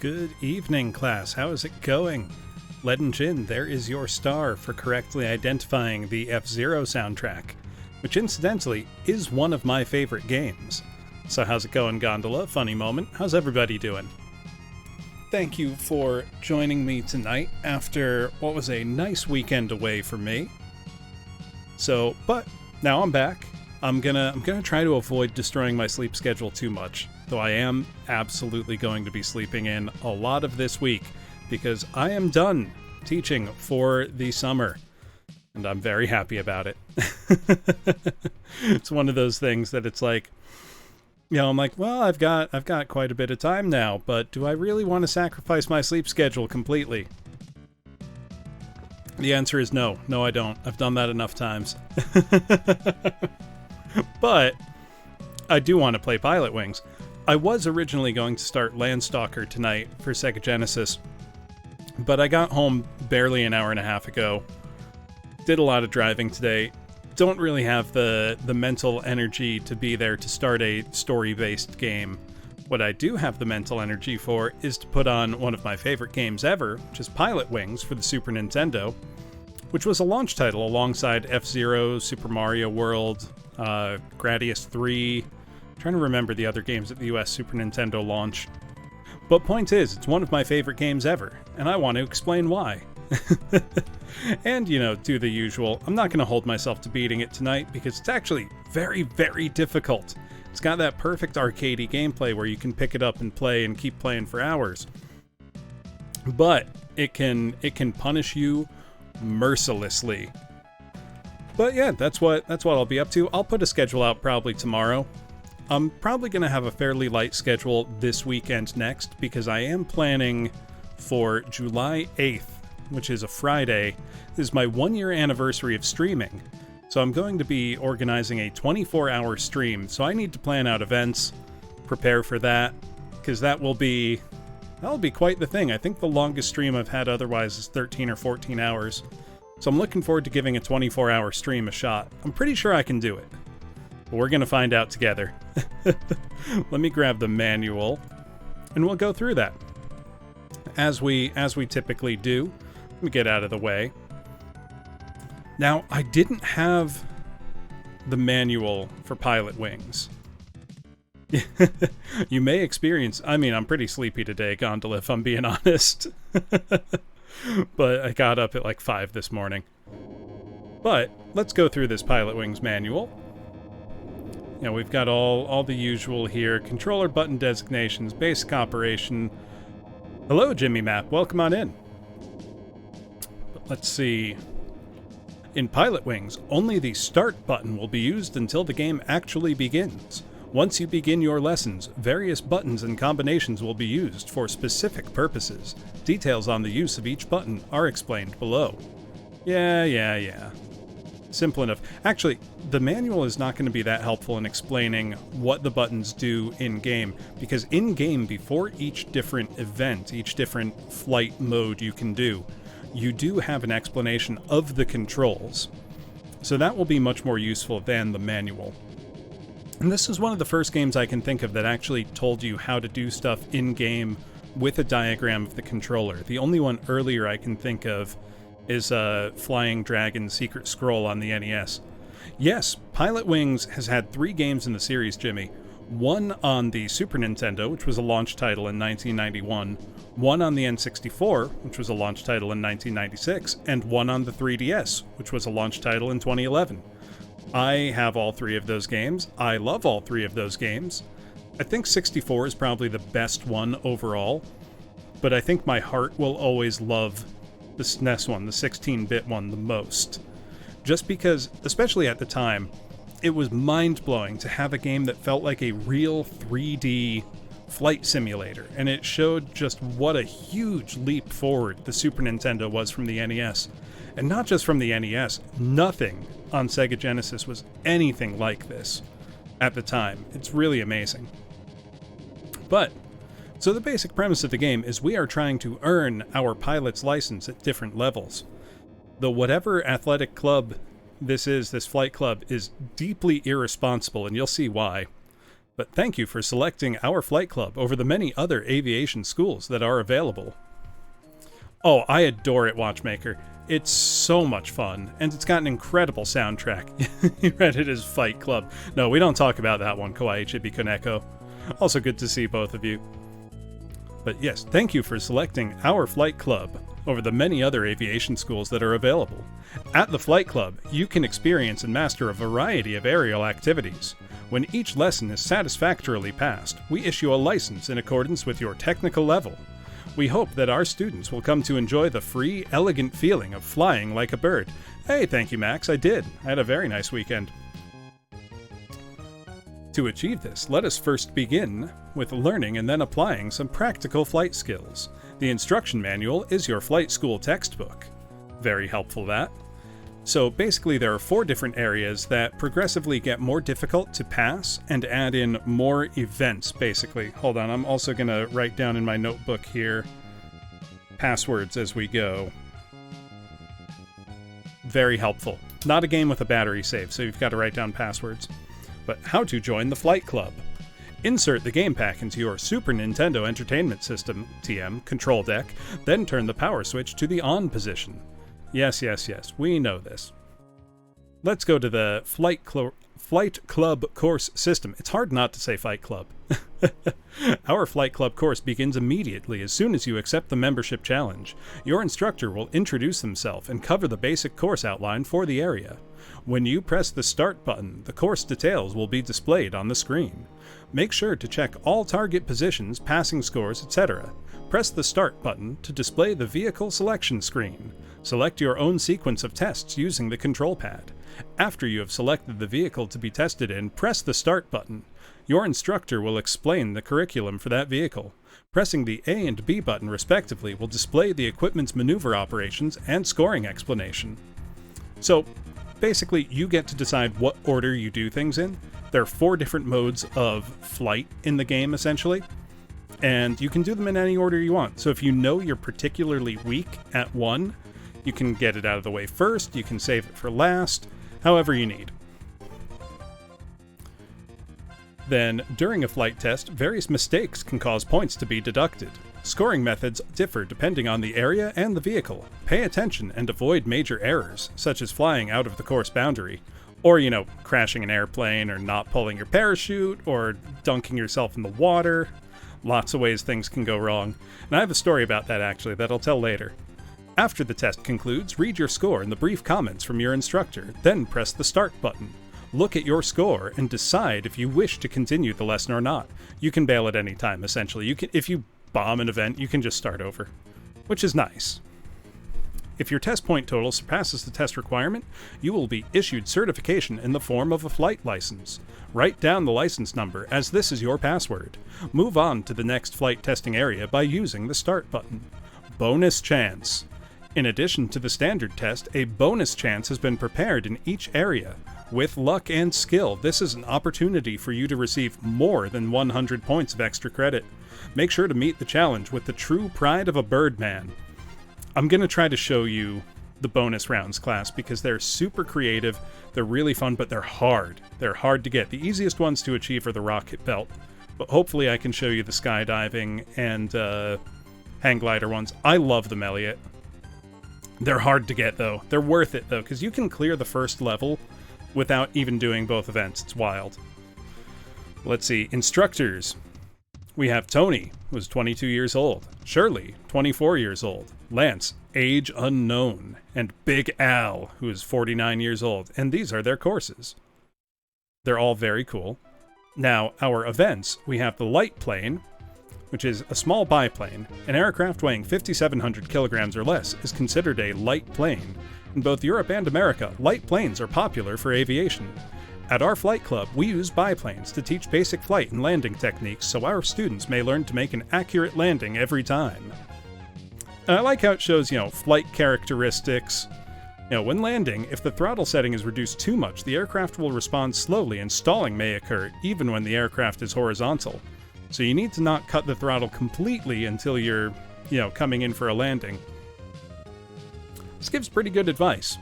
Good evening, class. How is it going? Lead and Jin, there is your star for correctly identifying the F-Zero soundtrack, which incidentally is one of my favorite games. So how's it going, Gondola? Funny moment. How's everybody doing? Thank you for joining me tonight after what was a nice weekend away for me. But now I'm back. I'm gonna try to avoid destroying my sleep schedule too much, though I am absolutely going to be sleeping in a lot of this week because I am done teaching for the summer, and I'm very happy about it. It's one of those things that it's like, I'm like, well, I've got quite a bit of time now, but do I really want to sacrifice my sleep schedule completely? The answer is no. No, I don't. I've done that enough times. But I do want to play Pilotwings. I was originally going to start Landstalker tonight for Sega Genesis, but I got home barely an hour and a half ago. Did a lot of driving today. Don't really have the mental energy to be there to start a story-based game. What I do have the mental energy for is to put on one of my favorite games ever, which is Pilotwings for the Super Nintendo, which was a launch title alongside F-Zero, Super Mario World, Gradius 3. I'm trying to remember the other games at the US Super Nintendo launch. But point is, it's one of my favorite games ever, and I want to explain why. And, do the usual. I'm not going to hold myself to beating it tonight because it's actually very, very difficult. It's got that perfect arcadey gameplay where you can pick it up and play and keep playing for hours. But it can punish you mercilessly. But yeah, that's what I'll be up to. I'll put a schedule out probably tomorrow. I'm probably going to have a fairly light schedule this weekend next because I am planning for July 8th, which is a Friday. This is my 1-year anniversary of streaming. So I'm going to be organizing a 24-hour stream. So I need to plan out events, prepare for that, because that'll be quite the thing. I think the longest stream I've had otherwise is 13 or 14 hours. So I'm looking forward to giving a 24-hour stream a shot. I'm pretty sure I can do it. But we're going to find out together. Let me grab the manual, and we'll go through that. As we typically do. Let me get out of the way. Now, I didn't have the manual for Pilotwings. You may experience... I'm pretty sleepy today, Gondola, if I'm being honest. But I got up at like 5 this morning. But let's go through this Pilotwings manual. We've got all the usual here. Controller button designations, basic operation. Hello, Jimmy Map. Welcome on in. But let's see. In Pilotwings, only the Start button will be used until the game actually begins. Once you begin your lessons, various buttons and combinations will be used for specific purposes. Details on the use of each button are explained below. Yeah. Simple enough. Actually, the manual is not going to be that helpful in explaining what the buttons do in-game, because in-game, before each different event, each different flight mode you can do, you do have an explanation of the controls. So that will be much more useful than the manual. And this is one of the first games I can think of that actually told you how to do stuff in-game with a diagram of the controller. The only one earlier I can think of is Flying Dragon Secret Scroll on the NES. Yes, Pilotwings has had 3 games in the series, Jimmy. One on the Super Nintendo, which was a launch title in 1991, one on the N64, which was a launch title in 1996, and one on the 3DS, which was a launch title in 2011. I have all 3 of those games. I love all 3 of those games. I think 64 is probably the best one overall, but I think my heart will always love the SNES one, the 16-bit one, the most. Just because, especially at the time, it was mind-blowing to have a game that felt like a real 3D flight simulator, and it showed just what a huge leap forward the Super Nintendo was from the NES. And not just from the NES, nothing on Sega Genesis was anything like this at the time. It's really amazing. So the basic premise of the game is we are trying to earn our pilot's license at different levels. The whatever athletic club this flight club, is deeply irresponsible, and you'll see why. but thank you for selecting our flight club over the many other aviation schools that are available. Oh, I adore it, Watchmaker. It's so much fun, and it's got an incredible soundtrack. You read it as Fight Club. No, we don't talk about that one, Kawaii Chibi Koneko. Also good to see both of you. But yes, thank you for selecting our flight club over the many other aviation schools that are available. At the Flight Club, you can experience and master a variety of aerial activities. When each lesson is satisfactorily passed, we issue a license in accordance with your technical level. We hope that our students will come to enjoy the free, elegant feeling of flying like a bird. Hey, thank you, Max, I did. I had a very nice weekend. To achieve this, let us first begin with learning and then applying some practical flight skills. The instruction manual is your flight school textbook. Very helpful, that. So basically there are 4 different areas that progressively get more difficult to pass and add in more events, basically. Hold on, I'm also going to write down in my notebook here passwords as we go. Very helpful. Not a game with a battery save, so you've got to write down passwords. But how to join the Flight Club. Insert the game pack into your Super Nintendo Entertainment System, TM, control deck, then turn the power switch to the on position. Yes, we know this. Let's go to the Flight Club course system. It's hard not to say Fight Club. Our Flight Club course begins immediately as soon as you accept the membership challenge. Your instructor will introduce himself and cover the basic course outline for the area. When you press the Start button, the course details will be displayed on the screen. Make sure to check all target positions, passing scores, etc. Press the Start button to display the vehicle selection screen. Select your own sequence of tests using the control pad. After you have selected the vehicle to be tested in, press the Start button. Your instructor will explain the curriculum for that vehicle. Pressing the A and B button respectively will display the equipment's maneuver operations and scoring explanation. So, basically, you get to decide what order you do things in. There are 4 different modes of flight in the game, essentially, and you can do them in any order you want. So if you know you're particularly weak at one, you can get it out of the way first, you can save it for last, however you need. Then, during a flight test, various mistakes can cause points to be deducted. Scoring methods differ depending on the area and the vehicle. Pay attention and avoid major errors, such as flying out of the course boundary, or, crashing an airplane, or not pulling your parachute, or dunking yourself in the water. Lots of ways things can go wrong, and I have a story about that actually that I'll tell later. After the test concludes, read your score and the brief comments from your instructor, then press the Start button. Look at your score and decide if you wish to continue the lesson or not. You can bail at any time, essentially. If you bomb an event, you can just start over, which is nice. If your test point total surpasses the test requirement, you will be issued certification in the form of a flight license. Write down the license number, as this is your password. Move on to the next flight testing area by using the Start button. Bonus chance. In addition to the standard test, a bonus chance has been prepared in each area. With luck and skill, this is an opportunity for you to receive more than 100 points of extra credit. Make sure to meet the challenge with the true pride of a birdman. I'm going to try to show you the bonus rounds class because they're super creative, they're really fun, but they're hard. They're hard to get. The easiest ones to achieve are the rocket belt, but hopefully I can show you the skydiving and hang glider ones. I love them, Elliot. They're hard to get, though. They're worth it, though, because you can clear the first level without even doing both events. It's wild. Let's see. Instructors. We have Tony, who's 22 years old. Shirley, 24 years old. Lance, age unknown. And Big Al, who is 49 years old. And these are their courses. They're all very cool. Now, our events. We have the light plane, which is a small biplane. An aircraft weighing 5,700 kilograms or less is considered a light plane. In both Europe and America, light planes are popular for aviation. At our flight club, we use biplanes to teach basic flight and landing techniques so our students may learn to make an accurate landing every time. And I like how it shows, flight characteristics. When landing, if the throttle setting is reduced too much, the aircraft will respond slowly and stalling may occur, even when the aircraft is horizontal. So you need to not cut the throttle completely until you're, coming in for a landing. This gives pretty good advice.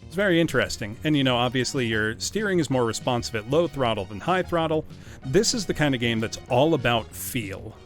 It's very interesting. And, you know, obviously your steering is more responsive at low throttle than high throttle. This is the kind of game that's all about feel.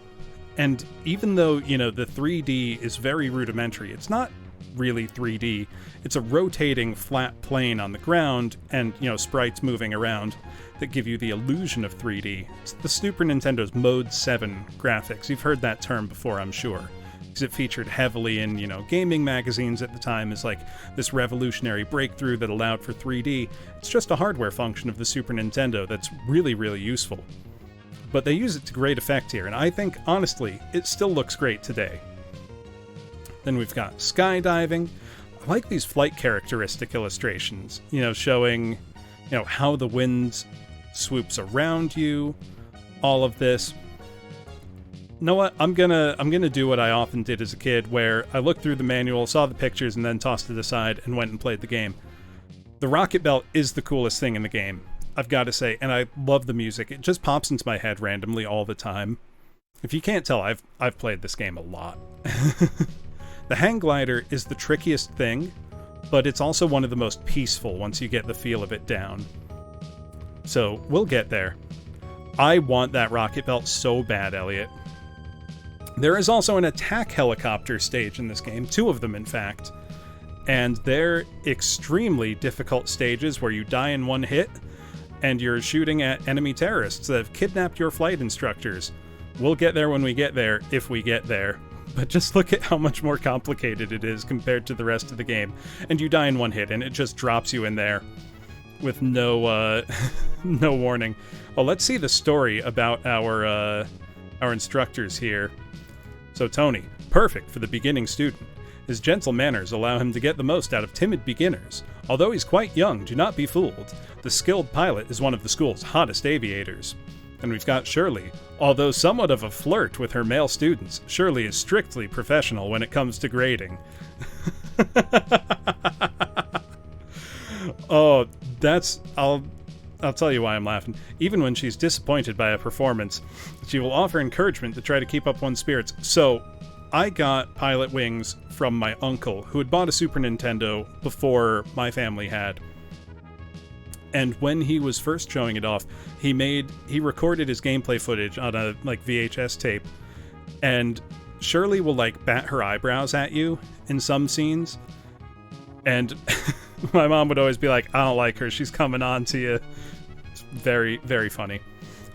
And even though, you know, the 3D is very rudimentary, it's not really 3D. It's a rotating flat plane on the ground and, you know, sprites moving around that give you the illusion of 3D. It's the Super Nintendo's Mode 7 graphics. You've heard that term before, I'm sure, because it featured heavily in, you know, gaming magazines at the time as like this revolutionary breakthrough that allowed for 3D. It's just a hardware function of the Super Nintendo that's really, really useful. But they use it to great effect here, and I think, honestly, it still looks great today. Then we've got skydiving. I like these flight characteristic illustrations, you know, showing, you know, how the wind swoops around you, all of this. You know what? I'm gonna do what I often did as a kid, where I looked through the manual, saw the pictures, and then tossed it aside and went and played the game. The rocket belt is the coolest thing in the game, I've got to say, and I love the music. It just pops into my head randomly all the time. If you can't tell, I've played this game a lot. The hang glider is the trickiest thing, but it's also one of the most peaceful once you get the feel of it down. So, we'll get there. I want that rocket belt so bad, Elliot. There is also an attack helicopter stage in this game, 2 of them in fact, and they're extremely difficult stages where you die in one hit, and you're shooting at enemy terrorists that have kidnapped your flight instructors. We'll get there when we get there, if we get there. But just look at how much more complicated it is compared to the rest of the game. And you die in one hit, and it just drops you in there with no no warning. Well, let's see the story about our instructors here. So Tony, perfect for the beginning student. His gentle manners allow him to get the most out of timid beginners. Although he's quite young, do not be fooled. The skilled pilot is one of the school's hottest aviators. And we've got Shirley. Although somewhat of a flirt with her male students, Shirley is strictly professional when it comes to grading. Oh, I'll tell you why I'm laughing. Even when she's disappointed by a performance, she will offer encouragement to try to keep up one's spirits. So, I got Pilotwings from my uncle, who had bought a Super Nintendo before my family had. And when he was first showing it off, he recorded his gameplay footage on a like VHS tape, and Shirley will like bat her eyebrows at you in some scenes, and my mom would always be like, "I don't like her, she's coming on to you." It's very, very funny.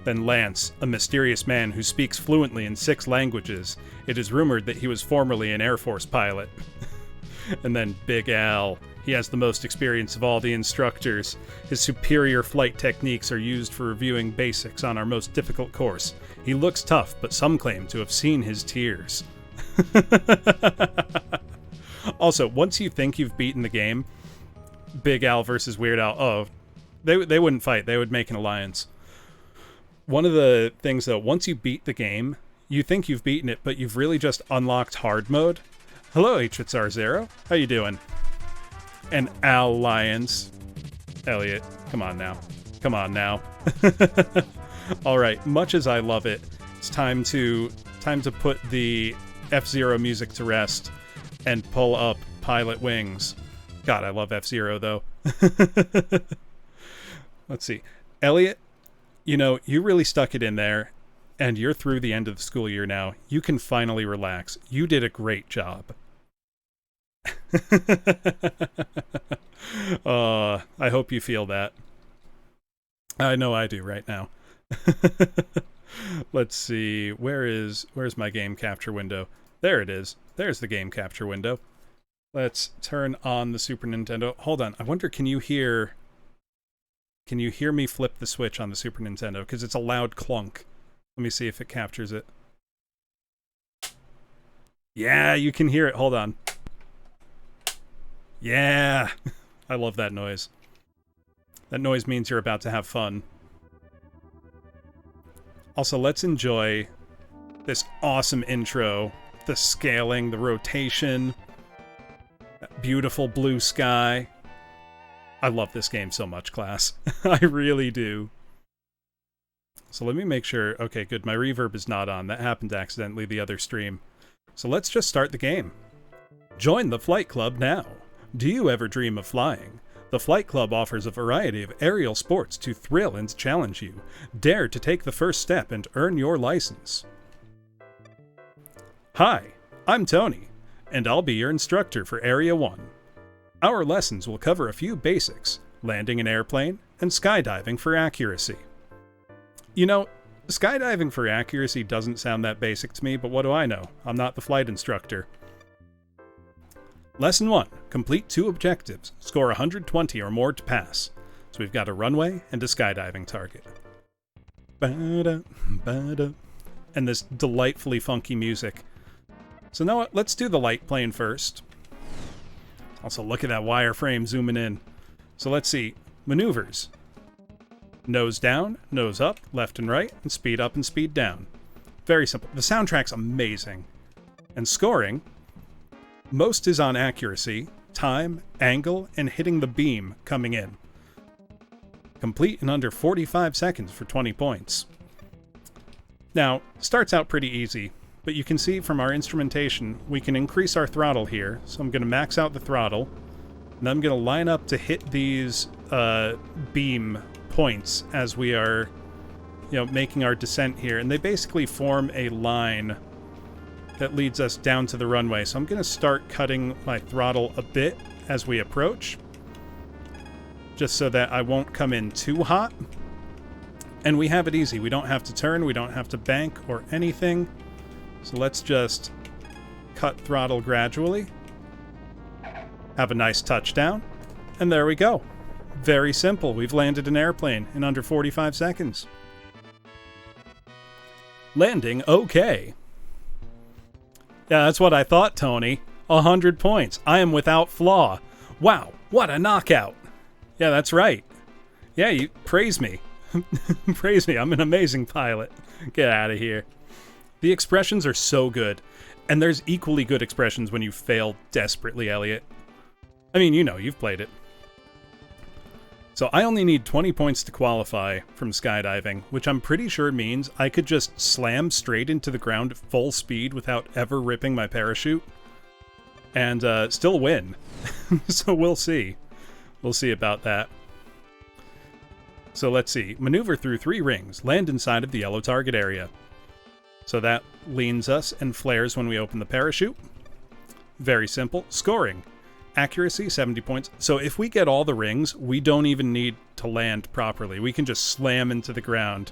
Then Lance, a mysterious man who speaks fluently in 6 languages. It is rumored that he was formerly an Air Force pilot. And then Big Al. He has the most experience of all the instructors. His superior flight techniques are used for reviewing basics on our most difficult course. He looks tough, but some claim to have seen his tears. Also, once you think you've beaten the game, Big Al versus Weird Al, they wouldn't fight. They would make an alliance. One of the things, though, once you beat the game, you think you've beaten it, but you've really just unlocked hard mode. Hello, HSR0. How you doing? An alliance. Elliot, come on now. Come on now. All right, much as I love it, it's time to put the F-Zero music to rest and pull up Pilotwings. God, I love F-Zero, though. Let's see. Elliot, you know, you really stuck it in there, and you're through the end of the school year now. You can finally relax. You did a great job. I hope you feel that. I know I do right now. Let's see. Where's my game capture window? There it is. There's the game capture window. Let's turn on the Super Nintendo. Hold on. I wonder, can you hear me flip the switch on the Super Nintendo? Because it's a loud clunk. Let me see if it captures it. Yeah, you can hear it. Hold on. Yeah. I love that noise. That noise means you're about to have fun. Also, let's enjoy this awesome intro. The scaling, the rotation, that beautiful blue sky. I love this game so much, class. I really do. So let me make sure... Okay, good. My reverb is not on. That happened accidentally the other stream. So let's just start the game. Join the Flight Club now. Do you ever dream of flying? The Flight Club offers a variety of aerial sports to thrill and challenge you. Dare to take the first step and earn your license. Hi, I'm Tony, and I'll be your instructor for Area 1. Our lessons will cover a few basics, landing an airplane, and skydiving for accuracy. You know, skydiving for accuracy doesn't sound that basic to me, but what do I know? I'm not the flight instructor. Lesson 1. Complete 2 objectives. Score 120 or more to pass. So we've got a runway and a skydiving target. Ba-da, ba-da. And this delightfully funky music. So now what? Let's do the light plane first. Also, look at that wireframe zooming in. So let's see. Maneuvers. Nose down, nose up, left and right, and speed up and speed down. Very simple. The soundtrack's amazing. And scoring, most is on accuracy, time, angle, and hitting the beam coming in. Complete in under 45 seconds for 20 points. Now, starts out pretty easy, but you can see from our instrumentation, we can increase our throttle here. So I'm going to max out the throttle, and I'm going to line up to hit these beam points as we are, making our descent here. And they basically form a line that leads us down to the runway. So I'm going to start cutting my throttle a bit as we approach, just so that I won't come in too hot. And we have it easy. We don't have to turn, we don't have to bank or anything. So let's just cut throttle gradually. Have a nice touchdown. And there we go. Very simple. We've landed an airplane in under 45 seconds. Landing okay. Yeah, that's what I thought, Tony. 100 points. I am without flaw. Wow, what a knockout. Yeah, that's right. Yeah, you praise me. Praise me. I'm an amazing pilot. Get out of here. The expressions are so good. And there's equally good expressions when you fail desperately, Elliot. I mean, you've played it. So I only need 20 points to qualify from skydiving, which I'm pretty sure means I could just slam straight into the ground at full speed without ever ripping my parachute and still win. So we'll see. We'll see about that. So let's see. Maneuver through 3 rings. Land inside of the yellow target area. So that leans us and flares when we open the parachute. Very simple. Scoring. Accuracy, 70 points. So if we get all the rings, we don't even need to land properly. We can just slam into the ground.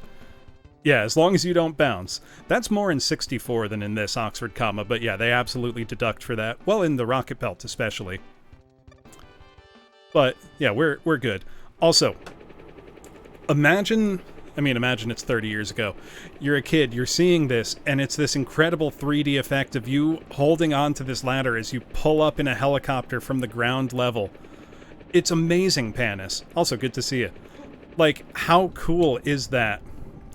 Yeah, as long as you don't bounce. That's more in 64 than in this Oxford comma, but yeah, they absolutely deduct for that. Well, in the rocket belt especially. But yeah, we're good. Also, imagine it's 30 years ago. You're a kid, you're seeing this, and it's this incredible 3D effect of you holding onto this ladder as you pull up in a helicopter from the ground level. It's amazing, Panis. Also, good to see you. Like, how cool is that?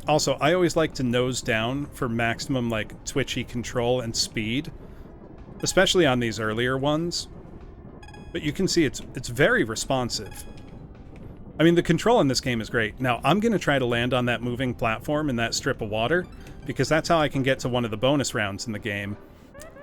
Also, I always like to nose down for maximum, twitchy control and speed. Especially on these earlier ones. But you can see it's very responsive. I mean, the control in this game is great. Now, I'm going to try to land on that moving platform in that strip of water, because that's how I can get to one of the bonus rounds in the game.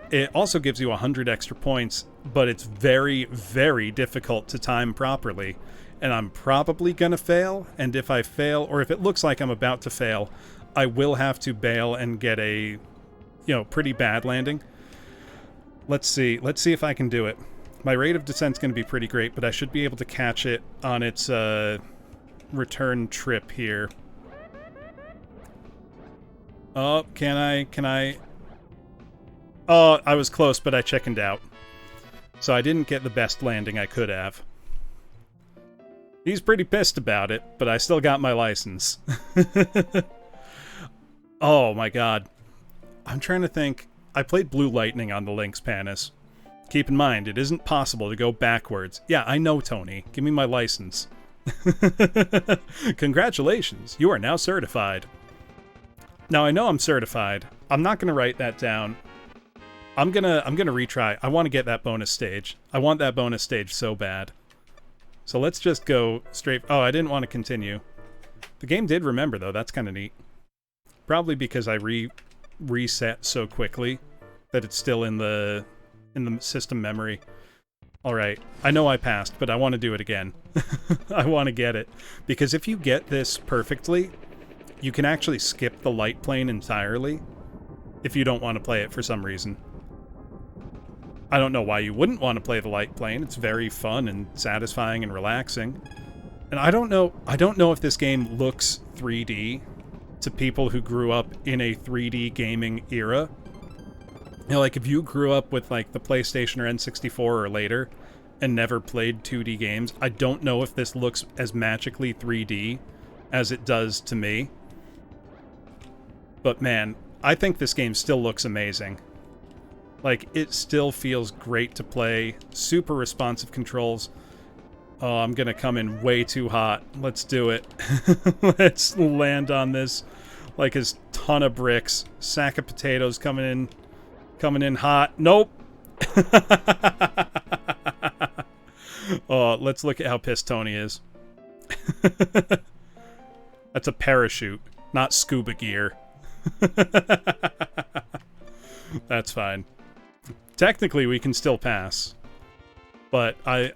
It also gives you 100 extra points, but it's very, very difficult to time properly. And I'm probably going to fail, and if I fail, or if it looks like I'm about to fail, I will have to bail and get a, pretty bad landing. Let's see if I can do it. My rate of descent's going to be pretty great, but I should be able to catch it on its return trip here. Oh, can I? Oh, I was close, but I chickened out. So I didn't get the best landing I could have. He's pretty pissed about it, but I still got my license. Oh my god. I'm trying to think. I played Blue Lightning on the Lynx, Panis. Keep in mind, it isn't possible to go backwards. Yeah, I know, Tony. Give me my license. Congratulations, you are now certified. Now, I know I'm certified. I'm not going to write that down. I'm gonna retry. I want to get that bonus stage. I want that bonus stage so bad. So let's just go straight... Oh, I didn't want to continue. The game did remember, though. That's kind of neat. Probably because I reset so quickly that it's still in the system memory. Alright, I know I passed, but I want to do it again. I want to get it. Because if you get this perfectly, you can actually skip the light plane entirely if you don't want to play it for some reason. I don't know why you wouldn't want to play the light plane. It's very fun and satisfying and relaxing. And I don't know if this game looks 3D to people who grew up in a 3D gaming era. You know, like, if you grew up with, like, the PlayStation or N64 or later and never played 2D games, I don't know if this looks as magically 3D as it does to me. But, man, I think this game still looks amazing. Like, it still feels great to play. Super responsive controls. Oh, I'm gonna come in way too hot. Let's do it. Let's land on this like a ton of bricks. Sack of potatoes coming in hot. Nope. Oh, let's look at how pissed Tony is. That's a parachute, not scuba gear. That's fine. Technically, we can still pass. But I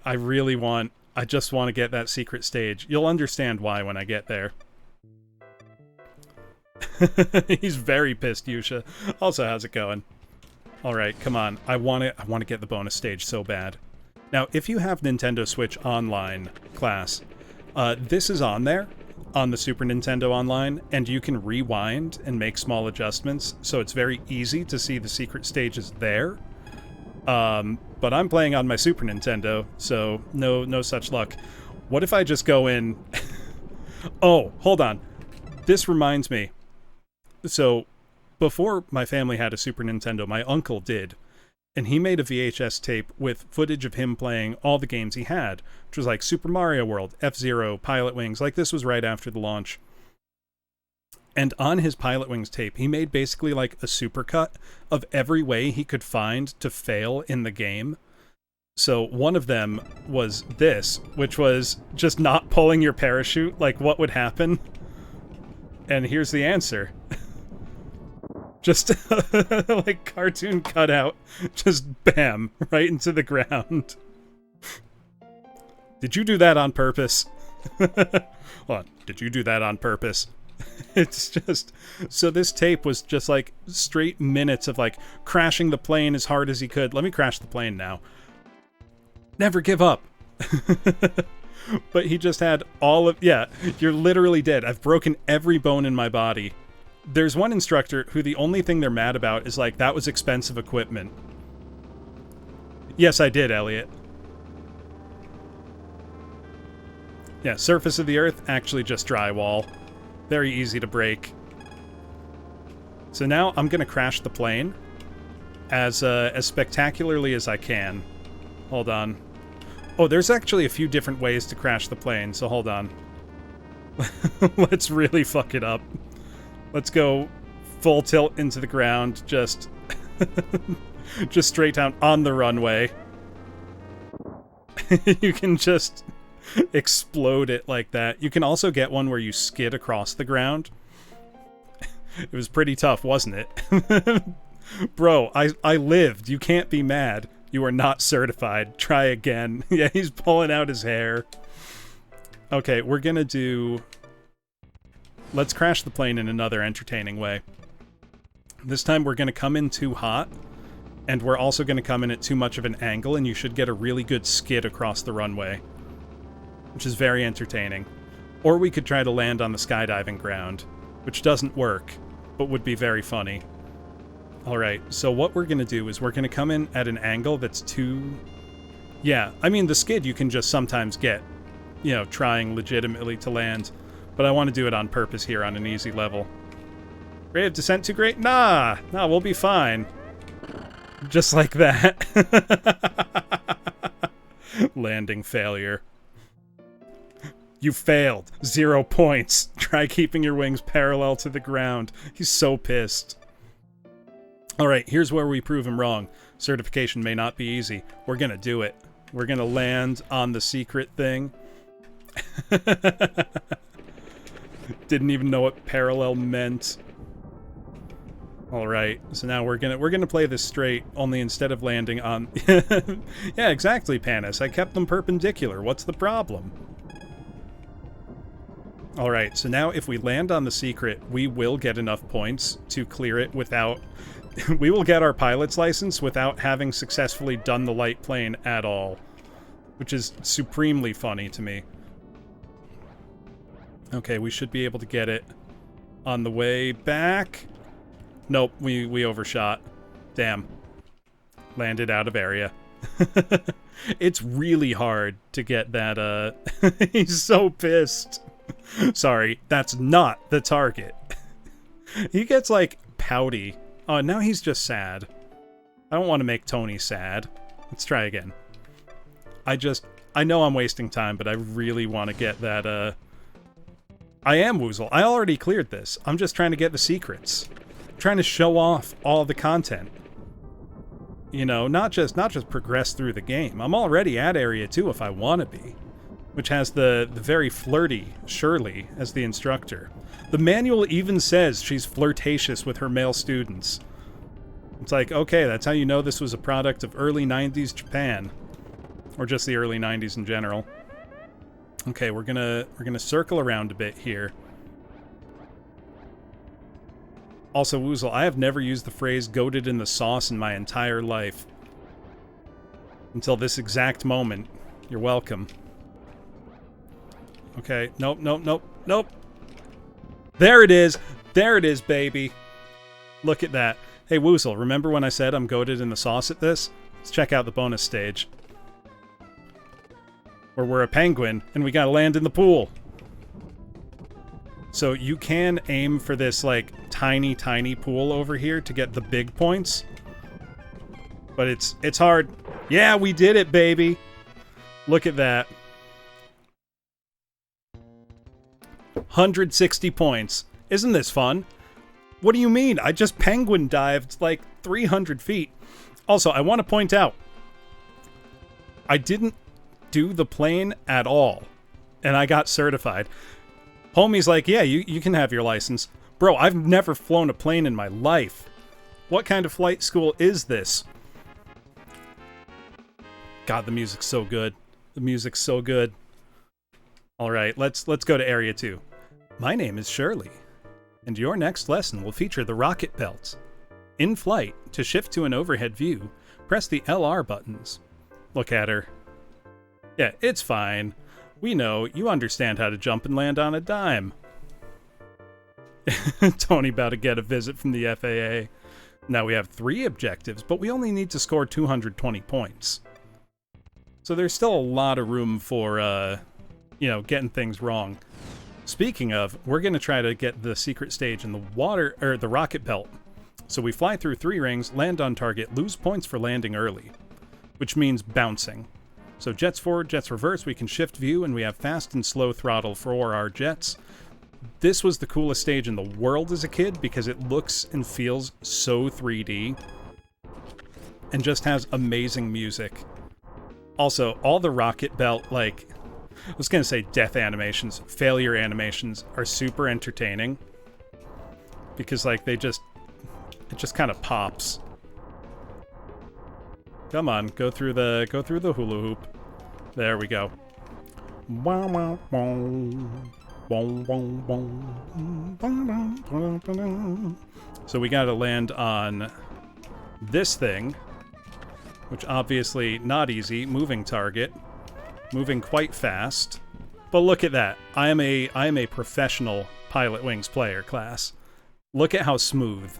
just want to get that secret stage. You'll understand why when I get there. He's very pissed, Yusha. Also, how's it going? Alright, come on. I want to get the bonus stage so bad. Now, if you have Nintendo Switch Online class, this is on there, on the Super Nintendo Online, and you can rewind and make small adjustments, so it's very easy to see the secret stages there. But I'm playing on my Super Nintendo, so no such luck. What if I just go in... Oh, hold on. This reminds me. So, before my family had a Super Nintendo, my uncle did. And he made a VHS tape with footage of him playing all the games he had, which was like Super Mario World, F-Zero, Pilotwings. Like, this was right after the launch. And on his Pilotwings tape, he made basically like a supercut of every way he could find to fail in the game. So one of them was this, which was just not pulling your parachute. Like, what would happen? And here's the answer. Just like cartoon cutout. Just bam, right into the ground. Did you do that on purpose? Hold on. Did you do that on purpose? It's just... So this tape was just like straight minutes of like crashing the plane as hard as he could. Let me crash the plane now. Never give up. But he just had all of... Yeah, you're literally dead. I've broken every bone in my body. There's one instructor who the only thing they're mad about is like, that was expensive equipment. Yes, I did, Elliot. Yeah, surface of the Earth, actually just drywall. Very easy to break. So now I'm gonna crash the plane as spectacularly as I can. Hold on. Oh, there's actually a few different ways to crash the plane, so hold on. Let's really fuck it up. Let's go full tilt into the ground, just straight down on the runway. You can just explode it like that. You can also get one where you skid across the ground. It was pretty tough, wasn't it? Bro, I lived. You can't be mad. You are not certified. Try again. Yeah, he's pulling out his hair. Okay, we're gonna do... Let's crash the plane in another entertaining way. This time we're gonna come in too hot, and we're also gonna come in at too much of an angle, and you should get a really good skid across the runway, which is very entertaining. Or we could try to land on the skydiving ground, which doesn't work, but would be very funny. Alright, so what we're gonna do is we're gonna come in at an angle that's too... Yeah, I mean, the skid you can just sometimes get, you know, trying legitimately to land, but I want to do it on purpose here on an easy level. Rate of descent too great? Nah, we'll be fine. Just like that. Landing failure. You failed. 0 points. Try keeping your wings parallel to the ground. He's so pissed. Alright, here's where we prove him wrong. Certification may not be easy. We're gonna do it. We're gonna land on the secret thing. Didn't even know what parallel meant. All right, so now we're gonna play this straight. Only instead of landing on, yeah, exactly, Panis. I kept them perpendicular. What's the problem? All right, so now if we land on the secret, we will get enough points to clear it without. We will get our pilot's license without having successfully done the light plane at all, which is supremely funny to me. Okay, we should be able to get it on the way back. Nope, we overshot. Damn. Landed out of area. It's really hard to get that, he's so pissed. Sorry, that's not the target. He gets, like, pouty. Oh, now he's just sad. I don't want to make Tony sad. Let's try again. I know I'm wasting time, but I really want to get that, I am Woozle. I already cleared this. I'm just trying to get the secrets. Trying to show off all the content. You know, not just progress through the game. I'm already at Area 2 if I want to be. Which has the very flirty Shirley as the instructor. The manual even says she's flirtatious with her male students. It's like, okay, that's how you know this was a product of early 90s Japan. Or just the early 90s in general. Okay, we're gonna circle around a bit here. Also, Woozle, I have never used the phrase goated in the sauce in my entire life. Until this exact moment. You're welcome. Okay, nope. There it is! There it is, baby! Look at that. Hey, Woozle, remember when I said I'm goated in the sauce at this? Let's check out the bonus stage. Where we're a penguin, and we gotta land in the pool. So you can aim for this, like, tiny pool over here to get the big points. But it's hard. Yeah, we did it, baby! Look at that. 160 points. Isn't this fun? What do you mean? I just penguin dived, like, 300 feet. Also, I want to point out, I didn't do the plane at all, and I got certified. Homie's like, yeah, you can have your license. Bro, I've never flown a plane in my life. What kind of flight school is this? God, the music's so good. The music's so good. All right, let's go to Area 2. My name is Shirley, and your next lesson will feature the rocket belt. In flight, to shift to an overhead view, press the LR buttons. Look at her. Yeah, it's fine. We know, you understand how to jump and land on a dime. Tony about to get a visit from the FAA. Now we have 3 objectives, but we only need to score 220 points. So there's still a lot of room for, getting things wrong. Speaking of, we're going to try to get the secret stage in the water, or the rocket belt. So we fly through 3 rings, land on target, lose points for landing early. Which means bouncing. So jets forward, jets reverse, we can shift view, and we have fast and slow throttle for our jets. This was the coolest stage in the world as a kid because it looks and feels so 3D. And just has amazing music. Also, all the rocket belt, like, I was going to say death animations, failure animations are super entertaining. Because, like, it just kind of pops. Come on, go through the hula hoop. There we go. So we gotta land on this thing, which obviously not easy. Moving target, moving quite fast. But look at that. I am a professional Pilotwings player class. Look at how smooth.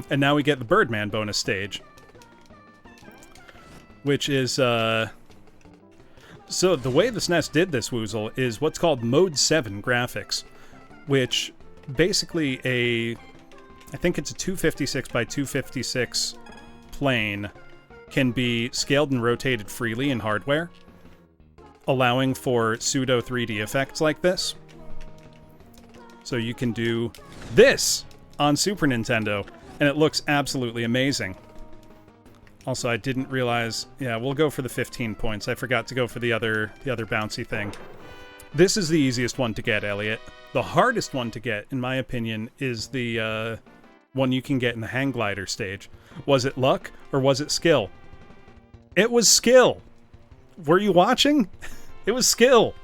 And now we get the Birdman bonus stage. Which is, so the way the SNES did this, Woozle, is what's called Mode 7 graphics, which basically I think it's a 256 by 256 plane can be scaled and rotated freely in hardware, allowing for pseudo 3D effects like this. So you can do this on Super Nintendo, and it looks absolutely amazing. Also, I didn't realize... Yeah, we'll go for the 15 points. I forgot to go for the other bouncy thing. This is the easiest one to get, Elliot. The hardest one to get, in my opinion, is the one you can get in the hang glider stage. Was it luck or was it skill? It was skill. Were you watching? It was skill.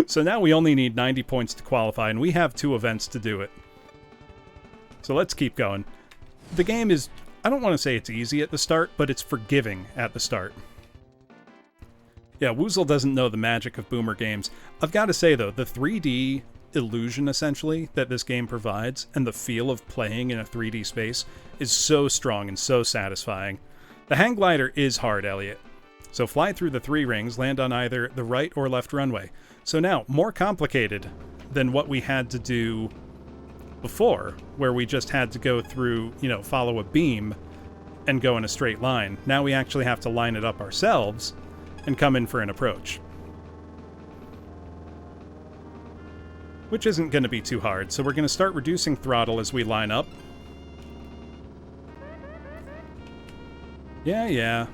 So now we only need 90 points to qualify, and we have 2 events to do it. So let's keep going. The game is, I don't want to say it's easy at the start, but it's forgiving at the start. Yeah, Woozle doesn't know the magic of boomer games. I've got to say, though, the 3D illusion, essentially, that this game provides, and the feel of playing in a 3D space, is so strong and so satisfying. The hang glider is hard, Elliot. So fly through the 3 rings, land on either the right or left runway. So now, more complicated than what we had to do before, where we just had to go through, follow a beam and go in a straight line. Now we actually have to line it up ourselves and come in for an approach. Which isn't going to be too hard, so we're going to start reducing throttle as we line up. Yeah.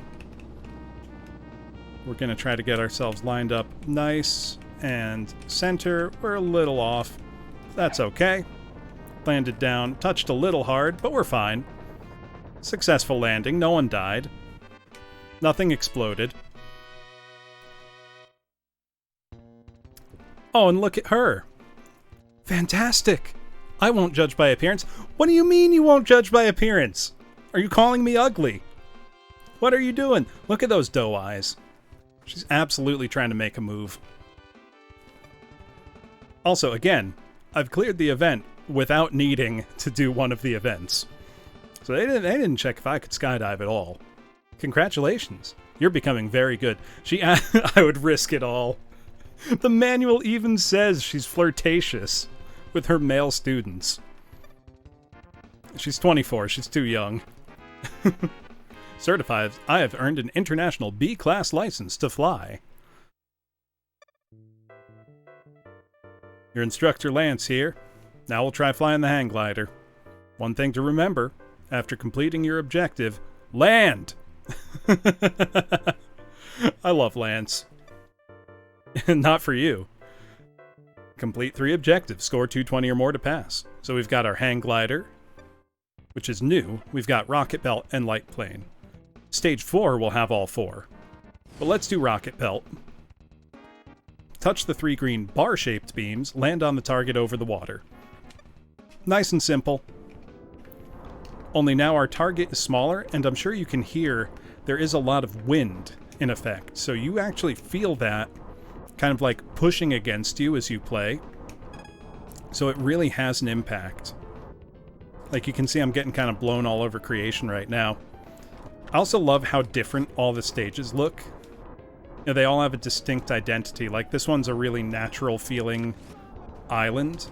We're going to try to get ourselves lined up nice and center. We're a little off. That's okay. Landed down, touched a little hard, but we're fine. Successful landing, no one died. Nothing exploded. Oh, and look at her. Fantastic. I won't judge by appearance. What do you mean you won't judge by appearance? Are you calling me ugly? What are you doing? Look at those doe eyes. She's absolutely trying to make a move. Also, again, I've cleared the event without needing to do one of the events. So they didn't check if I could skydive at all. Congratulations. You're becoming very good. I would risk it all. The manual even says she's flirtatious with her male students. She's 24. She's too young. Certified, I have earned an international B-class license to fly. Your instructor Lance here. Now we'll try flying the hang glider. One thing to remember, after completing your objective, land! I love Lance. Not for you. Complete 3 objectives, score 220 or more to pass. So we've got our hang glider, which is new. We've got rocket belt and light plane. Stage 4 will have all 4. But let's do rocket belt. Touch the 3 green bar-shaped beams, land on the target over the water. Nice and simple. Only now our target is smaller, and I'm sure you can hear there is a lot of wind in effect. So you actually feel that kind of like pushing against you as you play. So it really has an impact. Like you can see I'm getting kind of blown all over creation right now. I also love how different all the stages look. They all have a distinct identity. Like this one's a really natural feeling island.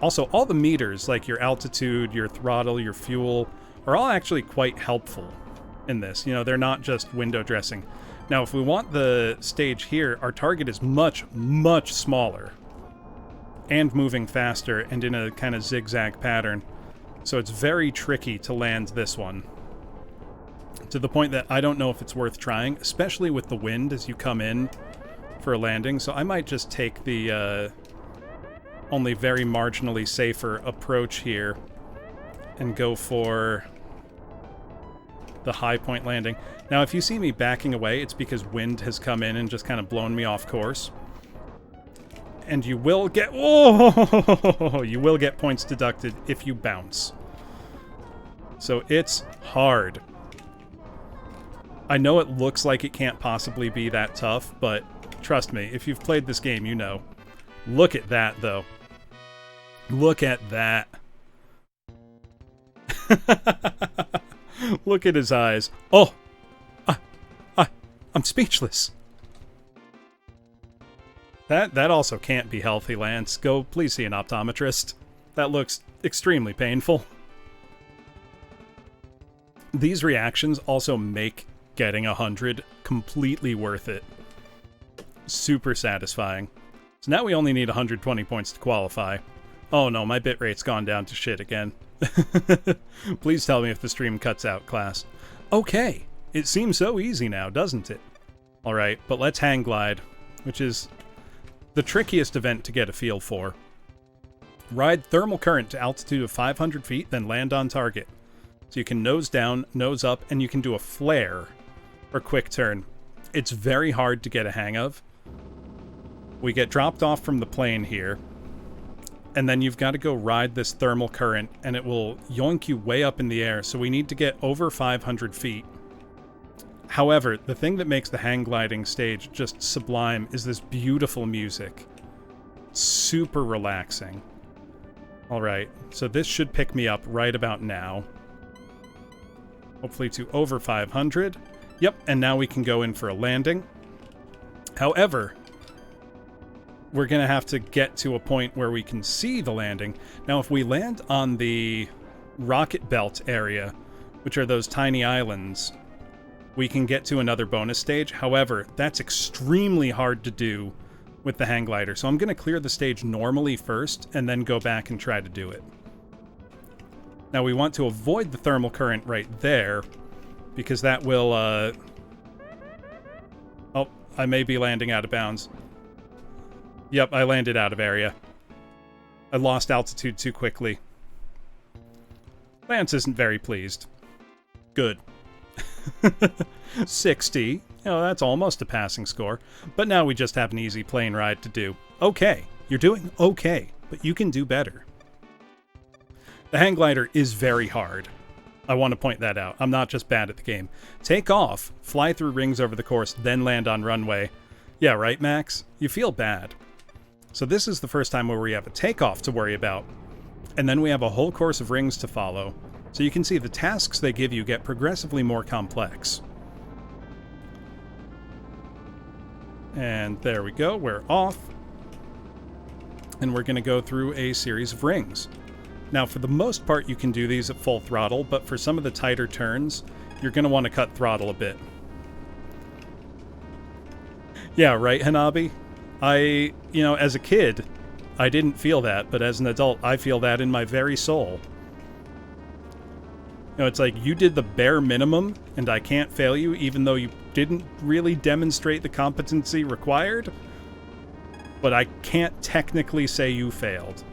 Also, all the meters, like your altitude, your throttle, your fuel, are all actually quite helpful in this. They're not just window dressing. Now, if we want the stage here, our target is much, much smaller. And moving faster and in a kind of zigzag pattern. So it's very tricky to land this one. To the point that I don't know if it's worth trying, especially with the wind as you come in for a landing. So I might just take the only very marginally safer approach here and go for the high point landing. Now, if you see me backing away, it's because wind has come in and just kind of blown me off course. And you will get... Oh! You will get points deducted if you bounce. So it's hard. I know it looks like it can't possibly be that tough, but trust me, if you've played this game, you know. Look at that, though. Look at that. Look at his eyes. Oh! I'm speechless. That also can't be healthy, Lance. Go, please see an optometrist. That looks extremely painful. These reactions also make getting 100 completely worth it. Super satisfying. So now we only need 120 points to qualify. Oh no, my bitrate's gone down to shit again. Please tell me if the stream cuts out, class. Okay, it seems so easy now, doesn't it? Alright, but let's hang glide, which is the trickiest event to get a feel for. Ride thermal current to altitude of 500 feet, then land on target. So you can nose down, nose up, and you can do a flare or quick turn. It's very hard to get a hang of. We get dropped off from the plane here, and then you've got to go ride this thermal current, and it will yoink you way up in the air, so we need to get over 500 feet. However, the thing that makes the hang gliding stage just sublime is this beautiful music. Super relaxing. Alright, so this should pick me up right about now. Hopefully to over 500. Yep, and now we can go in for a landing. However, we're going to have to get to a point where we can see the landing. Now, if we land on the rocket belt area, which are those tiny islands, we can get to another bonus stage. However, that's extremely hard to do with the hang glider. So I'm going to clear the stage normally first and then go back and try to do it. Now we want to avoid the thermal current right there because that will... Oh, I may be landing out of bounds. Yep, I landed out of area. I lost altitude too quickly. Lance isn't very pleased. Good. 60. Oh, that's almost a passing score. But now we just have an easy plane ride to do. Okay, you're doing okay, but you can do better. The hang glider is very hard. I want to point that out. I'm not just bad at the game. Take off, fly through rings over the course, then land on runway. Yeah, right, Max? You feel bad. So this is the first time where we have a takeoff to worry about. And then we have a whole course of rings to follow. So you can see the tasks they give you get progressively more complex. And there we go, we're off. And we're going to go through a series of rings. Now, for the most part, you can do these at full throttle, but for some of the tighter turns, you're going to want to cut throttle a bit. Yeah, right, Hanabi? As a kid, I didn't feel that, but as an adult, I feel that in my very soul. It's like, you did the bare minimum, and I can't fail you, even though you didn't really demonstrate the competency required, but I can't technically say you failed.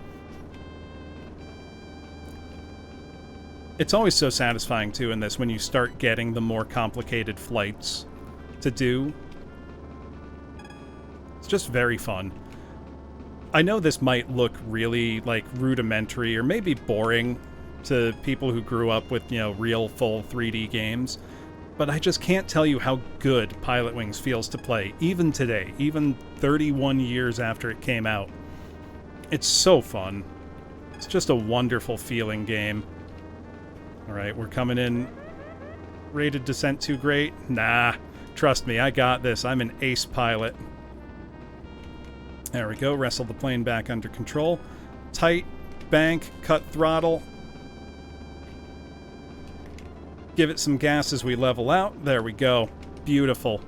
It's always so satisfying, too, in this, when you start getting the more complicated flights to do. It's just very fun. I know this might look really, rudimentary or maybe boring to people who grew up with, real full 3D games, but I just can't tell you how good Pilotwings feels to play, even today, even 31 years after it came out. It's so fun. It's just a wonderful feeling game. Alright, we're coming in. Rated descent too great? Nah, trust me, I got this. I'm an ace pilot. There we go, wrestle the plane back under control. Tight, bank, cut throttle. Give it some gas as we level out. There we go. Beautiful.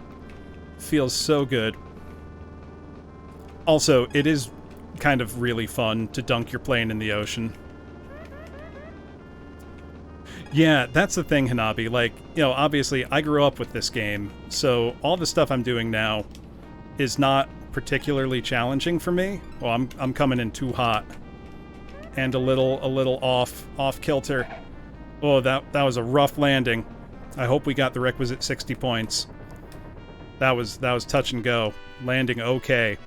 Feels so good. Also, it is kind of really fun to dunk your plane in the ocean. Yeah, that's the thing, Hanabi. Obviously, I grew up with this game, so all the stuff I'm doing now is not particularly challenging for me. Well, I'm coming in too hot. And a little off kilter. Oh, that was a rough landing. I hope we got the requisite 60 points. That was touch and go. Landing okay.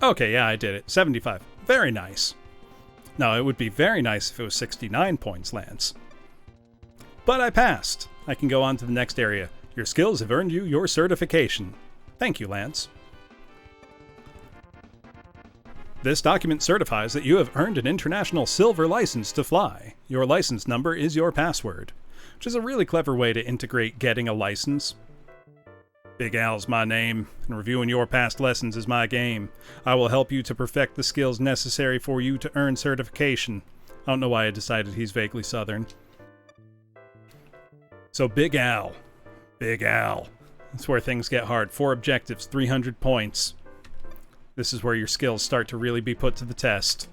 Okay, yeah, I did it. 75. Very nice. Now, it would be very nice if it was 69 points, Lance. But I passed. I can go on to the next area. Your skills have earned you your certification. Thank you, Lance. This document certifies that you have earned an international silver license to fly. Your license number is your password, which is a really clever way to integrate getting a license. Big Al's my name, and reviewing your past lessons is my game. I will help you to perfect the skills necessary for you to earn certification. I don't know why I decided he's vaguely Southern. So Big Al. Big Al. That's where things get hard. 4 objectives, 300 points. This is where your skills start to really be put to the test.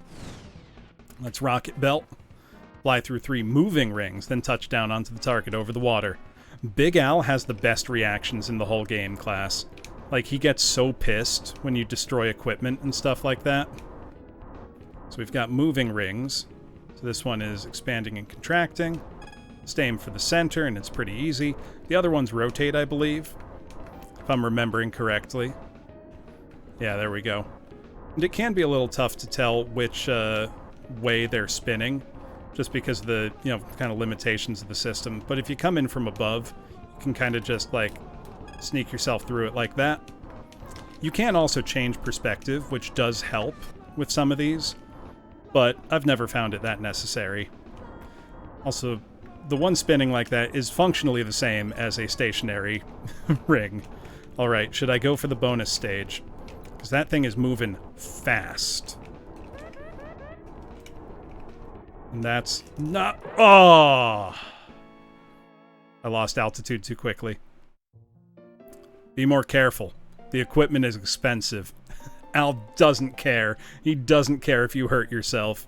Let's rocket belt. Fly through 3 moving rings, then touch down onto the target over the water. Big Al has the best reactions in the whole game, class. Like, he gets so pissed when you destroy equipment and stuff like that. So we've got moving rings. So this one is expanding and contracting. Same for the center, and it's pretty easy. The other ones rotate, I believe, if I'm remembering correctly. Yeah, there we go. And it can be a little tough to tell which way they're spinning, just because of the, you know, kind of limitations of the system. But if you come in from above, you can kind of just, like, sneak yourself through it like that. You can also change perspective, which does help with some of these, but I've never found it that necessary. Also, the one spinning like that is functionally the same as a stationary ring. Alright, should I go for the bonus stage? Because that thing is moving fast. And that's not... Oh! I lost altitude too quickly. Be more careful. The equipment is expensive. Al doesn't care. He doesn't care if you hurt yourself.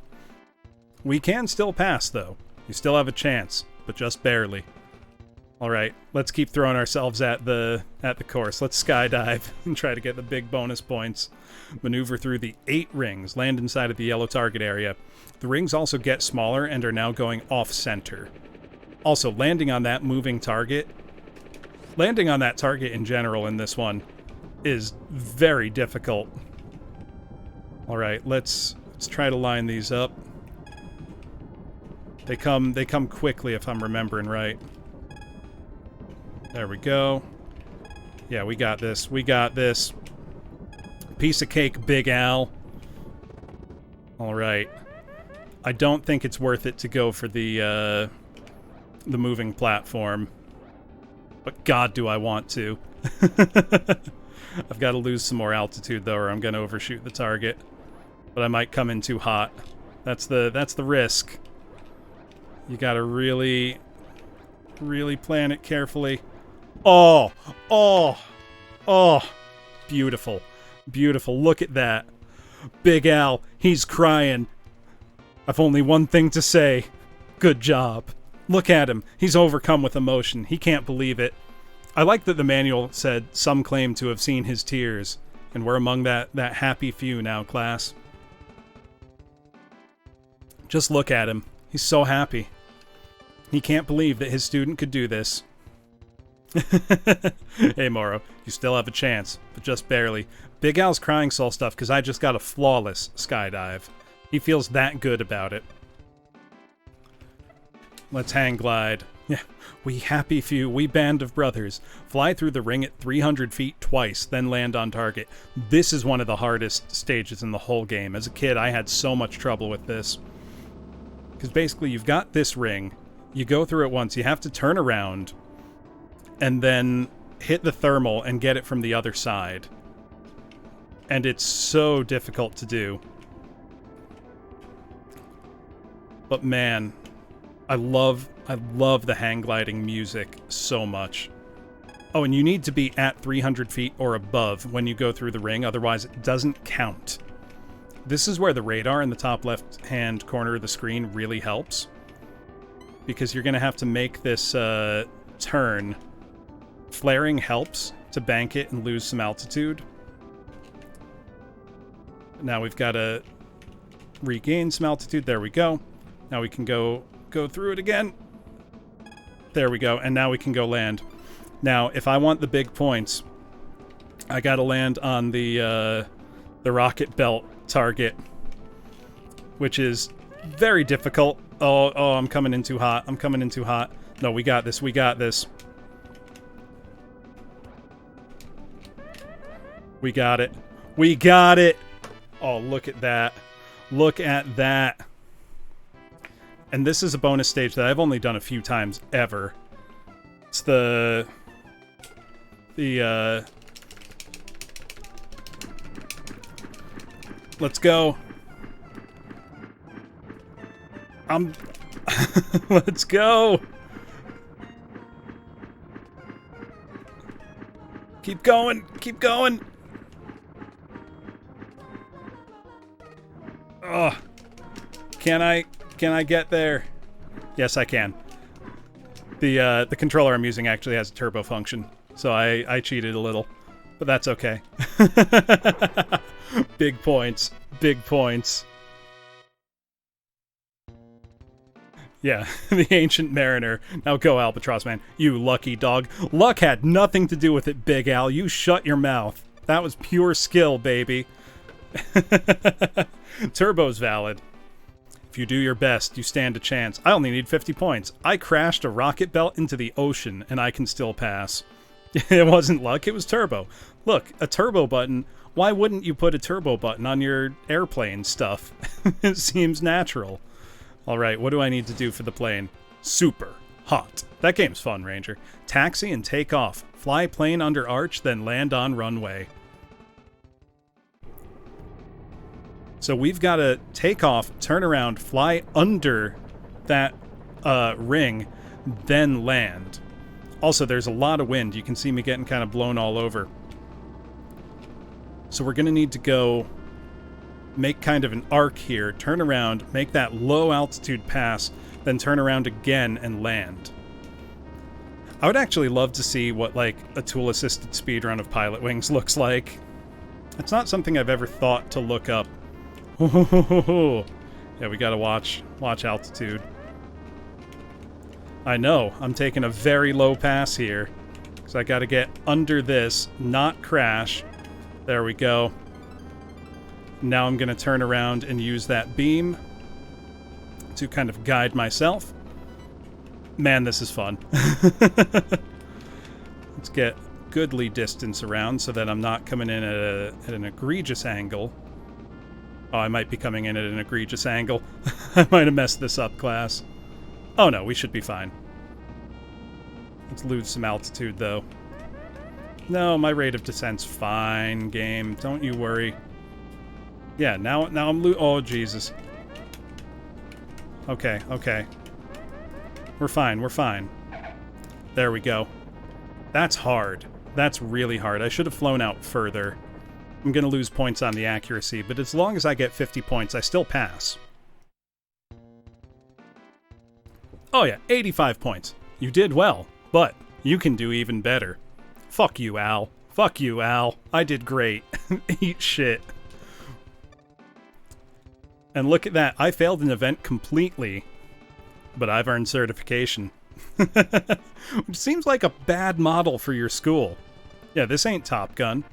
We can still pass, though. You still have a chance, but just barely. Alright, let's keep throwing ourselves at the course. Let's skydive and try to get the big bonus points. Maneuver through the 8 rings. Land inside of the yellow target area. The rings also get smaller and are now going off-center. Also, landing on that moving target... Landing on that target in general in this one is very difficult. Alright, let's try to line these up. They come quickly if I'm remembering right. There we go. Yeah, we got this. We got this. Piece of cake, Big Al. Alright. I don't think it's worth it to go for the moving platform. But God, do I want to. I've got to lose some more altitude, though, or I'm going to overshoot the target. But I might come in too hot. That's the risk. You got to really plan it carefully. Oh! Oh! Oh! Beautiful. Beautiful. Look at that. Big Al, he's crying. I've only one thing to say. Good job. Look at him. He's overcome with emotion. He can't believe it. I like that the manual said some claim to have seen his tears, and we're among that happy few now, class. Just look at him. He's so happy. He can't believe that his student could do this. Hey, Moro, you still have a chance, but just barely. Big Al's crying soul stuff because I just got a flawless skydive. He feels that good about it. Let's hang glide. Yeah, we happy few, we band of brothers. Fly through the ring at 300 feet twice, then land on target. This is one of the hardest stages in the whole game. As a kid, I had so much trouble with this. Because basically, you've got this ring. You go through it once. You have to turn around and then hit the thermal and get it from the other side. And it's so difficult to do. But man, I love the hang gliding music so much. Oh, and you need to be at 300 feet or above when you go through the ring, otherwise it doesn't count. This is where the radar in the top left-hand corner of the screen really helps. Because you're going to have to make this turn. Flaring helps to bank it and lose some altitude. Now we've got to regain some altitude. There we go. Now we can go through it again. There we go. And now we can go land. Now, if I want the big points, I got to land on the rocket belt target, which is very difficult. Oh, I'm coming in too hot. I'm coming in too hot. No, we got this. We got this. We got it. We got it. Oh, look at that. Look at that. And this is a bonus stage that I've only done a few times ever. It's the let's go. Let's go. Keep going. Keep going. Oh. Can I get there? Yes, I can. The controller I'm using actually has a turbo function, so I cheated a little. but that's okay. Big points. Big points. Yeah, the Ancient Mariner. Now go, Albatross Man. You lucky dog. Luck had nothing to do with it, Big Al. You shut your mouth. That was pure skill, baby. Turbo's valid. If you do your best, you stand a chance. I only need 50 points. I crashed a rocket belt into the ocean, and I can still pass. It wasn't luck, it was turbo. Look, a turbo button. Why wouldn't you put a turbo button on your airplane stuff? It seems natural. Alright, what do I need to do for the plane? Super hot. That game's fun, Ranger. Taxi and take off. Fly plane under arch, then land on runway. So we've got to take off, turn around, fly under that ring, then land. Also, there's a lot of wind. You can see me getting kind of blown all over. So we're going to need to go make kind of an arc here, turn around, make that low altitude pass, then turn around again and land. I would actually love to see what, like, a tool-assisted speedrun of Pilotwings looks like. It's not something I've ever thought to look up. Yeah, we gotta watch altitude. I know, I'm taking a very low pass here. So I gotta get under this, not crash. There we go. Now I'm gonna turn around and use that beam to kind of guide myself. Man, this is fun. Let's get goodly distance around so that I'm not coming in at an egregious angle. Oh, I might be coming in at an egregious angle. I might have messed this up, class. Oh no, we should be fine. Let's lose some altitude, though. No, my rate of descent's fine, game. Don't you worry. Yeah, now I'm oh, Jesus. Okay, okay. We're fine, we're fine. There we go. That's hard. That's really hard. I should have flown out further. I'm going to lose points on the accuracy, but as long as I get 50 points, I still pass. Oh yeah, 85 points. You did well, but you can do even better. Fuck you, Al. Fuck you, Al. I did great. Eat shit. And look at that. I failed an event completely, but I've earned certification. Which seems like a bad model for your school. Yeah, this ain't Top Gun.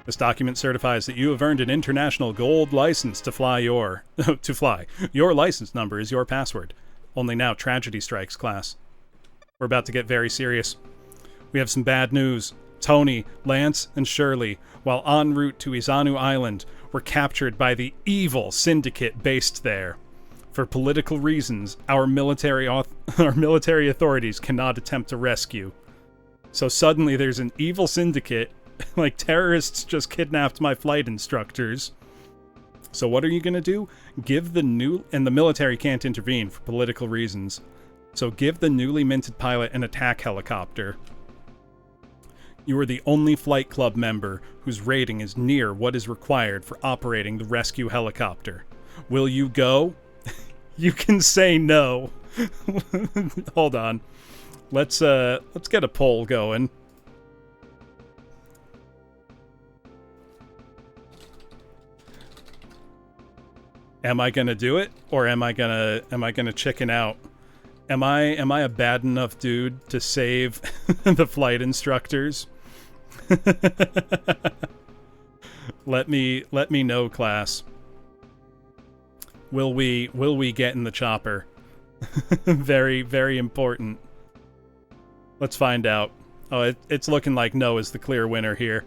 This document certifies that you have earned an international gold license to fly your... to fly. Your license number is your password. Only now tragedy strikes, class. We're about to get very serious. We have some bad news. Tony, Lance, and Shirley, while en route to Izanu Island, were captured by the evil syndicate based there. For political reasons, our military authorities cannot attempt to rescue. So suddenly there's an evil syndicate, like terrorists just kidnapped my flight instructors. So what are you gonna do? And the military can't intervene for political reasons. So give the newly minted pilot an attack helicopter. You are the only flight club member whose rating is near what is required for operating the rescue helicopter. Will you go? You can say no. Hold on. Let's get a poll going. Am I gonna do it, or am I gonna chicken out? Am I a bad enough dude to save the flight instructors? Let me know, class. Will we get in the chopper? Very, very important. Let's find out. Oh, it's looking like no is the clear winner here.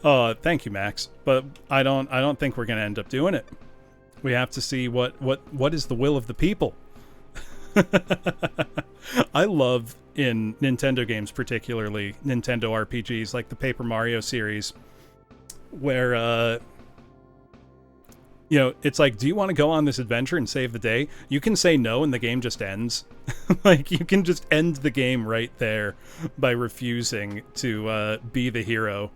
Oh, thank you, Max. But I don't think we're gonna end up doing it. We have to see what is the will of the people. I love, in Nintendo games particularly, Nintendo RPGs like the Paper Mario series, where you know, it's like, do you want to go on this adventure and save the day? You can say no and the game just ends. Like, you can just end the game right there by refusing to be the hero.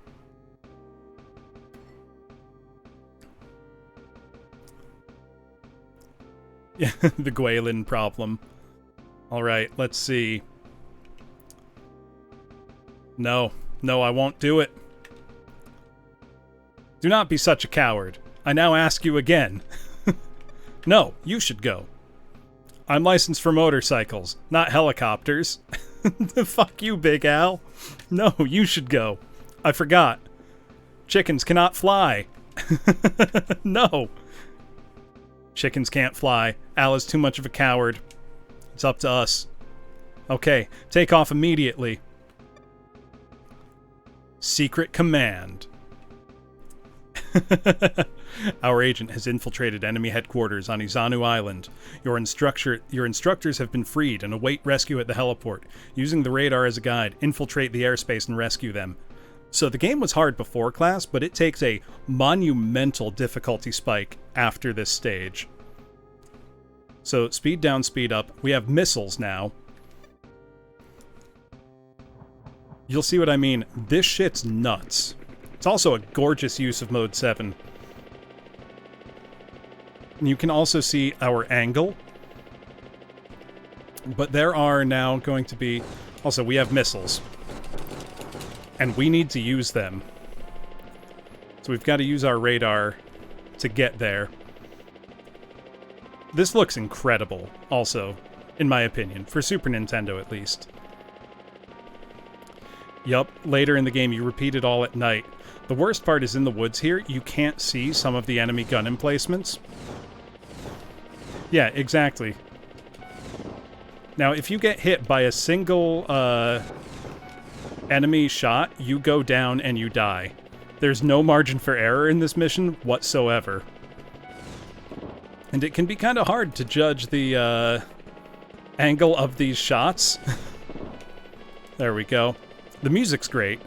Yeah, the Gwaylin problem. Alright, let's see. No, No, I won't do it. Do not be such a coward. I now ask you again. No, you should go. I'm licensed for motorcycles, not helicopters. Fuck you, Big Al. No, you should go. I forgot. Chickens cannot fly. No. Chickens can't fly. Al is too much of a coward. It's up to us. Okay, take off immediately. Secret command. Our agent has infiltrated enemy headquarters on Izanu Island. Your instructors have been freed and await rescue at the heliport. Using the radar as a guide, infiltrate the airspace and rescue them. So the game was hard before class, but it takes a monumental difficulty spike after this stage. So speed down, speed up. We have missiles now. You'll see what I mean. This shit's nuts. It's also a gorgeous use of Mode 7. You can also see our angle. But there are now going to be... Also, we have missiles. And we need to use them. So we've got to use our radar to get there. This looks incredible, also, in my opinion. For Super Nintendo, at least. Yup, later in the game you repeat it all at night. The worst part is in the woods here, you can't see some of the enemy gun emplacements. Yeah, exactly. Now, if you get hit by a single enemy shot, you go down and you die. There's no margin for error in this mission whatsoever. And it can be kind of hard to judge the angle of these shots. There we go. The music's great,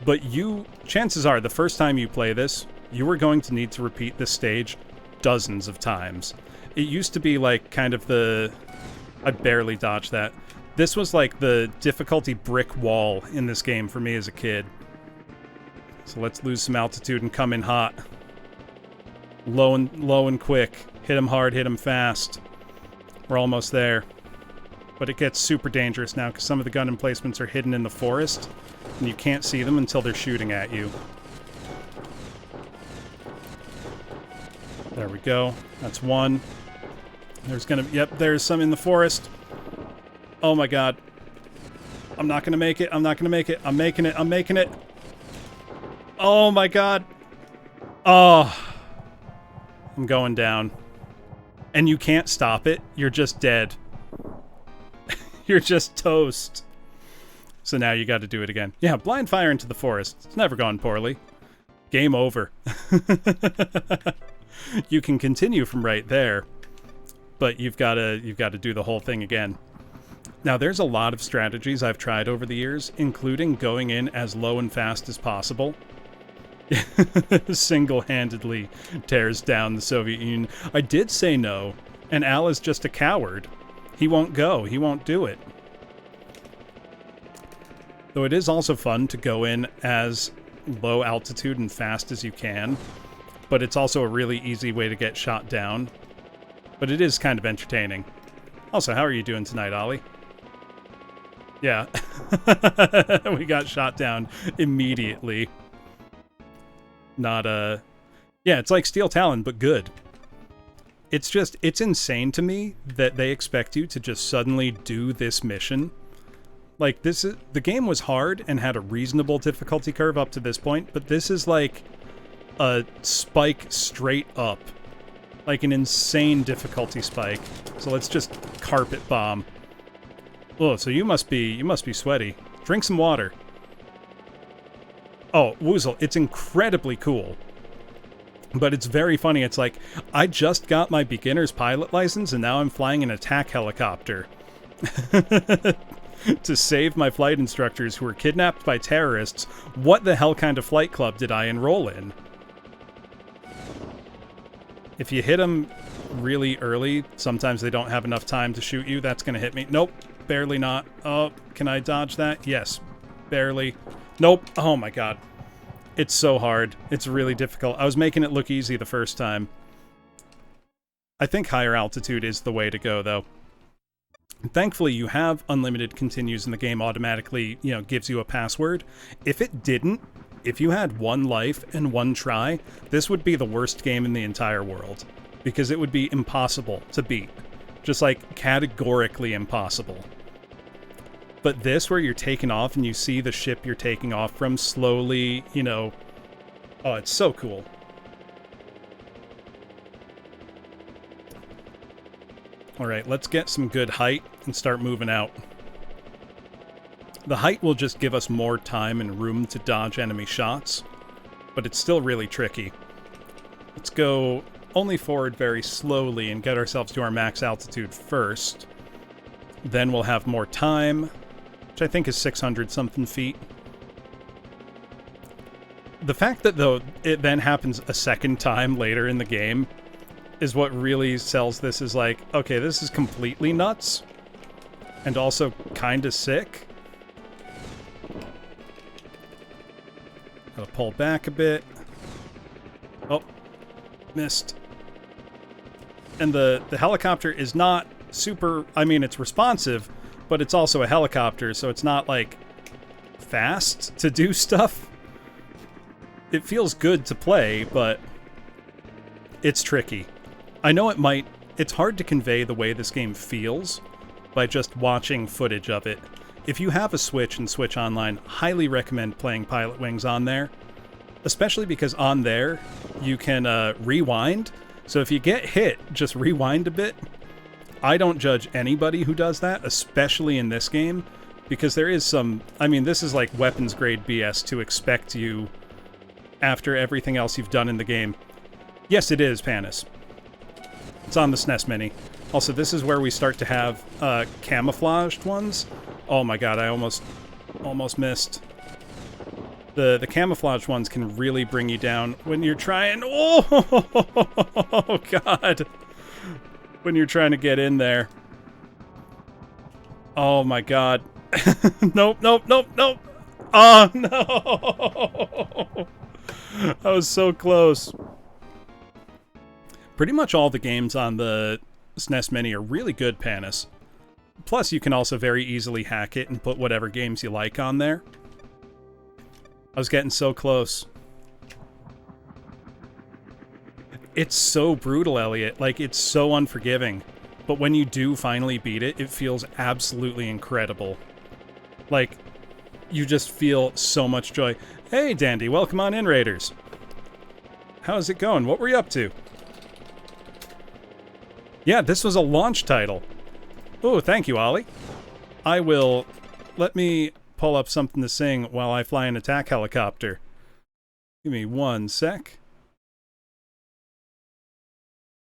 but chances are the first time you play this, you are going to need to repeat this stage dozens of times. It used to be like kind of I barely dodged that. This was like the difficulty brick wall in this game for me as a kid. So let's lose some altitude and come in hot. Low and quick. Hit him hard, hit him fast. We're almost there. But it gets super dangerous now because some of the gun emplacements are hidden in the forest, and you can't see them until they're shooting at you. There we go. That's one. There's some in the forest. Oh my god. I'm not gonna make it. I'm not gonna make it. I'm making it. I'm making it. Oh my god. Oh. I'm going down. And you can't stop it. You're just dead. You're just toast. So now you got to do it again. Yeah, blind fire into the forest. It's never gone poorly. Game over. You can continue from right there, but you've got to do the whole thing again. Now, there's a lot of strategies I've tried over the years, including going in as low and fast as possible. Single-handedly tears down the Soviet Union. I did say no, and Al is just a coward. He won't go. He won't do it. Though it is also fun to go in as low altitude and fast as you can, but it's also a really easy way to get shot down. But it is kind of entertaining. Also, how are you doing tonight, Ollie? Yeah. We got shot down immediately. Yeah, it's like Steel Talon, but good. It's insane to me that they expect you to just suddenly do this mission. Like, the game was hard and had a reasonable difficulty curve up to this point, but this is like a spike straight up. Like an insane difficulty spike. So let's just carpet bomb. Oh, so you must be sweaty. Drink some water. Oh, Woozle, it's incredibly cool. But it's very funny. It's like, I just got my beginner's pilot license and now I'm flying an attack helicopter. To save my flight instructors who were kidnapped by terrorists. What the hell kind of flight club did I enroll in? If you hit them really early, sometimes they don't have enough time to shoot you. That's going to hit me. Nope, barely not. Oh, can I dodge that? Yes, barely. Nope. Oh my god. It's so hard. It's really difficult. I was making it look easy the first time. I think higher altitude is the way to go, though. Thankfully, you have unlimited continues and the game automatically, gives you a password. If it didn't, if you had one life and one try, this would be the worst game in the entire world. Because it would be impossible to beat. Just like categorically impossible. But this, where you're taking off and you see the ship you're taking off from slowly, oh, it's so cool. Alright, let's get some good height and start moving out. The height will just give us more time and room to dodge enemy shots, but it's still really tricky. Let's go only forward very slowly and get ourselves to our max altitude first. Then we'll have more time, which I think is 600-something feet. The fact that, though, it then happens a second time later in the game is what really sells this as like, okay, this is completely nuts, and also kinda sick. Gotta pull back a bit. Oh, missed. And the helicopter is not super, I mean, it's responsive, but it's also a helicopter, so it's not, like, fast to do stuff. It feels good to play, but it's tricky. I know it's hard to convey the way this game feels by just watching footage of it. If you have a Switch and Switch Online, highly recommend playing Pilotwings on there. Especially because on there, you can rewind. So if you get hit, just rewind a bit. I don't judge anybody who does that, especially in this game, because there is some... I mean, this is like weapons-grade BS to expect you, after everything else you've done in the game. Yes, it is, Panis. It's on the SNES Mini. Also, this is where we start to have camouflaged ones. Oh my god, I almost missed. The camouflaged ones can really bring you down when you're trying... Oh god! When you're trying to get in there. Oh my god. Nope. Oh no! I was so close. Pretty much all the games on the SNES Mini are really good, Panis. Plus, you can also very easily hack it and put whatever games you like on there. I was getting so close. It's so brutal, Elliot. Like, it's so unforgiving. But when you do finally beat it, it feels absolutely incredible. Like, you just feel so much joy. Hey, Dandy, welcome on in, Raiders. How's it going? What were you up to? Yeah, this was a launch title. Oh, thank you, Ollie. I will... Let me pull up something to sing while I fly an attack helicopter. Give me 1 sec.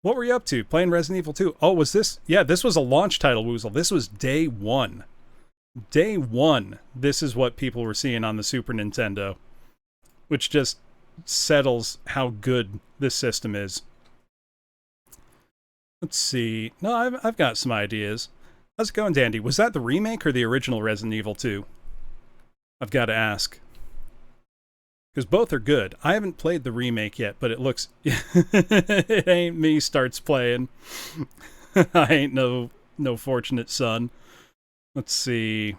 What were you up to? Playing Resident Evil 2. Oh, was this... Yeah, this was a launch title, Woozle. This was day 1. Day 1. This is what people were seeing on the Super Nintendo. Which just settles how good this system is. Let's see. No, I've got some ideas. How's it going, Dandy? Was that the remake or the original Resident Evil 2? I've got to ask. Because both are good. I haven't played the remake yet, but it looks... It ain't me starts playing. I ain't no fortunate son. Let's see.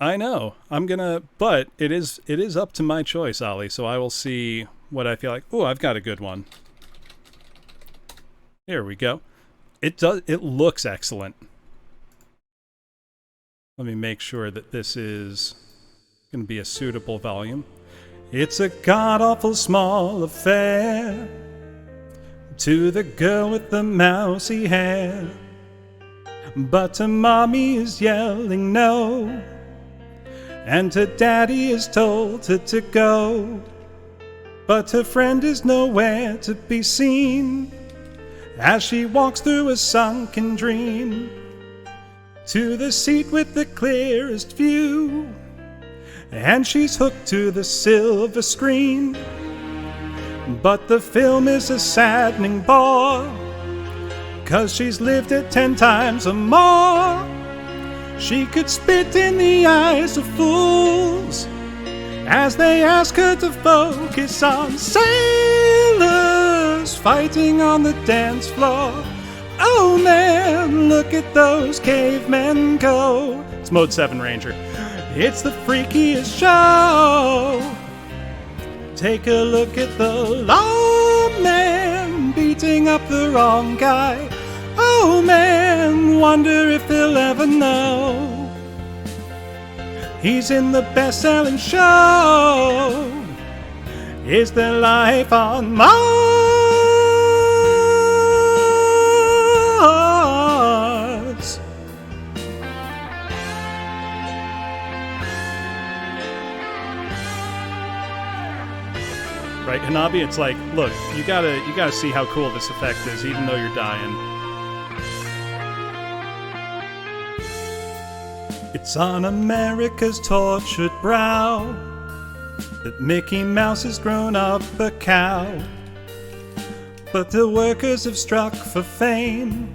I know. I'm gonna... But it is up to my choice, Ollie, so I will see what I feel like. Oh, I've got a good one. Here we go. It looks excellent. Let me make sure that this is going to be a suitable volume. It's a god-awful small affair to the girl with the mousy hair, but her mommy is yelling no, and her daddy is told her to go, but her friend is nowhere to be seen as she walks through a sunken dream to the seat with the clearest view, and she's hooked to the silver screen. But the film is a saddening bore, 'cause she's lived it 10 times or more. She could spit in the eyes of fools as they ask her to focus on Sailor sailors fighting on the dance floor. Oh man, look at those cavemen go. It's Mode 7 Ranger. It's the freakiest show. Take a look at the lawman beating up the wrong guy. Oh man, wonder if he'll ever know. He's in the best-selling show. Is there life on Mars? Right, Hanabi? It's like, look, you gotta see how cool this effect is, even though you're dying. It's on America's tortured brow that Mickey Mouse has grown up a cow. But the workers have struck for fame,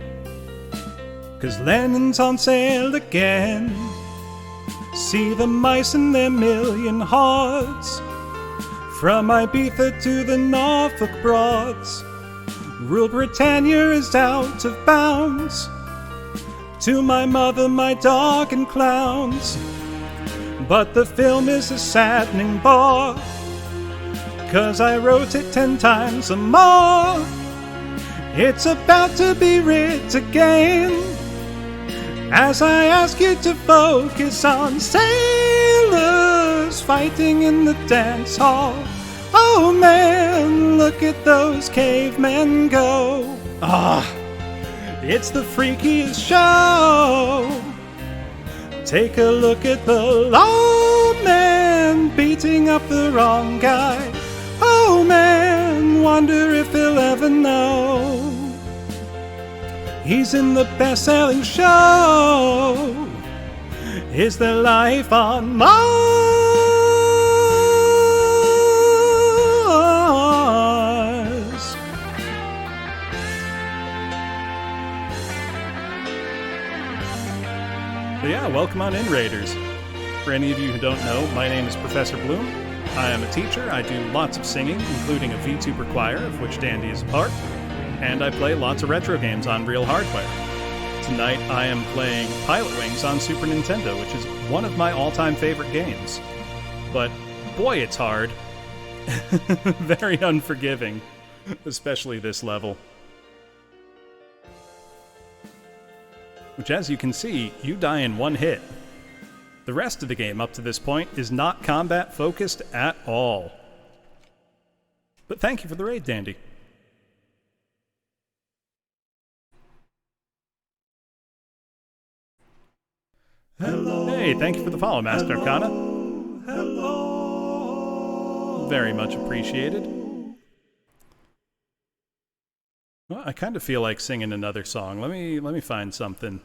'cause Lennon's on sale again. See the mice and their million hordes, from Ibiza to the Norfolk Broads. Rule Britannia is out of bounds. To my mother, my dog, and clowns. But the film is a saddening bore, 'cause I wrote it 10 times or more. It's about to be writ again, as I ask you to focus on sailors fighting in the dance hall. Oh man, look at those cavemen go. It's the freakiest show. Take a look at the lawman beating up the wrong guy. Oh man, wonder if he'll ever know. He's in the best-selling show. Is there life on Mars? But yeah, welcome on in, Raiders. For any of you who don't know, my name is Professor Bloom. I am a teacher. I do lots of singing, including a VTuber choir, of which Dandy is a part, and I play lots of retro games on real hardware. Tonight I am playing Pilotwings on Super Nintendo, which is one of my all-time favorite games. But boy, it's hard. Very unforgiving, especially this level. Which, as you can see, you die in one hit. The rest of the game up to this point is not combat-focused at all. But thank you for the raid, Dandy. Hello. Hey, thank you for the follow, Master Arcana. Hello. Very much appreciated. Well, I kind of feel like singing another song. Let me find something.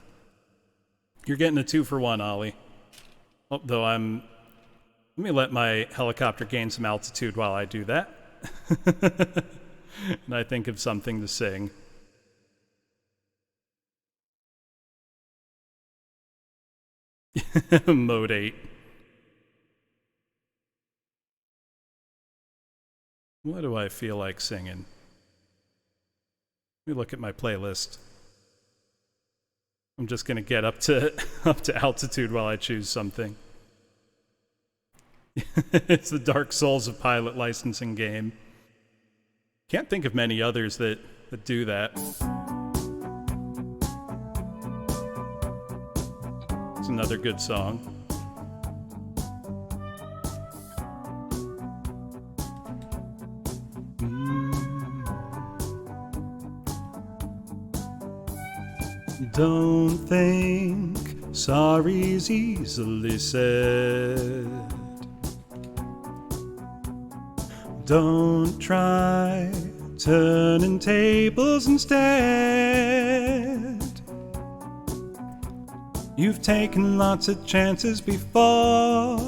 You're getting a 2-for-1, Ollie. Although let me let my helicopter gain some altitude while I do that. And I think of something to sing. Mode 8. What do I feel like singing? Let me look at my playlist. I'm just gonna get up to altitude while I choose something. It's the Dark Souls of Pilot licensing game. Can't think of many others that do that. It's another good song. Don't think sorry's easily said. Don't try turning tables instead. You've taken lots of chances before,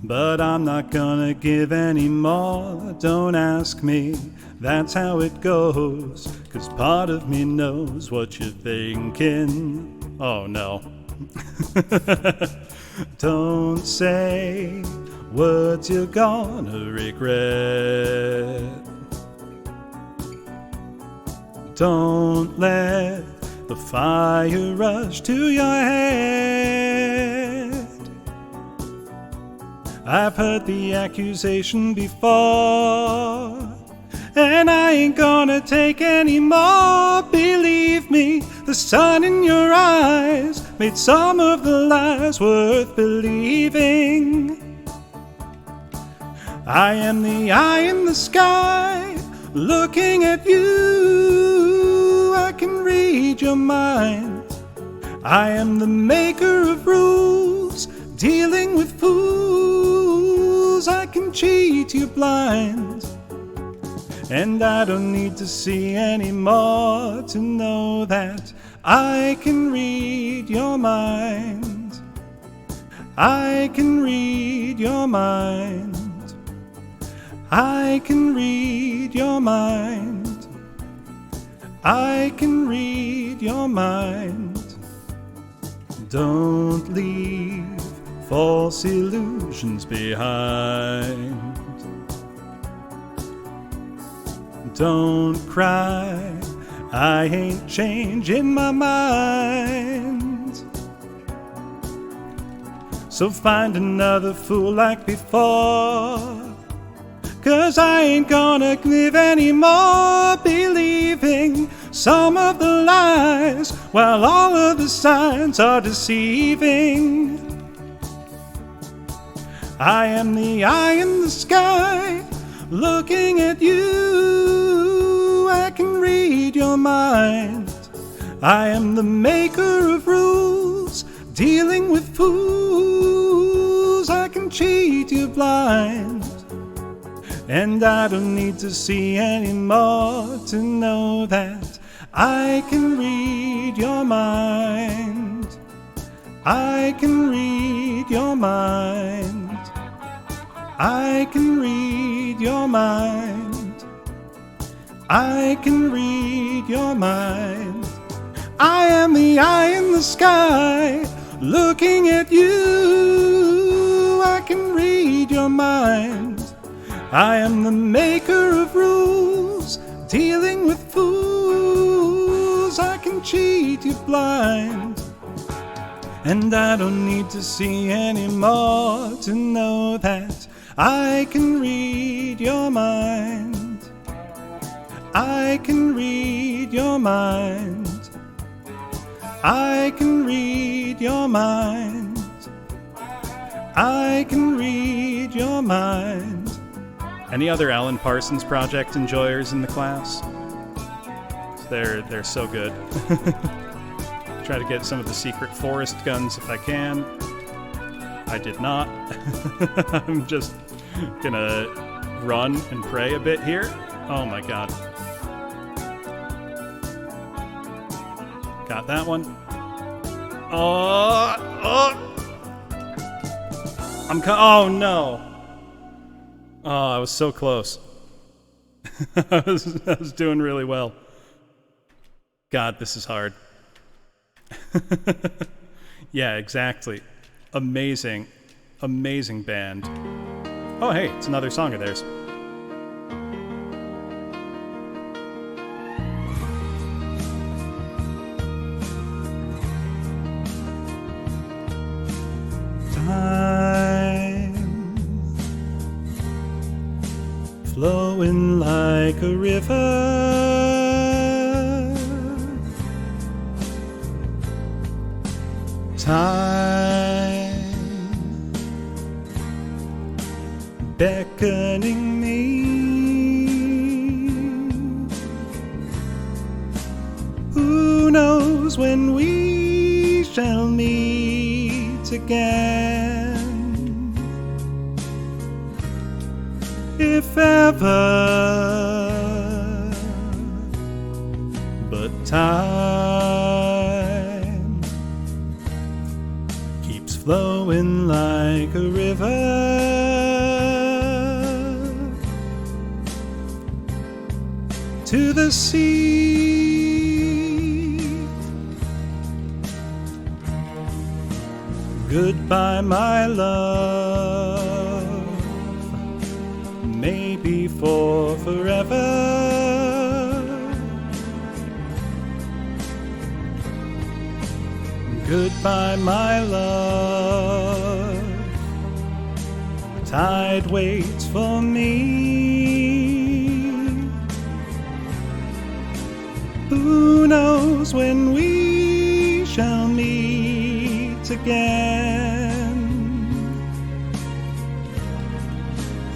but I'm not gonna give any more. Don't ask me, that's how it goes, 'cause part of me knows what you're thinking. Oh no. Don't say words you're gonna regret. Don't let the fire rush to your head. I've heard the accusation before, and I ain't gonna take any more. Believe me, the sun in your eyes made some of the lies worth believing. I am the eye in the sky, looking at you. I can read your mind. I am the maker of rules, dealing with fools. I can cheat you blind. And I don't need to see any more to know that I can read your mind. I can read your mind. I can read your mind. I can read your mind. Don't leave false illusions behind. Don't cry, I ain't changing my mind. So find another fool like before, 'cause I ain't gonna live anymore believing some of the lies, while all of the signs are deceiving. I am the eye in the sky, looking at you. I can read your mind. I am the maker of rules, dealing with fools. I can cheat you blind. And I don't need to see any more to know that I can read your mind. I can read your mind. I can read your mind. I can read your mind. I am the eye in the sky, looking at you. I can read your mind. I am the maker of rules, dealing with fools. I can cheat you blind. And I don't need to see any more to know that I can read your mind. I can read your mind. I can read your mind. I can read your mind. Any other Alan Parsons Project enjoyers in the class? They're so good. Try to get some of the secret forest guns if I can. I did not. I'm just gonna run and pray a bit here. Oh my god. Got that one. Oh no. Oh, I was so close. I was doing really well. God, this is hard. Yeah, exactly. Amazing, amazing band. Oh, hey, it's another song of theirs. Time flowing like a river. Time beckoning me. Who knows when we shall meet again? If ever, but time keeps flowing like a river to the sea. Goodbye, my love, maybe for forever. Goodbye, my love. The tide waits for me. Who knows when we shall meet again?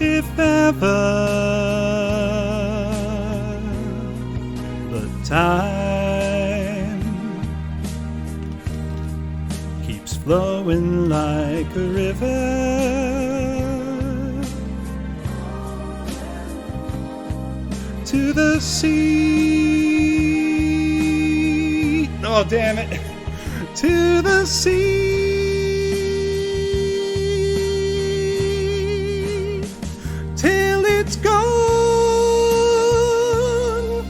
If ever the time keeps flowing like a river to the sea. Oh, damn it. To the sea till it's gone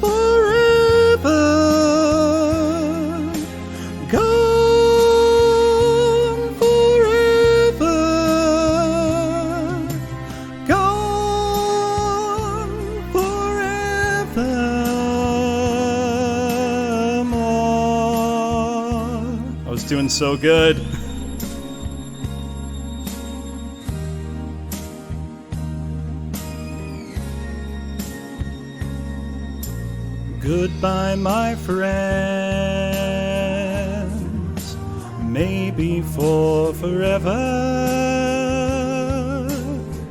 forever. Gone forever. Gone forevermore. I was doing so good. Goodbye, my friends, maybe for forever.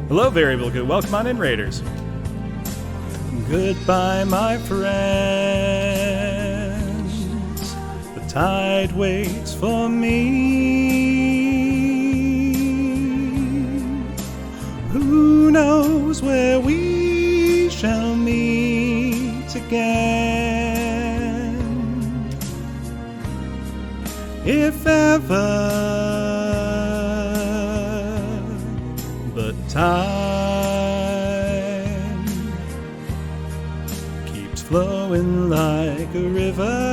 Hello, Variable Good. Welcome on in, Raiders. Goodbye, my friends, the tide waits for me. Who knows where we shall meet again? If ever the time keeps flowing like a river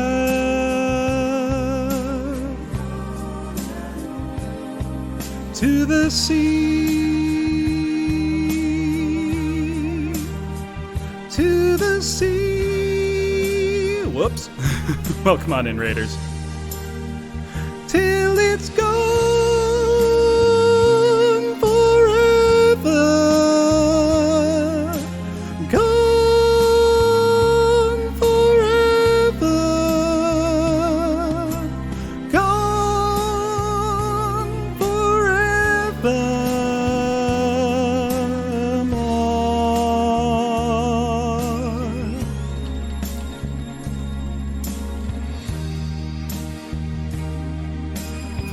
to the sea, to the sea. Whoops. Welcome on in, Raiders. Till it's gone forever. Gone forever. Gone forevermore.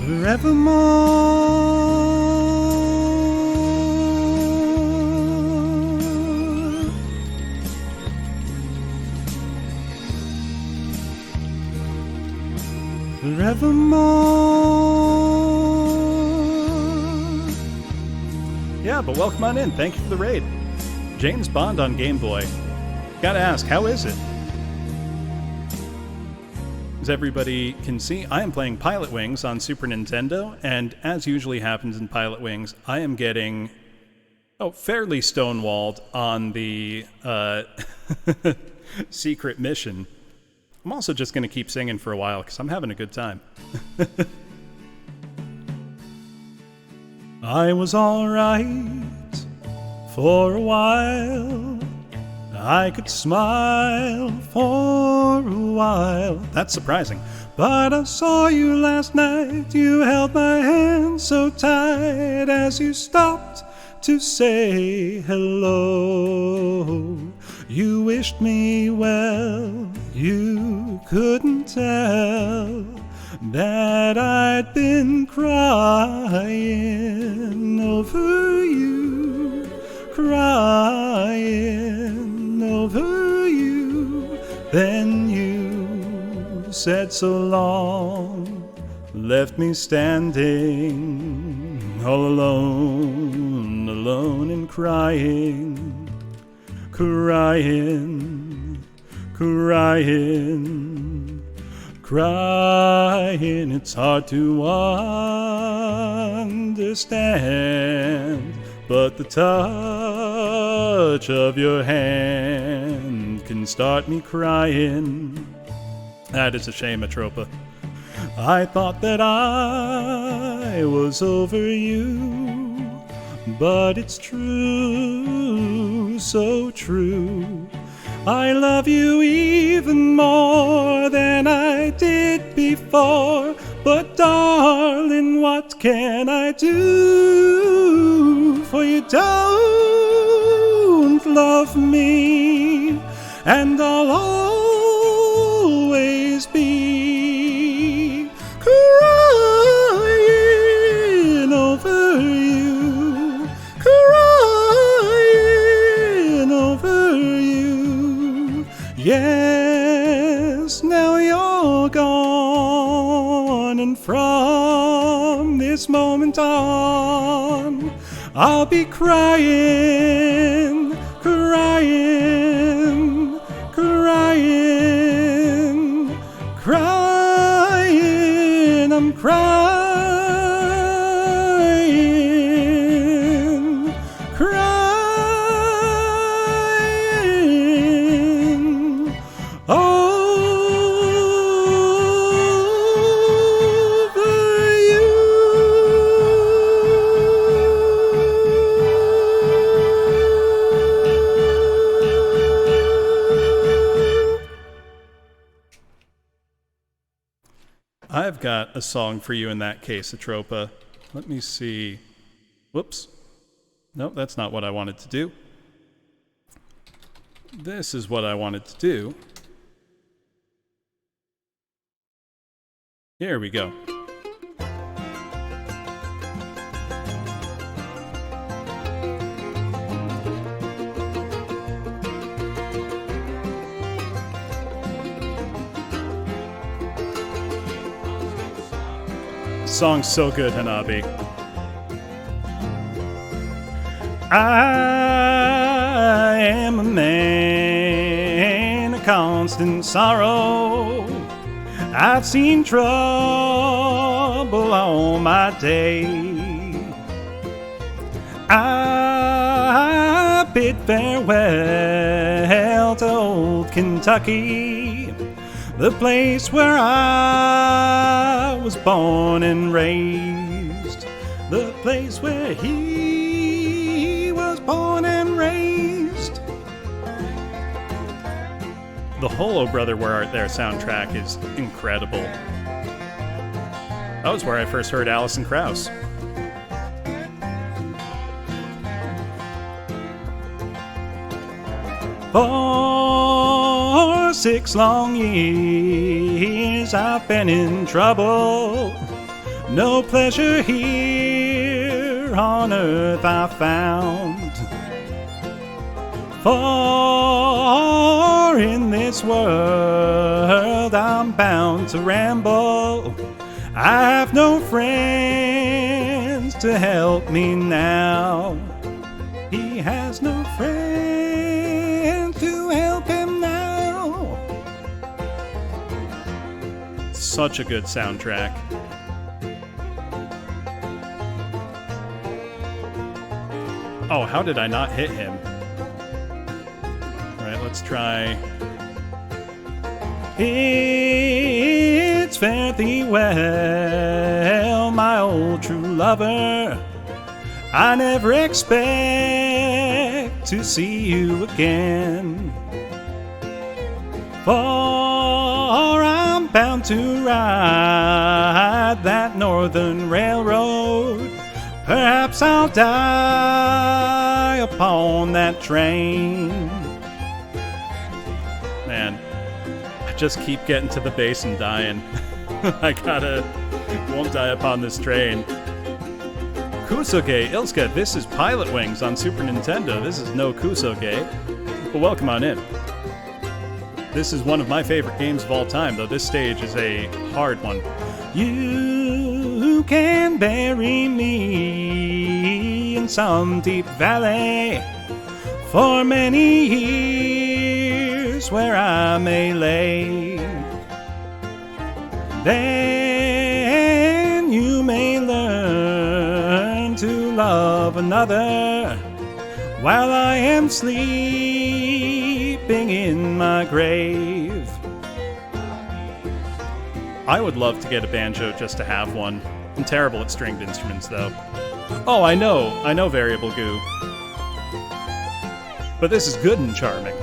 Forevermore. Forevermore. Yeah, but welcome on in. Thank you for the raid. James Bond on Game Boy. Gotta ask, how is it? As everybody can see, I am playing Pilotwings on Super Nintendo, and as usually happens in Pilotwings, I am getting, fairly stonewalled on the secret mission. I'm also just going to keep singing for a while, because I'm having a good time. I was alright for a while. I could smile for a while. That's surprising. But I saw you last night. You held my hand so tight as you stopped to say hello. You wished me well. You couldn't tell that I'd been crying over you, crying over you. Then you said so long, left me standing all alone, alone and crying, crying, crying, crying. It's hard to understand, but the touch of your hand can start me crying. That is a shame, Atropa. I thought that I was over you, but it's true, so true. I love you even more than I did before. But darling, what can I do? For you don't love me, and I'll always be crying over you, crying over you. Yes, now you're gone, and from this moment on, I'll be crying, crying, crying, crying. I'm crying, crying over you. I've got a song for you in that case, Atropa. Let me see. Whoops. Nope, that's not what I wanted to do. This is what I wanted to do. Here we go. Song's so good, Hanabi. I am a man of constant sorrow. I've seen trouble all my day. I bid farewell to old Kentucky, the place where I was born and raised, the place where he was born and raised. The whole Oh Brother Where Art There soundtrack is incredible. That was where I first heard Alison Krauss. For 6 long years I've been in trouble. No pleasure here on earth I found. For in this world I'm bound to ramble. I have no friends to help me now. He has no friend to help him now. Such a good soundtrack. Oh, how did I not hit him? All right, let's try. It's fare thee well, my old true lover. I never expect to see you again, for I'm bound to ride that northern railroad. Perhaps I'll die upon that train. Man, I just keep getting to the base and dying. Won't die upon this train. Kusoge, Ilska, this is Pilotwings on Super Nintendo. This is no Kusoge, but welcome on in. This is one of my favorite games of all time, though this stage is a hard one. You can bury me in some deep valley for many years where I may lay. Then you may learn to love another while I am sleeping in my grave. I would love to get a banjo just to have one. I'm terrible at stringed instruments, though. Oh, I know Variable Goo. But this is good and charming.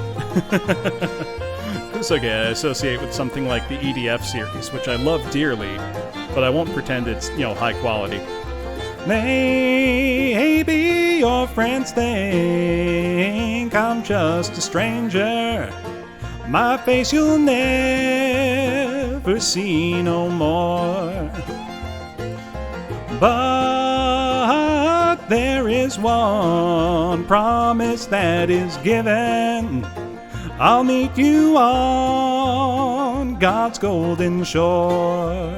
Kusoge I associate with something like the EDF series, which I love dearly, but I won't pretend it's, high quality. Maybe your friends think I'm just a stranger. My face you'll never see no more. But there is one promise that is given. I'll meet you on God's golden shore.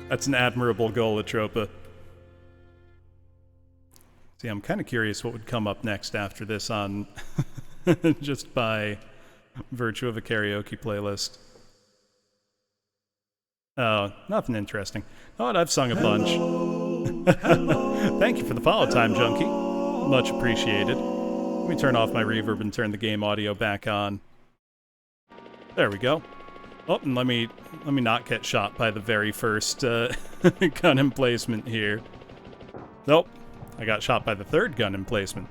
That's an admirable goal, Atropa. See, I'm kind of curious what would come up next after this on just by virtue of a karaoke playlist. Oh, nothing interesting. Oh, and I've sung a bunch. Thank you for the follow time, Junkie. Much appreciated. Let me turn off my reverb and turn the game audio back on. There we go. Oh, and let me not get shot by the very first gun emplacement here. Nope. I got shot by the third gun emplacement.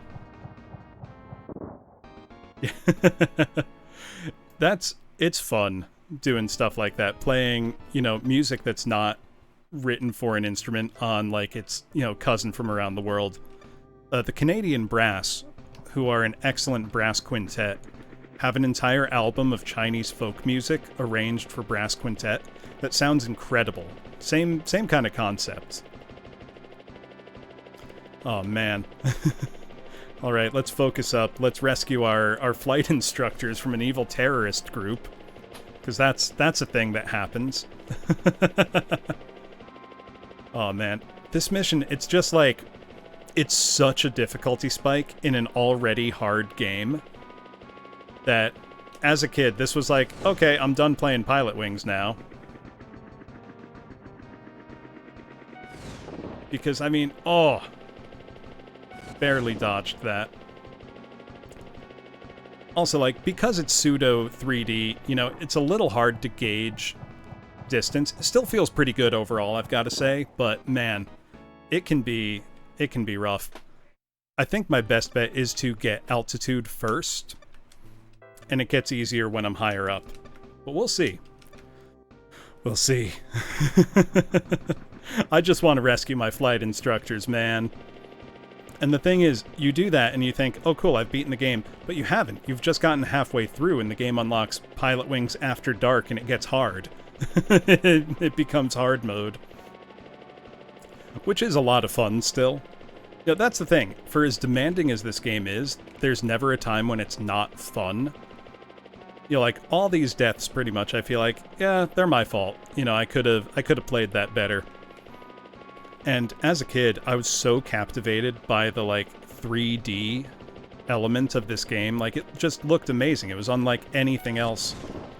It's fun doing stuff like that, playing, music that's not written for an instrument on like its, cousin from around the world. The Canadian Brass, who are an excellent brass quintet, have an entire album of Chinese folk music arranged for brass quintet that sounds incredible. Same kind of concept. Oh, man. All right, let's focus up. Let's rescue our flight instructors from an evil terrorist group, because that's a thing that happens. Oh, man. This mission, it's just like, it's such a difficulty spike in an already hard game that, as a kid, this was like, okay, I'm done playing Pilotwings now. Because, I mean, barely dodged that. Also, like, because it's pseudo 3D, it's a little hard to gauge distance. It still feels pretty good overall, I've got to say, but man, it can be rough. I think my best bet is to get altitude first, and it gets easier when I'm higher up. But we'll see. We'll see. I just want to rescue my flight instructors, man. And the thing is, you do that and you think, oh cool, I've beaten the game, but you haven't. You've just gotten halfway through and the game unlocks Pilotwings After Dark and it gets hard. It becomes hard mode. Which is a lot of fun still. That's the thing. For as demanding as this game is, there's never a time when it's not fun. Like, all these deaths pretty much, I feel like, yeah, they're my fault. I could have played that better. And as a kid, I was so captivated by the, 3D element of this game. Like, it just looked amazing. It was unlike anything else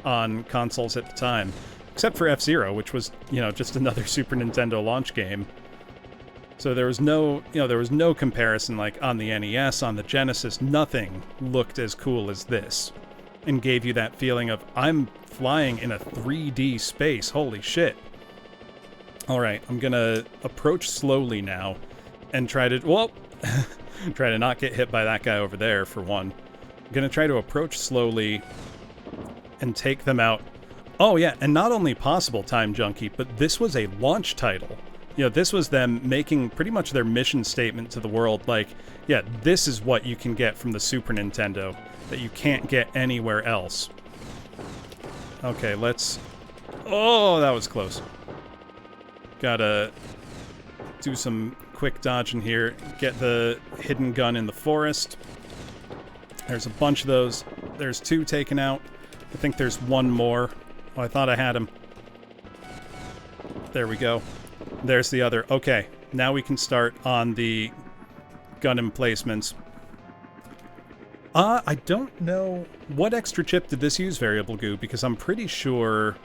on consoles at the time. Except for F-Zero, which was, just another Super Nintendo launch game. So there was no comparison, like, on the NES, on the Genesis. Nothing looked as cool as this. And gave you that feeling of, I'm flying in a 3D space, holy shit. Alright, I'm gonna approach slowly now, and try to not get hit by that guy over there, for one. I'm gonna try to approach slowly, and take them out. Oh yeah, and not only Possible Time Junkie, but this was a launch title. This was them making pretty much their mission statement to the world, like, yeah, this is what you can get from the Super Nintendo that you can't get anywhere else. Okay, let's... Oh, that was close. Gotta do some quick dodging here. Get the hidden gun in the forest. There's a bunch of those. There's 2 taken out. I think there's 1 more. Oh, I thought I had him. There we go. There's the other. Okay, now we can start on the gun emplacements. I don't know. What extra chip did this use, Variable Goo? Because I'm pretty sure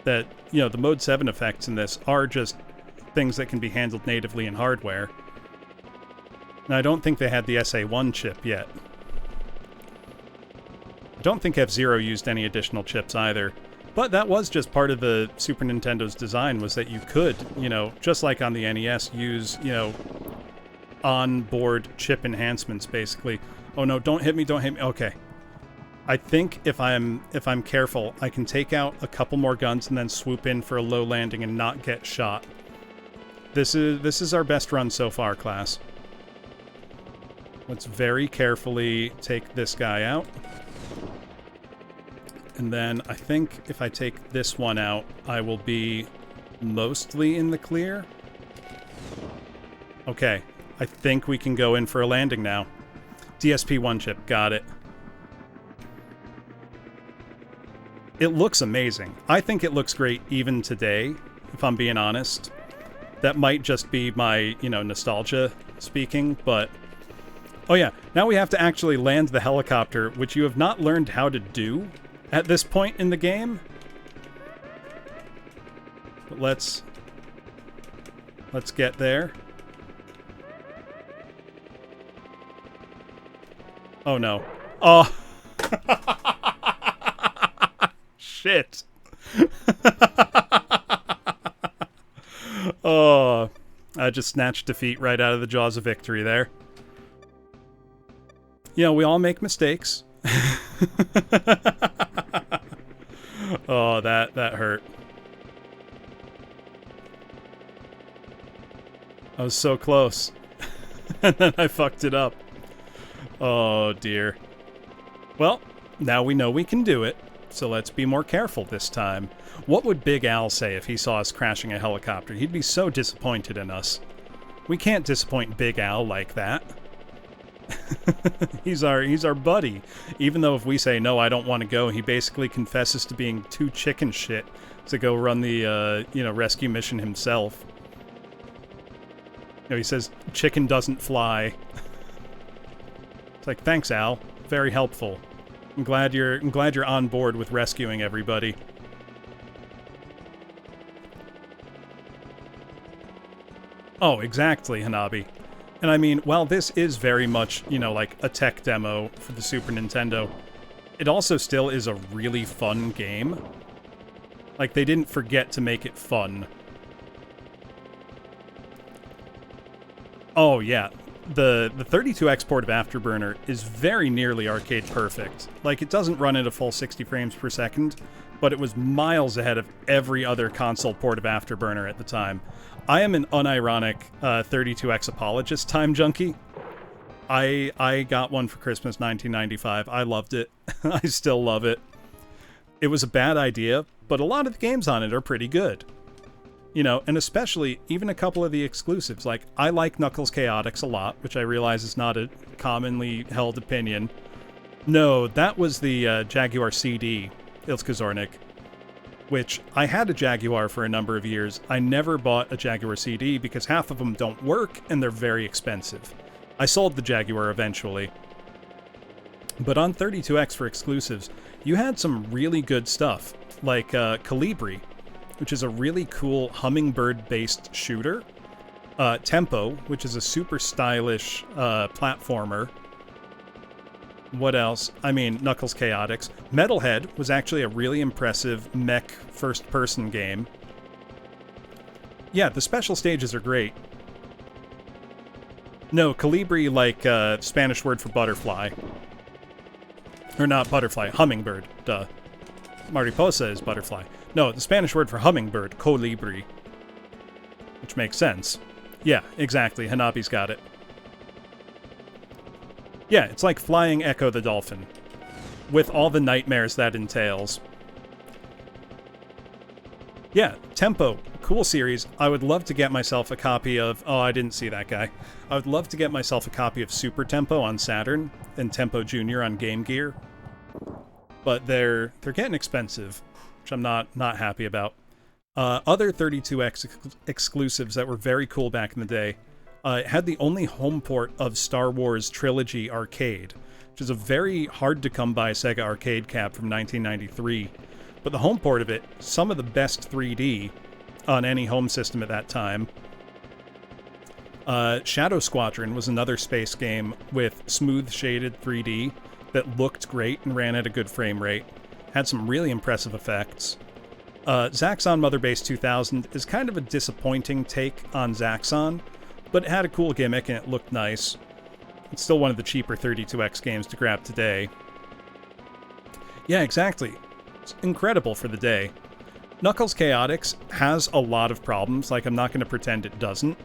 that, the Mode 7 effects in this are just things that can be handled natively in hardware. And I don't think they had the SA1 chip yet. I don't think F-Zero used any additional chips either. But that was just part of the Super Nintendo's design, was that you could, you know, just like on the NES, use, you know, on-board chip enhancements, basically. Oh no, don't hit me, don't hit me. Okay. I think if I'm careful, I can take out a couple more guns and then swoop in for a low landing and not get shot. This is our best run so far, class. Let's very carefully take this guy out. And then I think if I take this one out, I will be mostly in the clear. Okay, I think we can go in for a landing now. DSP-1 chip, got it. It looks amazing. I think it looks great even today, if I'm being honest. That might just be my, you know, nostalgia speaking, but... Oh yeah, now we have to actually land the helicopter, which you have not learned how to do at this point in the game. But let's get there. Oh no. Oh! Shit. Oh, I just snatched defeat right out of the jaws of victory there. You know, we all make mistakes. Oh, that hurt. I was so close. And then I fucked it up. Oh, dear. Well, now we know we can do it, so let's be more careful this time. What would Big Al say if he saw us crashing a helicopter? He'd be so disappointed in us. We can't disappoint Big Al like that. He's our buddy. Even though if we say, no, I don't want to go, he basically confesses to being too chicken shit to go run the, you know, rescue mission himself. You know, he says, chicken doesn't fly. It's like, thanks, Al. Very helpful. I'm glad you're on board with rescuing everybody. Oh, exactly, Hanabi. And I mean, while this is very much, you know, like a tech demo for the Super Nintendo, it also still is a really fun game. Like, they didn't forget to make it fun. Oh, yeah. The 32X port of Afterburner is very nearly arcade perfect. Like, it doesn't run at a full 60 frames per second, but it was miles ahead of every other console port of Afterburner at the time. I am an unironic 32X apologist, Time Junkie. I got one for Christmas 1995. I loved it. I still love it. It was a bad idea, but a lot of the games on it are pretty good. You know, and especially even a couple of the exclusives. Like, I like Knuckles Chaotix a lot, which I realize is not a commonly held opinion. No, that was the Jaguar CD, Ilska Zornik, which I had a Jaguar for a number of years. I never bought a Jaguar CD because half of them don't work and they're very expensive. I sold the Jaguar eventually. But on 32X for exclusives, you had some really good stuff, like Calibri, which is a really cool hummingbird-based shooter. Tempo, which is a super stylish platformer. What else? I mean, Knuckles Chaotix. Metalhead was actually a really impressive mech first-person game. Yeah, the special stages are great. No, Calibri, like Spanish word for butterfly. Or not butterfly, hummingbird, duh. Mariposa is butterfly. No, the Spanish word for hummingbird, colibri. Which makes sense. Yeah, exactly, Hanabi's got it. Yeah, it's like flying Echo the Dolphin, with all the nightmares that entails. Yeah, Tempo, cool series. I would love to get myself a copy of... Oh, I didn't see that guy. I would love to get myself a copy of Super Tempo on Saturn, and Tempo Jr. on Game Gear. But they're getting expensive, which I'm not happy about. Other 32X exclusives that were very cool back in the day, had the only home port of Star Wars Trilogy Arcade, which is a very hard-to-come-by Sega arcade cab from 1993. But the home port of it, some of the best 3D on any home system at that time. Shadow Squadron was another space game with smooth shaded 3D that looked great and ran at a good frame rate. Had some really impressive effects. Zaxxon Mother Base 2000 is kind of a disappointing take on Zaxxon, but it had a cool gimmick and it looked nice. It's still one of the cheaper 32X games to grab today. Yeah, exactly. It's incredible for the day. Knuckles Chaotix has a lot of problems, like I'm not going to pretend it doesn't,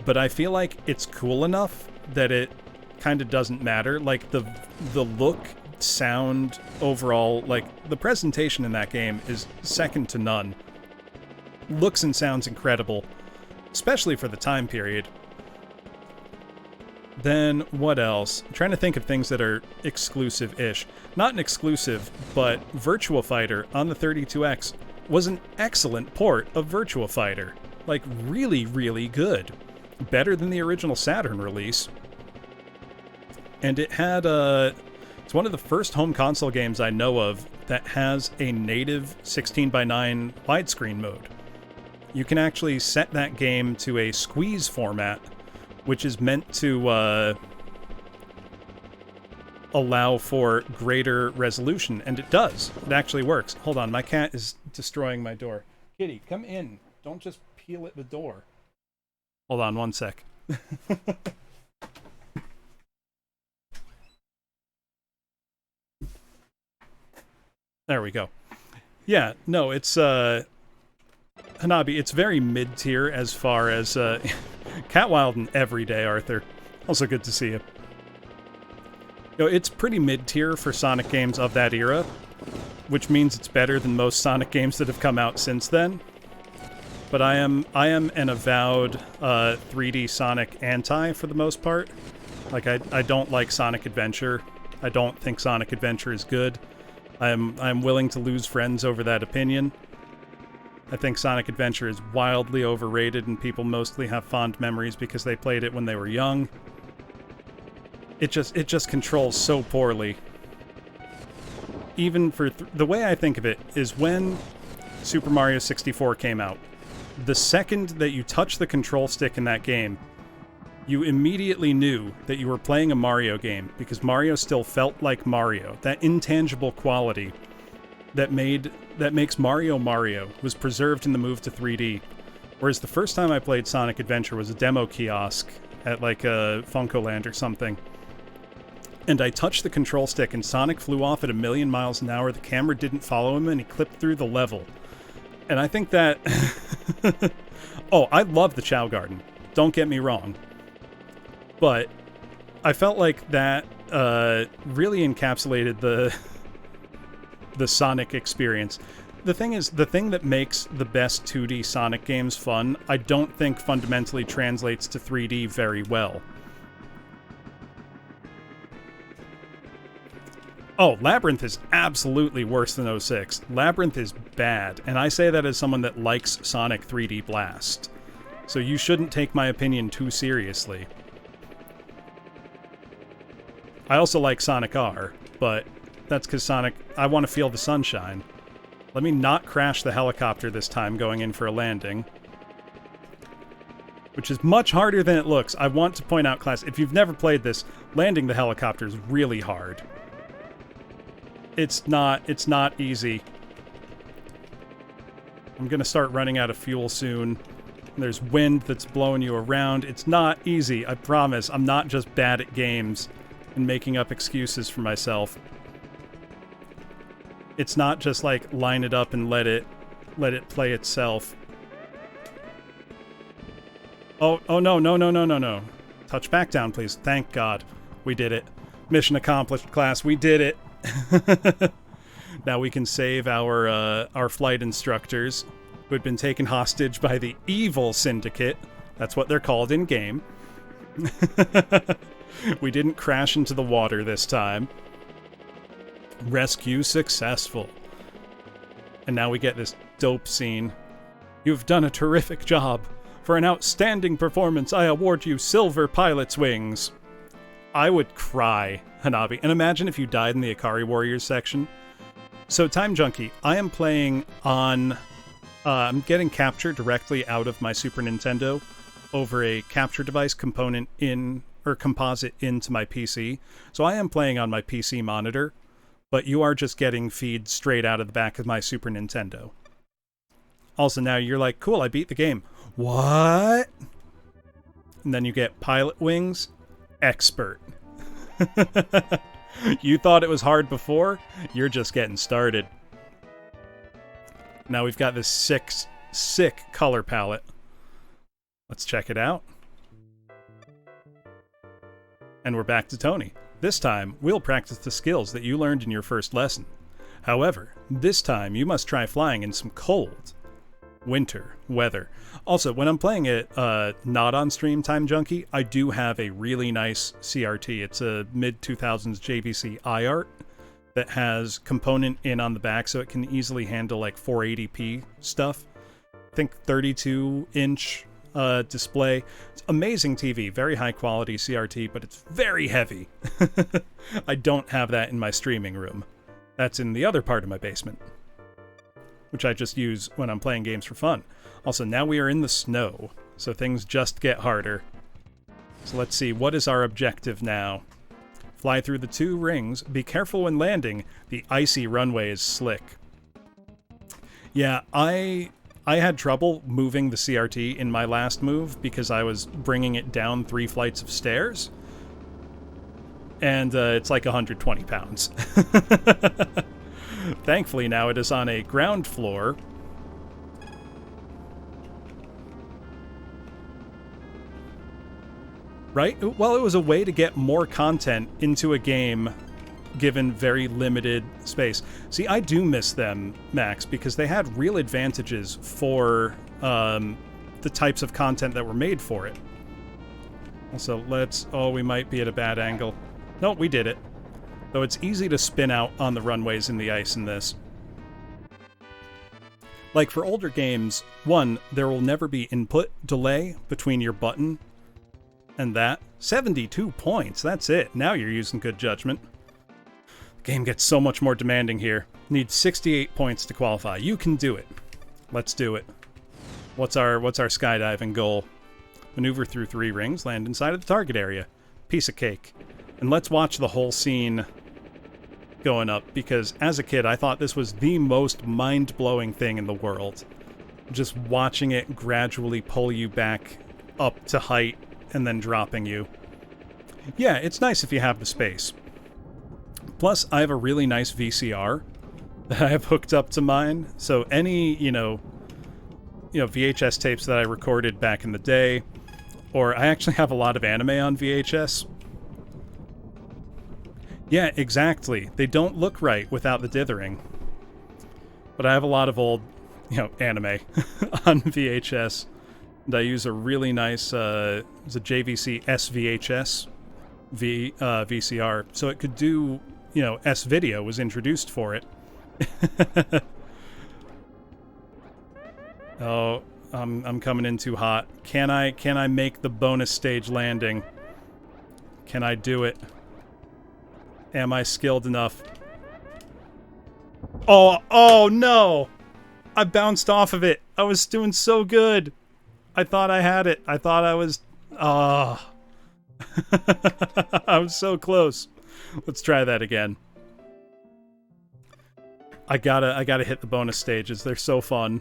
but I feel like it's cool enough that it kind of doesn't matter. Like the look, sound, overall, like the presentation in that game is second to none. Looks and sounds incredible, especially for the time period. Then, what else? I'm trying to think of things that are exclusive-ish. Not an exclusive, but Virtua Fighter on the 32X was an excellent port of Virtua Fighter. Like, really, really good. Better than the original Saturn release. And it had it's one of the first home console games I know of that has a native 16:9 widescreen mode. You can actually set that game to a squeeze format, which is meant to allow for greater resolution, and it does. It actually works. Hold on, my cat is destroying my door. Kitty, come in. Don't just peel at the door. Hold on one sec. There we go. Yeah, no, it's Hanabi, it's very mid-tier as far as Cat Wilden every day, Arthur. Also good to see you. You know, it's pretty mid-tier for Sonic games of that era, which means it's better than most Sonic games that have come out since then. But I am an avowed 3D Sonic anti for the most part. Like, I don't like Sonic Adventure. I don't think Sonic Adventure is good. I'm willing to lose friends over that opinion. I think Sonic Adventure is wildly overrated, and people mostly have fond memories because they played it when they were young. It just controls so poorly. Even for the way I think of it is when Super Mario 64 came out. The second that you touch the control stick in that game, you immediately knew that you were playing a Mario game because Mario still felt like Mario. That intangible quality that makes Mario Mario was preserved in the move to 3D. Whereas the first time I played Sonic Adventure was a demo kiosk at like a Funkoland or something. And I touched the control stick and Sonic flew off at 1,000,000 miles an hour. The camera didn't follow him and he clipped through the level. And I think that... Oh, I love the Chow Garden. Don't get me wrong. But I felt like that really encapsulated the Sonic experience. The thing is, the thing that makes the best 2D Sonic games fun, I don't think fundamentally translates to 3D very well. Oh, Labyrinth is absolutely worse than 06. Labyrinth is bad, and I say that as someone that likes Sonic 3D Blast. So you shouldn't take my opinion too seriously. I also like Sonic R, but that's because Sonic... I want to feel the sunshine. Let me not crash the helicopter this time going in for a landing. Which is much harder than it looks. I want to point out, class, if you've never played this, landing the helicopter is really hard. It's not easy. I'm gonna start running out of fuel soon. There's wind that's blowing you around. It's not easy, I promise. I'm not just bad at games and making up excuses for myself. It's not just like line it up and let it play itself. Oh no. Touch back down, please. Thank God. We did it. Mission accomplished, class. We did it. Now we can save our flight instructors who had been taken hostage by the evil syndicate. That's what they're called in game. We didn't crash into the water this time. Rescue successful. And now we get this dope scene. You've done a terrific job. For an outstanding performance, I award you silver pilot's wings. I would cry, Hanabi. And imagine if you died in the Ikari Warriors section. So, Time Junkie, I am playing on... I'm getting captured directly out of my Super Nintendo over a capture device component or composite into my PC. So I am playing on my PC monitor, but you are just getting feeds straight out of the back of my Super Nintendo. Also, now you're like, cool, I beat the game. What? And then you get Pilotwings, Expert. You thought it was hard before? You're just getting started. Now we've got this sick color palette. Let's check it out. And we're back to Tony. This time, we'll practice the skills that you learned in your first lesson. However, this time you must try flying in some cold winter weather. Also, when I'm playing it not on Stream Time Junkie, I do have a really nice CRT. It's a mid-2000s JVC iArt that has component in on the back, so it can easily handle like 480p stuff. I think 32-inch display. It's amazing TV, very high quality CRT, but it's very heavy. I don't have that in my streaming room. That's in the other part of my basement, which I just use when I'm playing games for fun. Also, now we are in the snow, so things just get harder. So let's see, what is our objective now? Fly through the 2 rings. Be careful when landing. The icy runway is slick. Yeah, I had trouble moving the CRT in my last move because I was bringing it down 3 flights of stairs. And it's like 120 pounds. Thankfully, now it is on a ground floor. Right? Well, it was a way to get more content into a game given very limited space. See, I do miss them, Max, because they had real advantages for the types of content that were made for it. Also, we might be at a bad angle. Nope, we did it. Though it's easy to spin out on the runways in the ice in this. Like for older games, 1, there will never be input delay between your button and that. 72 points, that's it. Now you're using good judgment. The game gets so much more demanding here. Need 68 points to qualify. You can do it. Let's do it. What's our skydiving goal? Maneuver through 3 rings, land inside of the target area. Piece of cake. And let's watch the whole scene going up, because as a kid I thought this was the most mind-blowing thing in the world. Just watching it gradually pull you back up to height and then dropping you. Yeah, it's nice if you have the space. Plus, I have a really nice VCR that I have hooked up to mine, so any, VHS tapes that I recorded back in the day, or I actually have a lot of anime on VHS. Yeah, exactly. They don't look right without the dithering. But I have a lot of old, anime on VHS. And I use a really nice, it's a JVC SVHS VCR. So it could do, S-Video was introduced for it. Oh, I'm coming in too hot. Can I make the bonus stage landing? Can I do it? Am I skilled enough? Oh no! I bounced off of it. I was doing so good. I thought I had it. I thought I was... I was so close. Let's try that again. I gotta hit the bonus stages. They're so fun.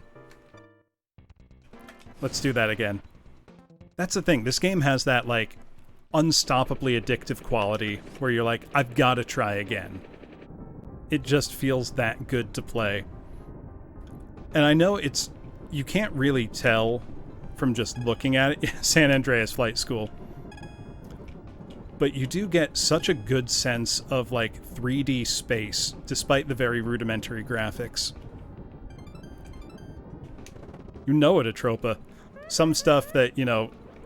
Let's do that again. That's the thing. This game has that, unstoppably addictive quality where you're like, I've got to try again. It just feels that good to play. And I know you can't really tell from just looking at it. San Andreas Flight School. But you do get such a good sense of 3D space despite the very rudimentary graphics. You know it, Atropa. Some stuff that,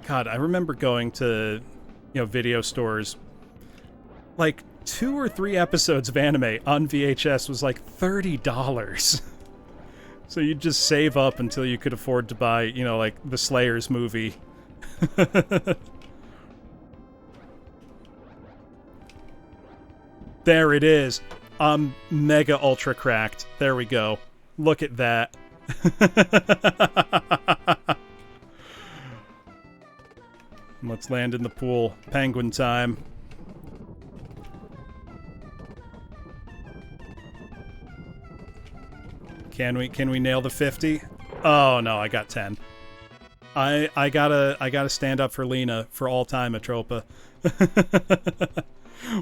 God, I remember going to video stores. 2 or 3 episodes of anime on VHS was $30. So you'd just save up until you could afford to buy, the Slayers movie. There it is. I'm mega ultra cracked. There we go. Look at that. Let's land in the pool. Penguin time. Can we nail the 50? Oh no, I got 10. I gotta stand up for Lena for all time, Atropa.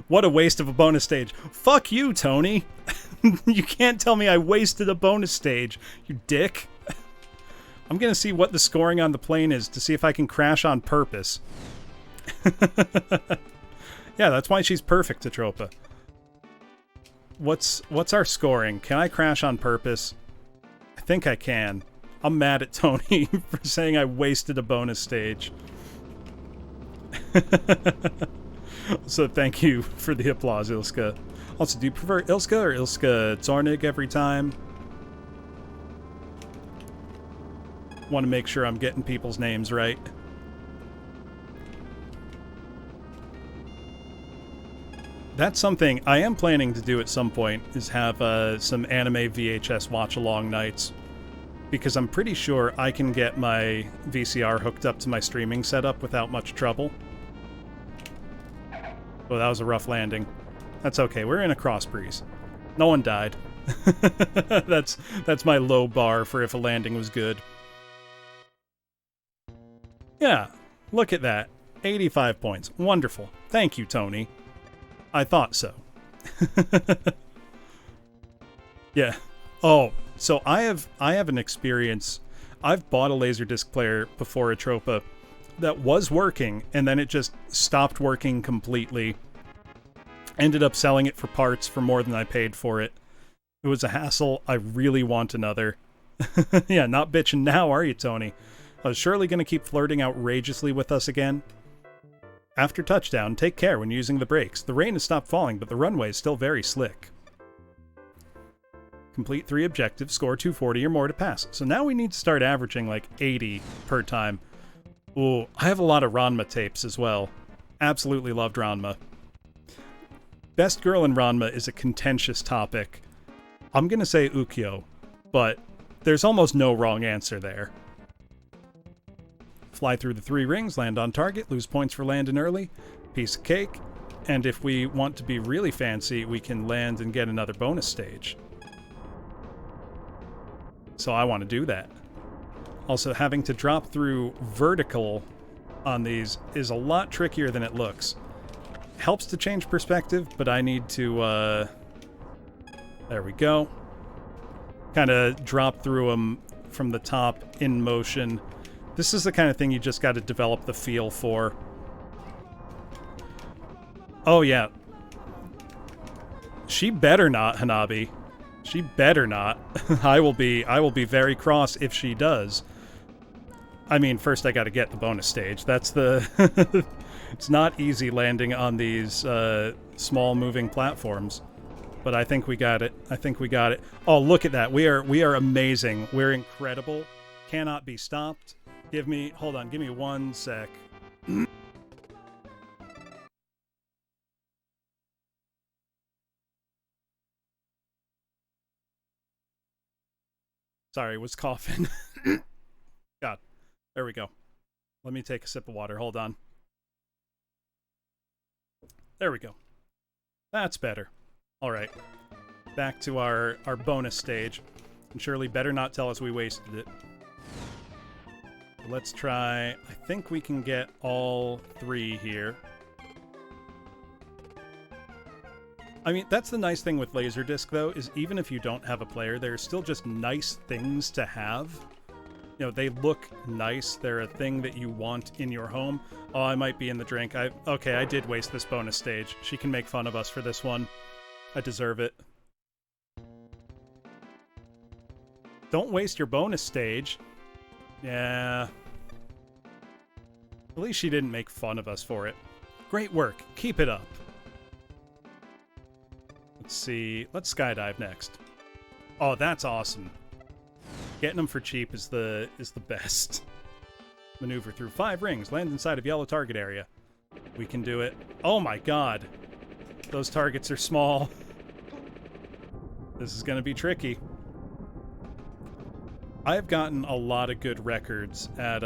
What a waste of a bonus stage. Fuck you, Tony. You can't tell me I wasted a bonus stage, you dick. I'm gonna see what the scoring on the plane is to see if I can crash on purpose. Yeah, that's why she's perfect, Atropa. What's our scoring? Can I crash on purpose? I think I can. I'm mad at Tony for saying I wasted a bonus stage. So thank you for the applause, Ilska. Also, do you prefer Ilska or Ilska Zornig every time? Want to make sure I'm getting people's names right. That's something I am planning to do at some point, is have some anime VHS watch-along nights. Because I'm pretty sure I can get my VCR hooked up to my streaming setup without much trouble. Oh, that was a rough landing. That's okay, we're in a cross breeze. No one died. That's my low bar for if a landing was good. Yeah, look at that. 85 points. Wonderful. Thank you, Tony. I thought so. Yeah. Oh, so I have an experience. I've bought a Laserdisc player before, Atropa, that was working, and then it just stopped working completely. Ended up selling it for parts for more than I paid for it. It was a hassle. I really want another. Yeah, not bitching now, are you, Tony? I was surely going to keep flirting outrageously with us again. After touchdown, take care when using the brakes. The rain has stopped falling, but the runway is still very slick. Complete 3 objectives, score 240 or more to pass. So now we need to start averaging like 80 per time. Ooh, I have a lot of Ranma tapes as well. Absolutely loved Ranma. Best girl in Ranma is a contentious topic. I'm gonna say Ukyo, but there's almost no wrong answer there. Fly through the 3 rings, land on target, lose points for landing early, piece of cake, and if we want to be really fancy, we can land and get another bonus stage. So I want to do that. Also, having to drop through vertical on these is a lot trickier than it looks. Helps to change perspective, but I need to, there we go. Kind of drop through them from the top in motion. This is the kind of thing you just got to develop the feel for. Oh, yeah. She better not, Hanabi. She better not. I will be very cross if she does. I mean, first I gotta get the bonus stage. That's the... It's not easy landing on these small moving platforms. But I think we got it. I think we got it. Oh, look at that. We are amazing. We're incredible. Cannot be stopped. Hold on, give me 1 sec. Sorry, was coughing. God. There we go. Let me take a sip of water. Hold on. There we go. That's better. All right. Back to our bonus stage. And Shirley better not tell us we wasted it. Let's try... I think we can get all 3 here. I mean, that's the nice thing with Laserdisc, though, is even if you don't have a player, they're still just nice things to have. You know, they look nice. They're a thing that you want in your home. Oh, I might be in the drink. Okay, I did waste this bonus stage. She can make fun of us for this one. I deserve it. Don't waste your bonus stage. Yeah. At least she didn't make fun of us for it. Great work. Keep it up. Let's see. Let's skydive next. Oh, that's awesome. Getting them for cheap is the best. Maneuver through 5 rings. Land inside of yellow target area. We can do it. Oh my god. Those targets are small. This is going to be tricky. I have gotten a lot of good records at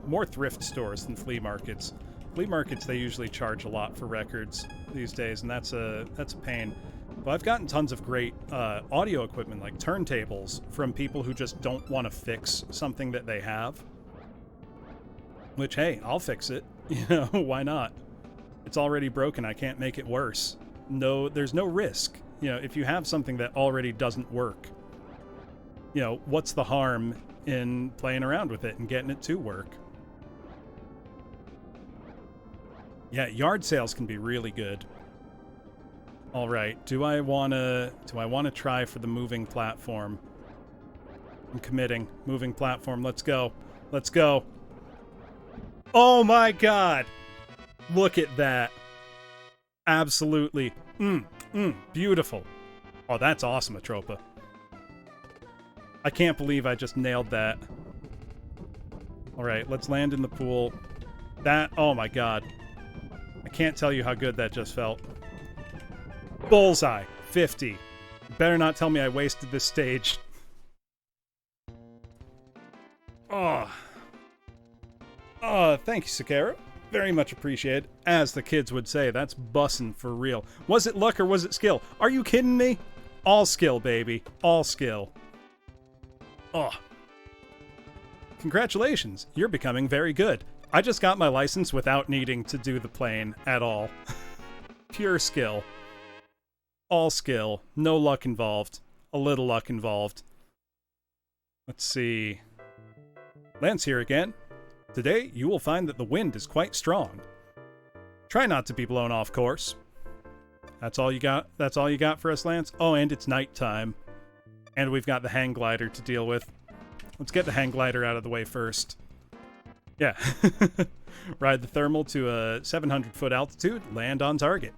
more thrift stores than flea markets. Flea markets, they usually charge a lot for records these days, and that's a pain. But I've gotten tons of great audio equipment, like turntables, from people who just don't want to fix something that they have. Which, hey, I'll fix it. Why not? It's already broken. I can't make it worse. No, there's no risk. If you have something that already doesn't work, what's the harm in playing around with it and getting it to work? Yeah, yard sales can be really good. All right, do I want to try for the moving platform? I'm committing. Moving platform, let's go. Let's go. Oh my god! Look at that. Absolutely. Beautiful. Oh, that's awesome, Atropa. I can't believe I just nailed that. Alright, let's land in the pool. Oh my god. I can't tell you how good that just felt. Bullseye. 50. You better not tell me I wasted this stage. Oh, thank you, Sakara. Very much appreciated. As the kids would say, that's bussin' for real. Was it luck or was it skill? Are you kidding me? All skill, baby. All skill. Oh. Congratulations. You're becoming very good. I just got my license without needing to do the plane at all. Pure skill. All skill. No luck involved. A little luck involved. Let's see. Lance here again. Today, you will find that the wind is quite strong. Try not to be blown off course. That's all you got? That's all you got for us, Lance? Oh, and it's nighttime. And we've got the hang glider to deal with. Let's get the hang glider out of the way first. Yeah. Ride the thermal to a 700-foot altitude, land on target.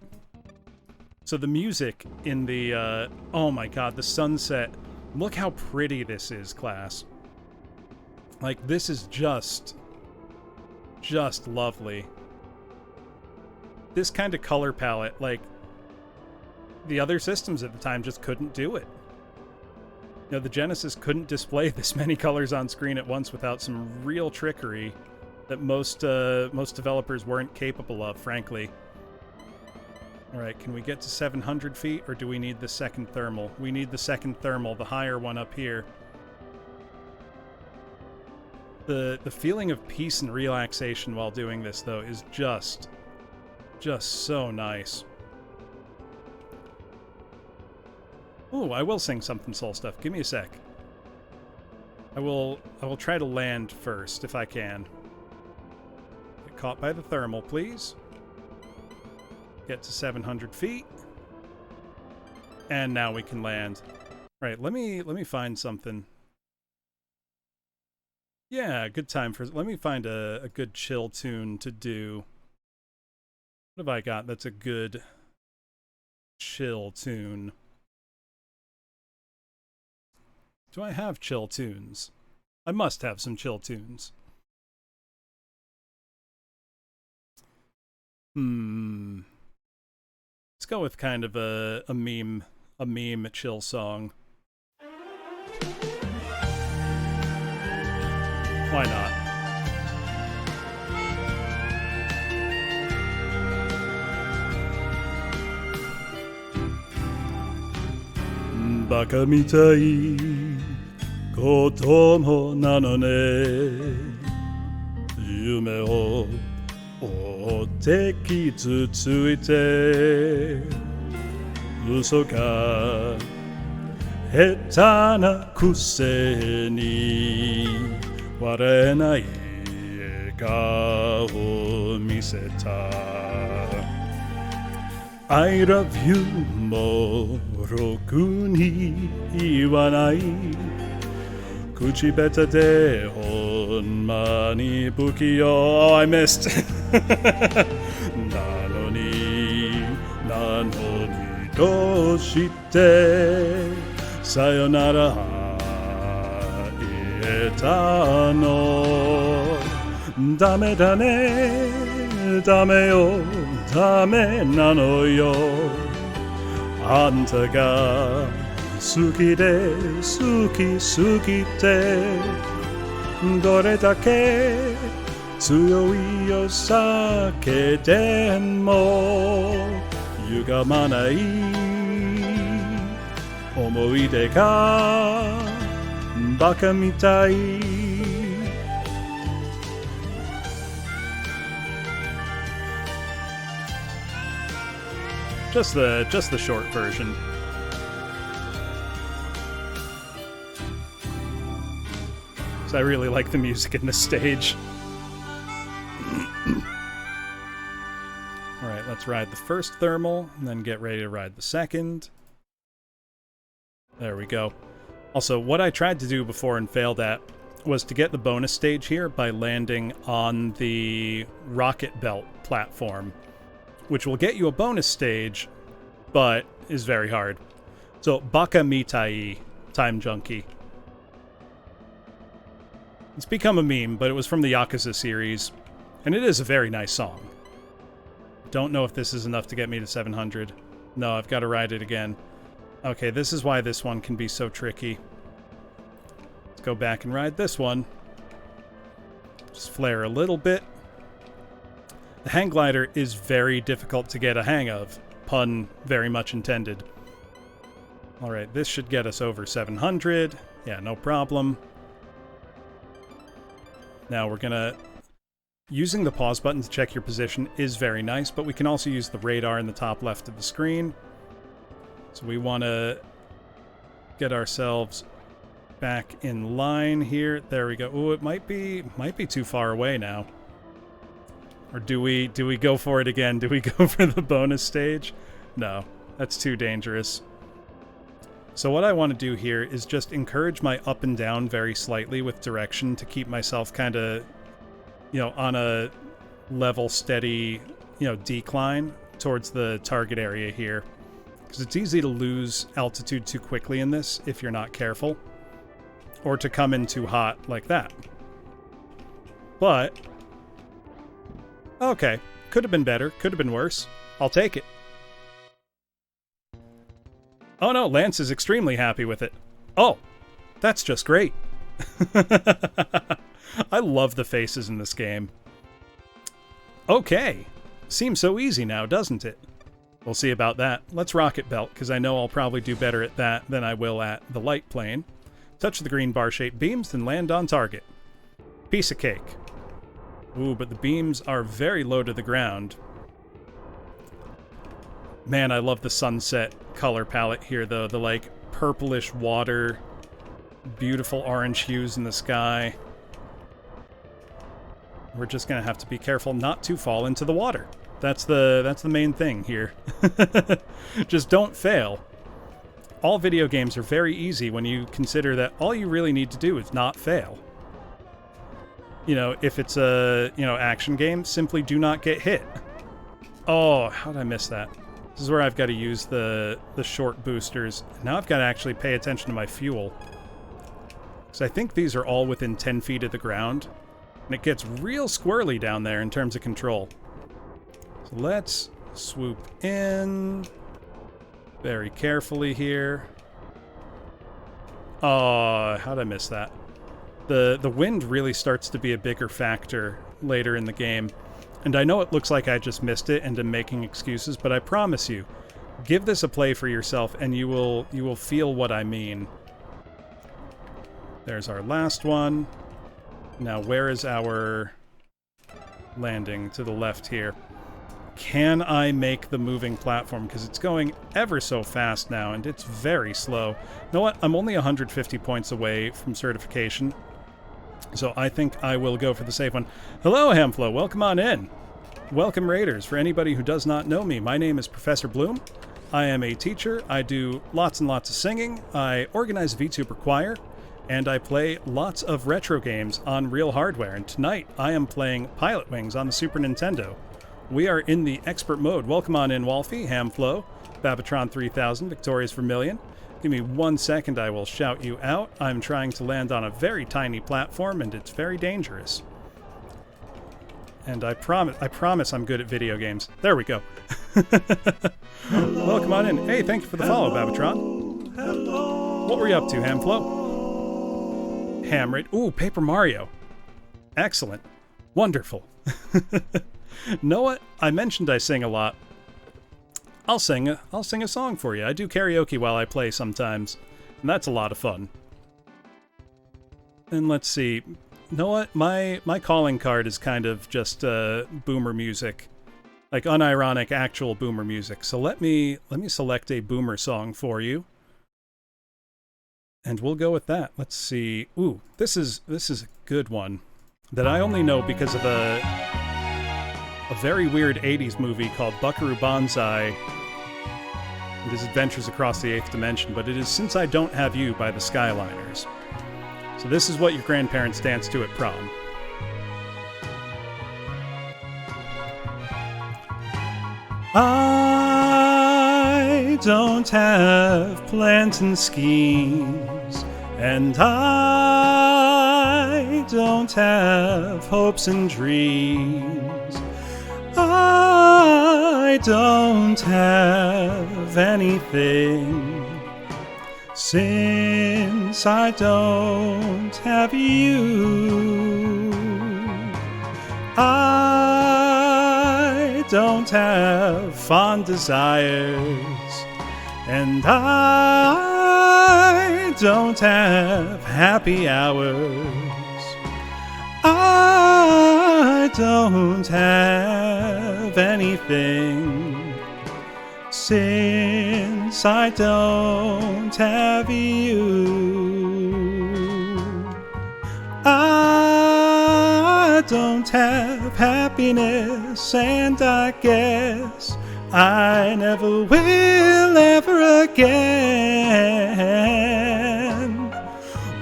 So the music in the, oh my god, the sunset. Look how pretty this is, class. Like, this is just lovely. This kind of color palette, like, the other systems at the time just couldn't do it. The Genesis couldn't display this many colors on screen at once without some real trickery that most developers weren't capable of, frankly. Alright, can we get to 700 feet, or do we need the second thermal? We need the second thermal, the higher one up here. The feeling of peace and relaxation while doing this, though, is just so nice. Ooh, I will sing something soul stuff. Give me a sec. I will try to land first, if I can. Get caught by the thermal, please. Get to 700 feet. And now we can land. Right, let me find something. Yeah, good time for... Let me find a good chill tune to do. What have I got that's a good chill tune? Do I have chill tunes? I must have some chill tunes. Let's go with kind of a meme chill song. Why not? Baka mitai koto mo nano ne. Yume o otte kitsutsuite. Uso ka heta na kuse ni 笑えない笑顔を見せた I love you もろくに言わない口下手でほんまに不器用 Oh, I missed なのにどうしてさよならたのダメだねダメよダメなのよあんたが好きで好きすぎてどれだけ強いよ酒でも歪まない思い出がバカみたい。Just the short version. So I really like the music in this stage. Alright, let's ride the first thermal, and then get ready to ride the second. There we go. Also, what I tried to do before and failed at was to get the bonus stage here by landing on the rocket belt platform, which will get you a bonus stage, but is very hard. So, Baka Mitai, Time Junkie. It's become a meme, but it was from the Yakuza series, and it is a very nice song. Don't know if this is enough to get me to 700. No, I've got to ride it again. Okay, this is why this one can be so tricky. Let's go back and ride this one. Just flare a little bit. The hang glider is very difficult to get a hang of. Pun very much intended. Alright, this should get us over 700. Yeah, no problem. Now we're gonna... Using the pause button to check your position is very nice, but we can also use the radar in the top left of the screen. So we want to get ourselves back in line here. There we go. Ooh, it might be too far away now. Or do we go for it again? Do we go for the bonus stage? No, that's too dangerous. So what I want to do here is just encourage my up and down very slightly with direction to keep myself kind of, you know, on a level, steady, you know, decline towards the target area here. Because it's easy to lose altitude too quickly in this if you're not careful. Or to come in too hot like that. But, okay, could have been better, could have been worse. I'll take it. Oh no, Lance is extremely happy with it. Oh, that's just great. I love the faces in this game. Okay, seems so easy now, doesn't it? We'll see about that. Let's rocket belt, because I know I'll probably do better at that than I will at the light plane. Touch the green bar-shaped beams, then land on target. Piece of cake. Ooh, but the beams are very low to the ground. Man, I love the sunset color palette here, though. The, like, purplish water, beautiful orange hues in the sky. We're just gonna have to be careful not to fall into the water. That's the main thing here. Just don't fail. All video games are very easy when you consider that all you really need to do is not fail. You know, if it's a, you know, action game, simply do not get hit. Oh, how did I miss that? This is where I've got to use the short boosters. Now I've got to actually pay attention to my fuel. Because I think these are all within 10 feet of the ground. And it gets real squirrely down there in terms of control. So let's swoop in very carefully here. Oh, how'd I miss that? The wind really starts to be a bigger factor later in the game. And I know it looks like I just missed it and am making excuses, but I promise you, give this a play for yourself and you will feel what I mean. There's our last one. Now, where is our landing? To the left here. Can I make the moving platform? Because it's going ever so fast now, and it's very slow. You know what? I'm only 150 points away from certification, so I think I will go for the safe one. Hello, Hamflo. Welcome on in. Welcome, Raiders. For anybody who does not know me, my name is Professor Bloom. I am a teacher. I do lots and lots of singing. I organize a VTuber choir. And I play lots of retro games on real hardware. And tonight, I am playing Pilotwings on the Super Nintendo. We are in the expert mode. Welcome on in, Wolfie, Hamflo, Babatron 3000, Victorious Vermilion. Give me 1 second, I will shout you out. I'm trying to land on a very tiny platform, and it's very dangerous. And I promise I'm good at video games. There we go. Hello. Welcome on in. Hey, thank you for the follow, Babatron. Hello. What were you up to, Hamflo? Hammered. Ooh, Paper Mario. Excellent. Wonderful. Know what? I mentioned I sing a lot. I'll sing a song for you. I do karaoke while I play sometimes, and that's a lot of fun. And let's see. Know what? My calling card is kind of just boomer music. Like unironic actual boomer music. So let me select a boomer song for you. And we'll go with that. Let's see. Ooh, this is a good one that I only know because of a very weird 80s movie called Buckaroo Banzai and His Adventures Across the Eighth Dimension, but it is Since I Don't Have You by the Skyliners. So this is what your grandparents dance to at prom. I don't have plans and schemes, and I don't have hopes and dreams. I don't have anything, since I don't have you. I don't have fond desires, and I don't have happy hours. I don't have anything, since I don't have you. I don't have happiness, and I guess I never will ever again.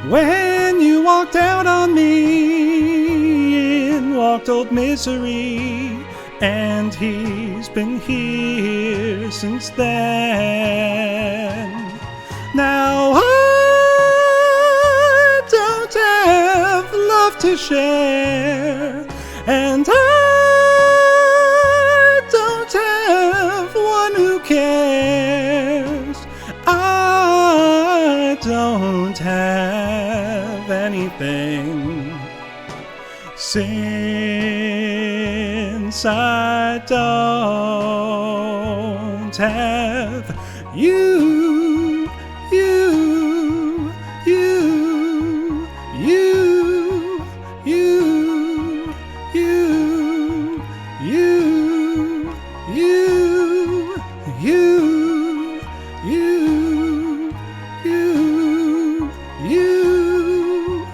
When you walked out on me, in walked old misery, and he's been here since then. Now I don't have love to share, and I don't have one who cares. I don't have anything, since I don't have you, you, you, you, you, you, you, you, you, you, you.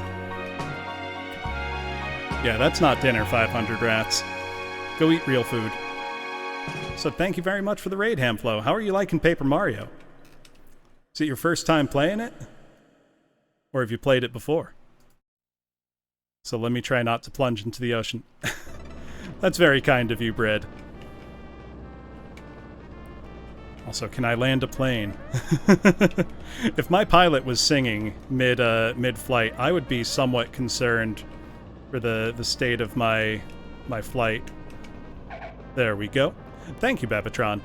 Yeah, that's not dinner, 500 rats. Go eat real food. So thank you very much for the raid, Hamflo. How are you liking Paper Mario? Is it your first time playing it? Or have you played it before? So let me try not to plunge into the ocean. That's very kind of you, Bread. Also, can I land a plane? If my pilot was singing mid-flight, I would be somewhat concerned for the state of my flight. There we go. Thank you, Babatron.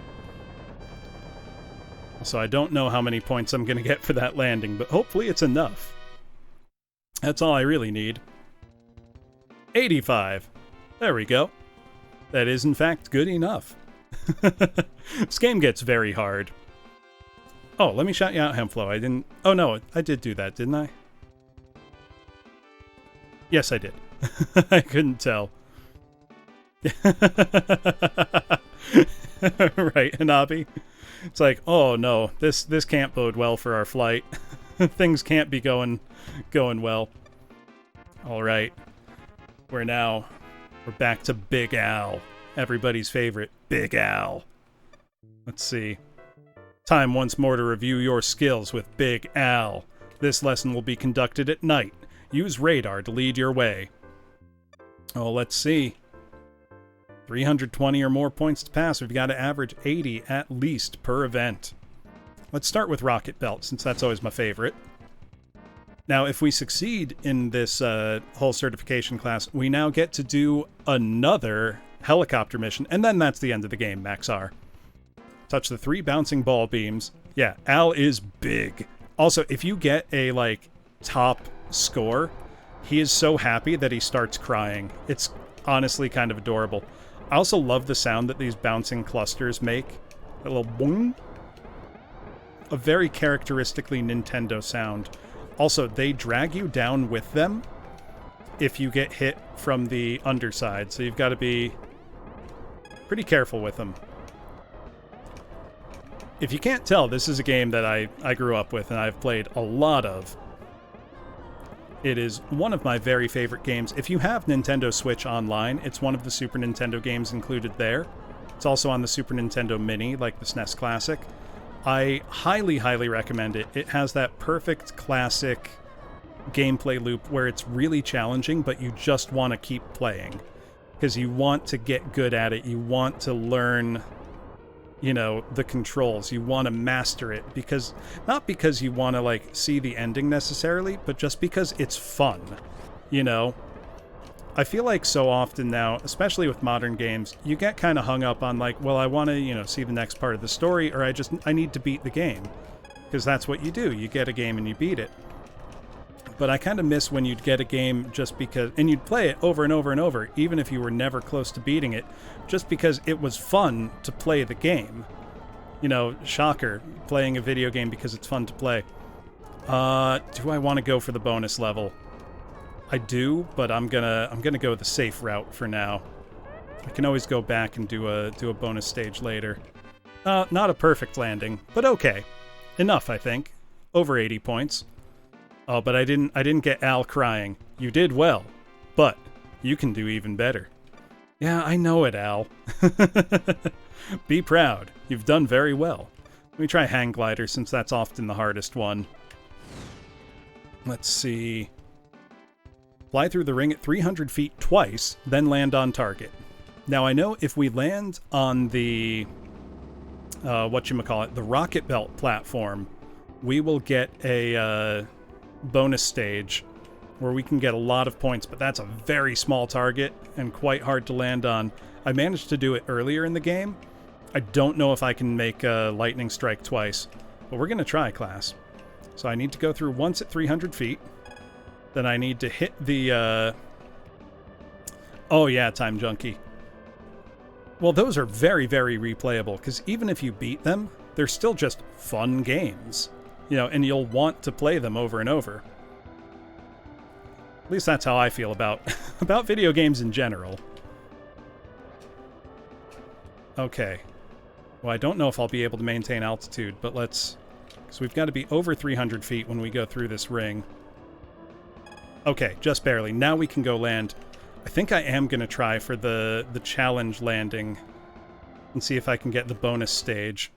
So I don't know how many points I'm going to get for that landing, but hopefully it's enough. That's all I really need. 85. There we go. That is, in fact, good enough. This game gets very hard. Oh, let me shout you out, Hemflo. I didn't... Oh, no, I did do that, didn't I? Yes, I did. I couldn't tell. Right, Hanabi? It's like, oh no, this can't bode well for our flight. Things can't be going well. Alright. We're back to Big Al. Everybody's favorite, Big Al. Let's see. Time once more to review your skills with Big Al. This lesson will be conducted at night. Use radar to lead your way. Oh, let's see. 320 or more points to pass. We've got to average 80 at least per event. Let's start with Rocket Belt, since that's always my favorite. Now, if we succeed in this whole certification class, we now get to do another helicopter mission, and then that's the end of the game, Max R. Touch the 3 bouncing ball beams. Yeah, Al is big. Also, if you get a, top score, he is so happy that he starts crying. It's honestly kind of adorable. I also love the sound that these bouncing clusters make. A little boing. A very characteristically Nintendo sound. Also, they drag you down with them if you get hit from the underside, so you've got to be pretty careful with them. If you can't tell, this is a game that I grew up with and I've played a lot of. It is one of my very favorite games. If you have Nintendo Switch Online, it's one of the Super Nintendo games included there. It's also on the Super Nintendo Mini, like the SNES Classic. I highly, highly recommend it. It has that perfect classic gameplay loop where it's really challenging, but you just want to keep playing. Because you want to get good at it. You want to learn, you know, the controls. You want to master it. Because, not because you want to, like, see the ending necessarily, but just because it's fun. You know? I feel like so often now, especially with modern games, you get kind of hung up on like, well, I want to, you know, see the next part of the story, or I need to beat the game. Because that's what you do. You get a game and you beat it. But I kind of miss when you'd get a game just because, and you'd play it over and over and over, even if you were never close to beating it, just because it was fun to play the game. You know, shocker, playing a video game because it's fun to play. Do I want to go for the bonus level? I do, but I'm gonna go the safe route for now. I can always go back and do a bonus stage later. Not a perfect landing, but okay. Enough, I think. Over 80 points. Oh, but I didn't get Al crying. You did well, but you can do even better. Yeah, I know it, Al. Be proud. You've done very well. Let me try hang glider since that's often the hardest one. Let's see. Fly through the ring at 300 feet twice, then land on target. Now, I know if we land on the, the rocket belt platform, we will get a bonus stage where we can get a lot of points, but that's a very small target and quite hard to land on. I managed to do it earlier in the game. I don't know if I can make a lightning strike twice, but we're going to try, class. So I need to go through once at 300 feet. Then I need to hit the, Oh yeah, Time Junkie. Well, those are very, very replayable, because even if you beat them, they're still just fun games. You know, and you'll want to play them over and over. At least that's how I feel about, about video games in general. Okay. Well, I don't know if I'll be able to maintain altitude, but let's... So we've got to be over 300 feet when we go through this ring. Okay, just barely. Now we can go land. I think I am going to try for the challenge landing and see if I can get the bonus stage,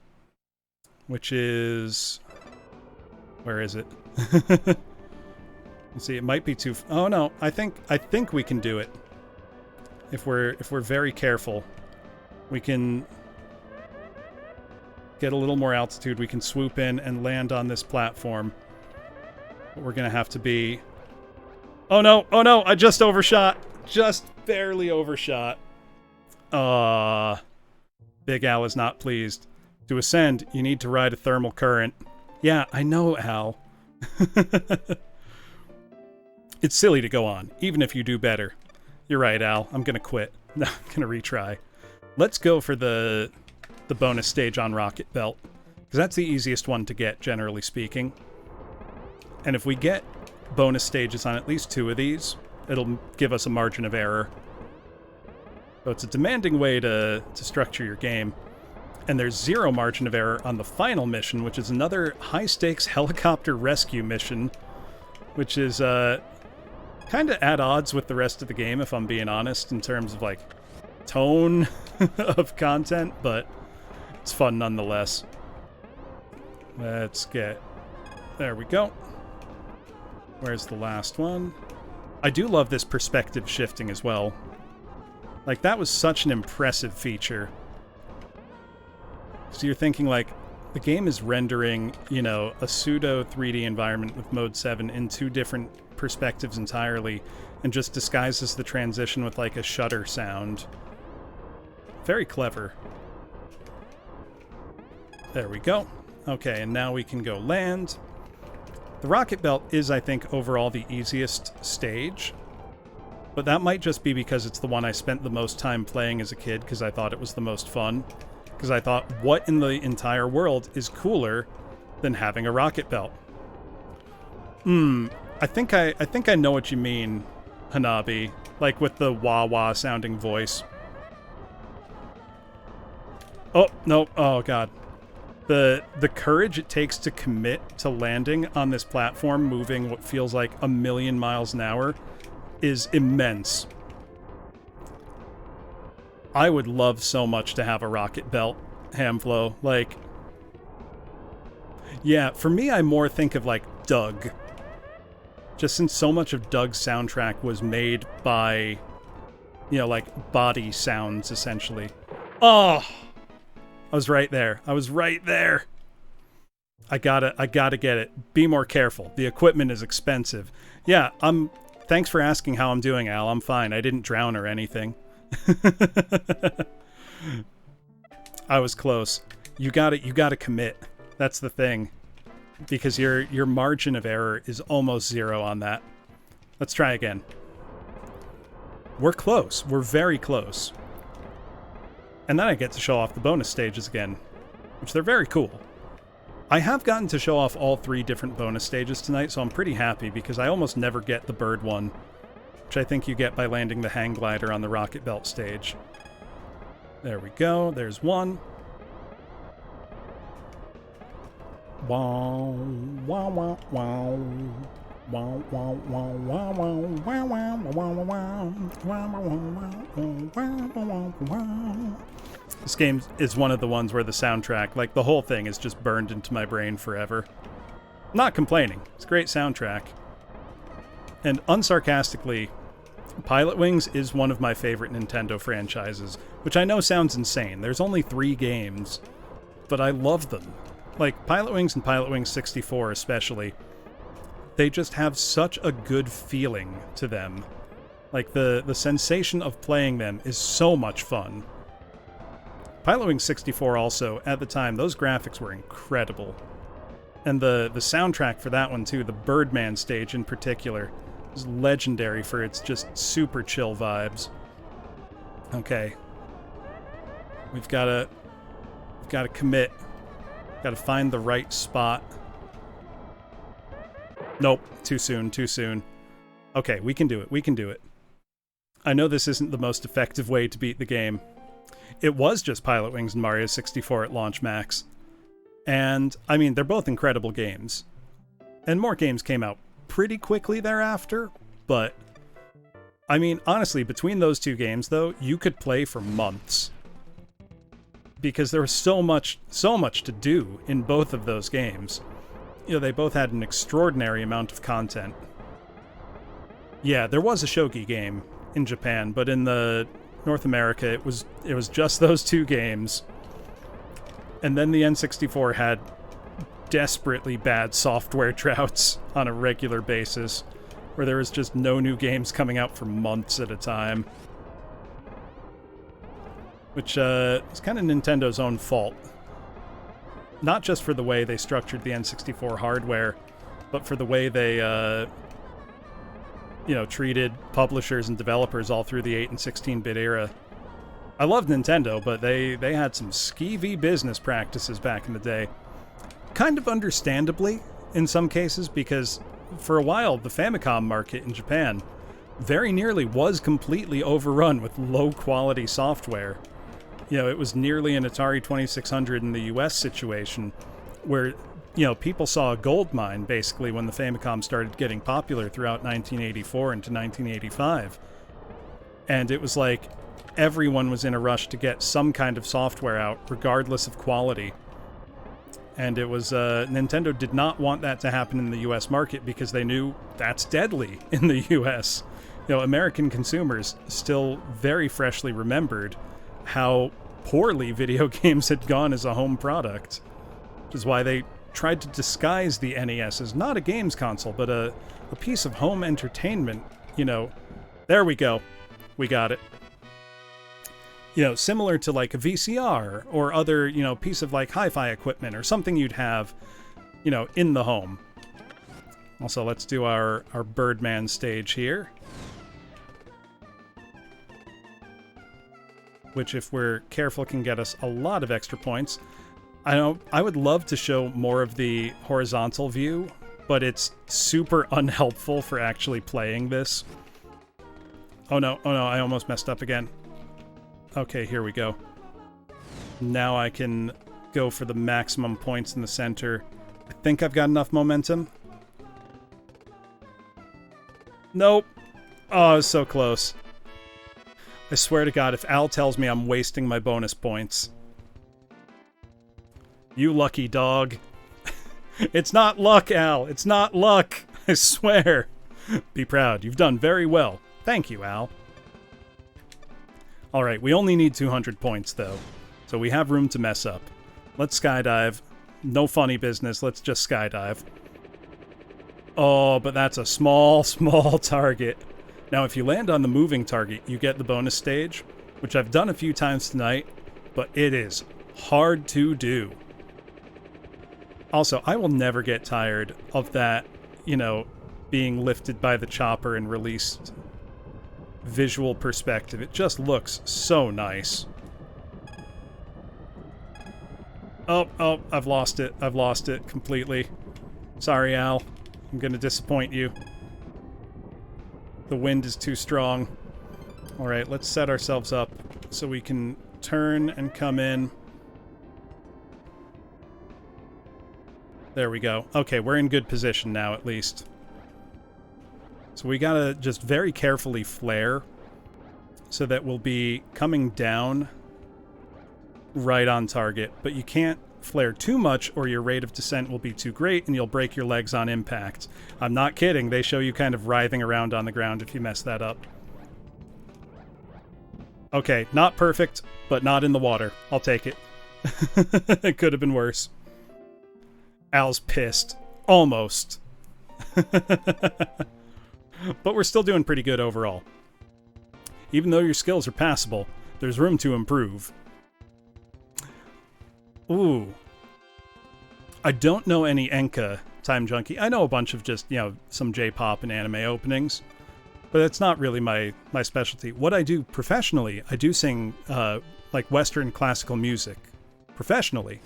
which is... Where is it? Let's see, it might be too... Oh no, I think we can do it. If we're very careful, we can get a little more altitude. We can swoop in and land on this platform. But we're going to have to be... Oh no, I just overshot. Just barely overshot. Big Al is not pleased. To ascend, you need to ride a thermal current. Yeah, I know, Al. It's silly to go on, even if you do better. You're right, Al. I'm gonna quit. No, I'm gonna retry. Let's go for the bonus stage on Rocket Belt, because that's the easiest one to get, generally speaking. And if we get bonus stages on at least 2 of these, it'll give us a margin of error. So it's a demanding way to structure your game. And there's 0 margin of error on the final mission, which is another high-stakes helicopter rescue mission, which is kind of at odds with the rest of the game, if I'm being honest, in terms of, like, tone of content, but it's fun nonetheless. Let's get... There we go. Where's the last one? I do love this perspective shifting as well. Like, that was such an impressive feature. So you're thinking, like, the game is rendering, you know, a pseudo 3D environment with Mode 7 in 2 different perspectives entirely, and just disguises the transition with, like, a shutter sound. Very clever. There we go. Okay, and now we can go land. The Rocket Belt is, I think, overall the easiest stage. But that might just be because it's the one I spent the most time playing as a kid because I thought it was the most fun. Because I thought, what in the entire world is cooler than having a rocket belt? I think I know what you mean, Hanabi. Like with the wah-wah sounding voice. Oh, no. Oh, God. The courage it takes to commit to landing on this platform moving what feels like 1,000,000 miles an hour is immense. I would love so much to have a rocket belt, Hamflow. Like, yeah, for me, I more think of like Doug. Just since so much of Doug's soundtrack was made by, you know, like body sounds, essentially. Oh! I was right there. I was right there. I gotta get it. Be more careful. The equipment is expensive. Yeah, thanks for asking how I'm doing, Al. I'm fine. I didn't drown or anything. I was close. You gotta commit. That's the thing. Because your margin of error is almost zero on that. Let's try again. We're close. We're very close. And then I get to show off the bonus stages again, which they're very cool. I have gotten to show off all 3 different bonus stages tonight, so I'm pretty happy because I almost never get the bird one, which I think you get by landing the hang glider on the rocket belt stage. There we go. There's one. Wow, wow, wow, wow. Wow, wow, wow, wow, wow, wow, wow, wow, wow, wow. This game is one of the ones where the soundtrack, like the whole thing, is just burned into my brain forever. Not complaining. It's a great soundtrack. And unsarcastically, Pilotwings is one of my favorite Nintendo franchises, which I know sounds insane. There's only 3 games, but I love them. Like, Pilotwings and Pilotwings 64 especially, they just have such a good feeling to them. Like, the sensation of playing them is so much fun. Pilotwings 64 also, at the time, those graphics were incredible. And the soundtrack for that one, too, the Birdman stage in particular, is legendary for its just super chill vibes. Okay. We've gotta commit. Gotta find the right spot. Nope, too soon, too soon. Okay, we can do it, we can do it. I know this isn't the most effective way to beat the game. It was just Pilotwings and Mario 64 at launch max. And, I mean, they're both incredible games. And more games came out pretty quickly thereafter, but... I mean, honestly, between those 2 games, though, you could play for months. Because there was so much to do in both of those games. You know, they both had an extraordinary amount of content. Yeah, there was a shogi game in Japan, but in the North America, it was just those 2 games. And then the N64 had desperately bad software droughts on a regular basis, where there was just no new games coming out for months at a time. Which is kind of Nintendo's own fault. Not just for the way they structured the N64 hardware, but for the way they, treated publishers and developers all through the 8 and 16-bit era. I love Nintendo, but they had some skeevy business practices back in the day. Kind of understandably, in some cases, because for a while, the Famicom market in Japan very nearly was completely overrun with low-quality software. You know, it was nearly an Atari 2600 in the US situation, where, you know, people saw a gold mine, basically, when the Famicom started getting popular throughout 1984 into 1985. And it was like, everyone was in a rush to get some kind of software out, regardless of quality. And it was, Nintendo did not want that to happen in the US market because they knew that's deadly in the US. You know, American consumers still very freshly remembered how poorly video games had gone as a home product. Which is why they tried to disguise the NES as not a games console, but a piece of home entertainment. You know, there we go. We got it. You know, similar to like a VCR or other, you know, piece of like hi-fi equipment or something you'd have, you know, in the home. Also, let's do our Birdman stage here. which if we're careful can get us a lot of extra points. I would love to show more of the horizontal view, but it's super unhelpful for actually playing this. Oh no, I almost messed up again. Okay, here we go. Now I can go for the maximum points in the center. I think I've got enough momentum. Nope. Oh, I was so close. I swear to God, if Al tells me I'm wasting my bonus points. You lucky dog. It's not luck, Al. It's not luck. I swear. Be proud. You've done very well. Thank you, Al. Alright, we only need 200 points, though. So we have room to mess up. Let's skydive. No funny business. Let's just skydive. Oh, but that's a small, small target. Now, if you land on the moving target, you get the bonus stage, which I've done a few times tonight, but it is hard to do. Also, I will never get tired of that, you know, being lifted by the chopper and released visual perspective. It just looks so nice. Oh, I've lost it. I've lost it completely. Sorry, Al. I'm gonna disappoint you. The wind is too strong. Alright, let's set ourselves up so we can turn and come in. There we go. Okay, we're in good position now, at least. So we gotta just very carefully flare so that we'll be coming down right on target. But you can't flare too much or your rate of descent will be too great and you'll break your legs on impact. I'm not kidding. They show you kind of writhing around on the ground if you mess that up. Okay, not perfect, but not in the water. I'll take it. It could have been worse. Al's pissed. Almost. But we're still doing pretty good overall. Even though your skills are passable, there's room to improve. Ooh. I don't know any Enka Time Junkie. I know a bunch of just, you know, some J-pop and anime openings. But it's not really my specialty. What I do professionally, I do sing, like, Western classical music. Professionally.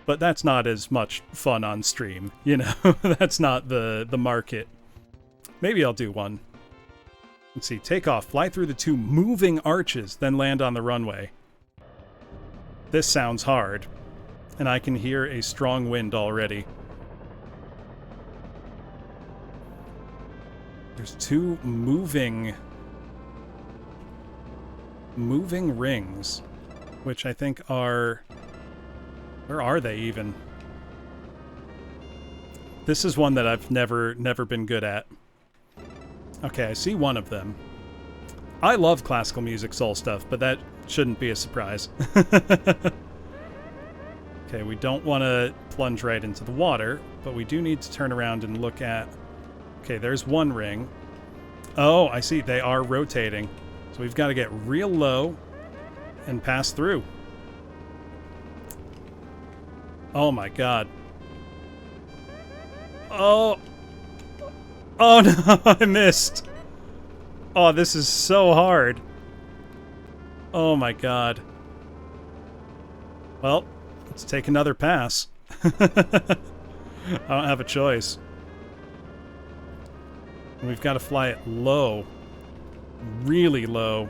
But that's not as much fun on stream, you know? That's not the market. Maybe I'll do one. Let's see. Take off. Fly through the 2 moving arches, then land on the runway. This sounds hard. And I can hear a strong wind already. There's 2 moving rings, which I think are... Where are they even? This is one that I've never been good at. Okay, I see one of them. I love classical music soul stuff, but that shouldn't be a surprise. Okay, we don't want to plunge right into the water, but we do need to turn around and look at... Okay, there's one ring. Oh, I see. They are rotating. So we've got to get real low and pass through. Oh my god. Oh. Oh no, I missed. Oh, this is so hard. Oh my god. Well, let's take another pass. I don't have a choice. We've got to fly it low. Really low.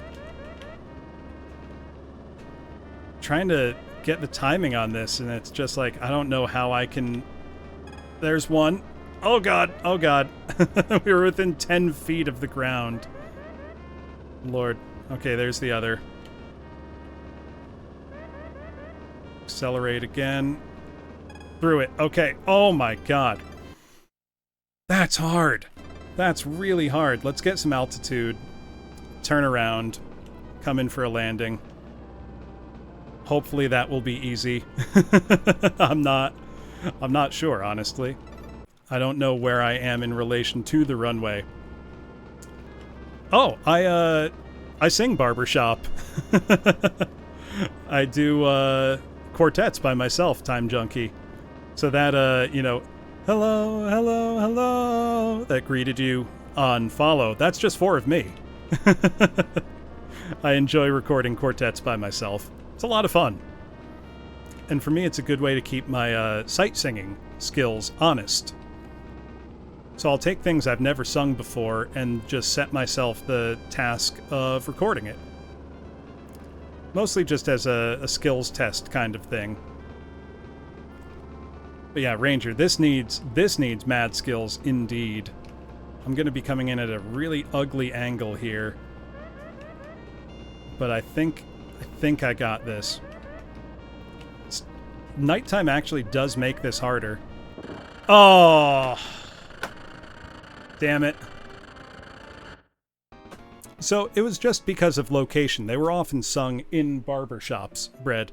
Trying to get the timing on this, and it's just like, I don't know how I can... There's one. Oh god, oh god. We were within 10 feet of the ground. Lord. Okay, there's the other. Accelerate again. Through it. Okay. Oh my god. That's hard. That's really hard. Let's get some altitude. Turn around. Come in for a landing. Hopefully that will be easy. I'm not sure, honestly. I don't know where I am in relation to the runway. Oh, I sing barbershop. I do quartets by myself, Time Junkie. So that you know, hello, hello, hello, that greeted you on follow. That's just 4 of me. I enjoy recording quartets by myself. It's a lot of fun. And for me, it's a good way to keep my sight singing skills honest. So I'll take things I've never sung before and just set myself the task of recording it. Mostly just as a skills test kind of thing. But yeah, Ranger, this needs mad skills indeed. I'm going to be coming in at a really ugly angle here. But I think I got this. Nighttime actually does make this harder. Oh! Damn it. So it was just because of location. They were often sung in barbershops, Bread.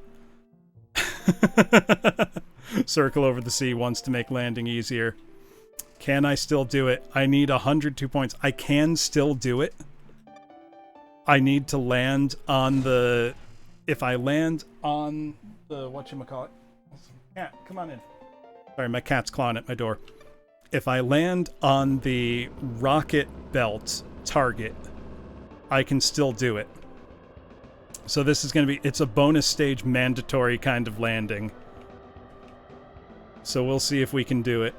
Circle over the sea wants to make landing easier. Can I still do it? I need 102 points. I can still do it. I need to land on the... If I land on the... Whatchamacallit? Cat, come on in. Sorry, my cat's clawing at my door. If I land on the rocket belt target, I can still do it. So this is going to be... It's a bonus stage mandatory kind of landing. So we'll see if we can do it.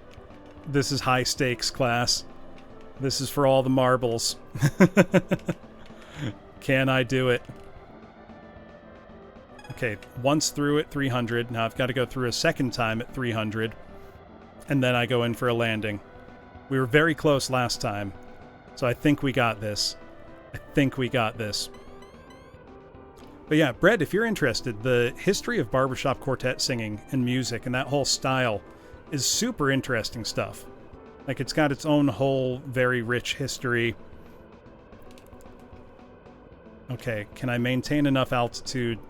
This is high stakes class. This is for all the marbles. Can I do it? Okay, once through at 300. Now I've got to go through a second time at 300. And then I go in for a landing. We were very close last time. So I think we got this. But yeah, Brett, if you're interested, the history of barbershop quartet singing and music and that whole style is super interesting stuff. Like, it's got its own whole very rich history. Okay, can I maintain enough altitude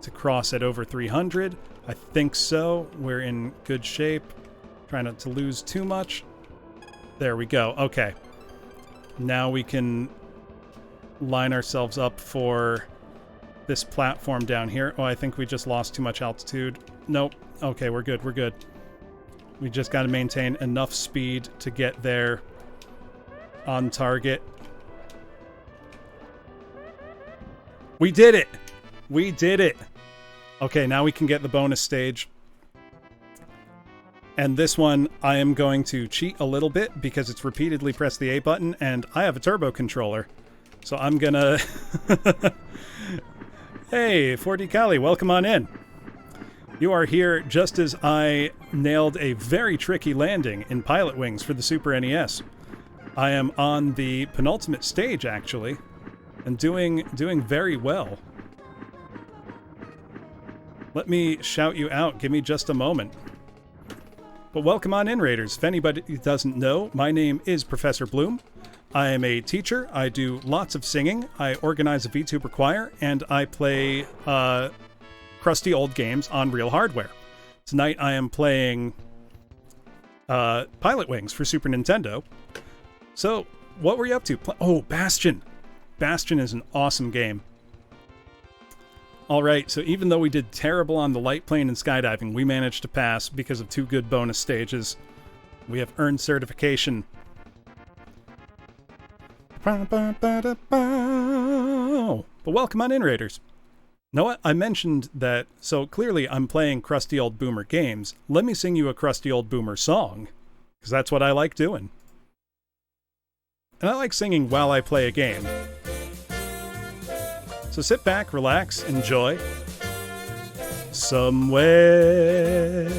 to cross at over 300? I think so. We're in good shape. Trying not to lose too much. There we go. Okay. Now we can line ourselves up for this platform down here. Oh, I think we just lost too much altitude. Nope. Okay, we're good. We're good. We just got to maintain enough speed to get there on target. We did it! We did it! Okay, now we can get the bonus stage. And this one, I am going to cheat a little bit because it's repeatedly pressed the A button, and I have a turbo controller. So I'm gonna... Hey, 4D Kali, welcome on in. You are here just as I nailed a very tricky landing in Pilotwings for the Super NES. I am on the penultimate stage, actually, and doing very well. Let me shout you out. Give me just a moment. But welcome on in, Raiders. If anybody doesn't know, my name is Professor Bloom. I am a teacher. I do lots of singing. I organize a VTuber choir, and I play crusty old games on real hardware. Tonight I am playing Pilotwings for Super Nintendo. So, what were you up to? Oh, Bastion! Bastion is an awesome game. Alright, so even though we did terrible on the light plane and skydiving, we managed to pass because of 2 good bonus stages. We have earned certification. But welcome on in, Raiders. Know what? I mentioned that, so clearly I'm playing crusty old boomer games. Let me sing you a crusty old boomer song, because that's what I like doing. And I like singing while I play a game. So sit back, relax, enjoy. Somewhere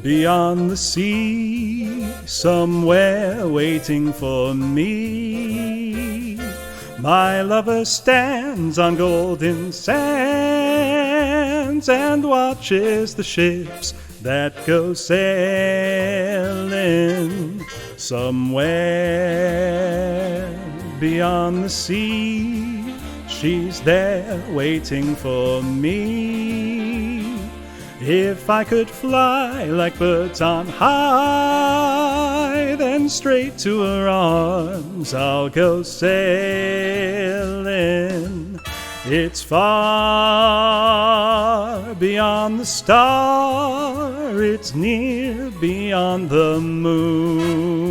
beyond the sea, somewhere waiting for me, my lover stands on golden sands and watches the ships that go sailing. Somewhere beyond the sea, she's there waiting for me. If I could fly like birds on high, then straight to her arms I'll go sailing. It's far beyond the star, it's near beyond the moon.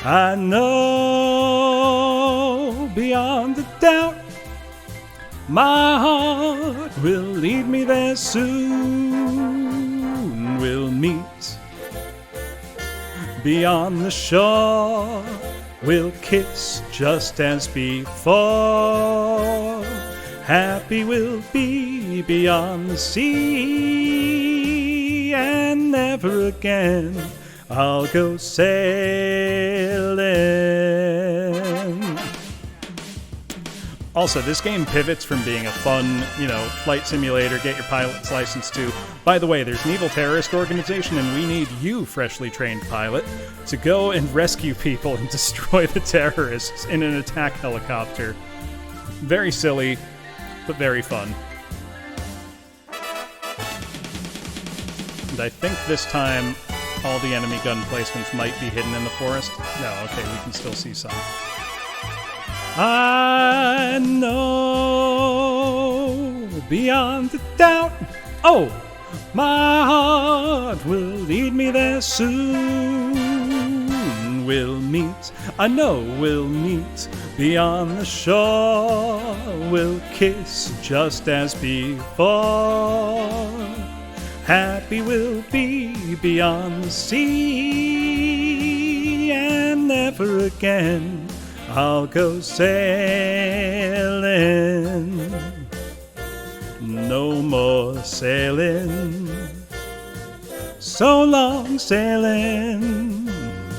I know beyond a doubt. My heart will lead me there soon. We'll meet beyond the shore. We'll kiss just as before. Happy we'll be beyond the sea, and never again I'll go sailing. Also, this game pivots from being a fun, flight simulator, get your pilot's license to, by the way, there's an evil terrorist organization and we need you, freshly trained pilot, to go and rescue people and destroy the terrorists in an attack helicopter. Very silly, but very fun. And I think this time all the enemy gun placements might be hidden in the forest. No, okay, we can still see some. I know beyond a doubt. Oh, my heart will lead me there soon. We'll meet, I know we'll meet beyond the shore. We'll kiss just as before. Happy we'll be beyond the sea, and never again I'll go sailing. No more sailing. So long sailing.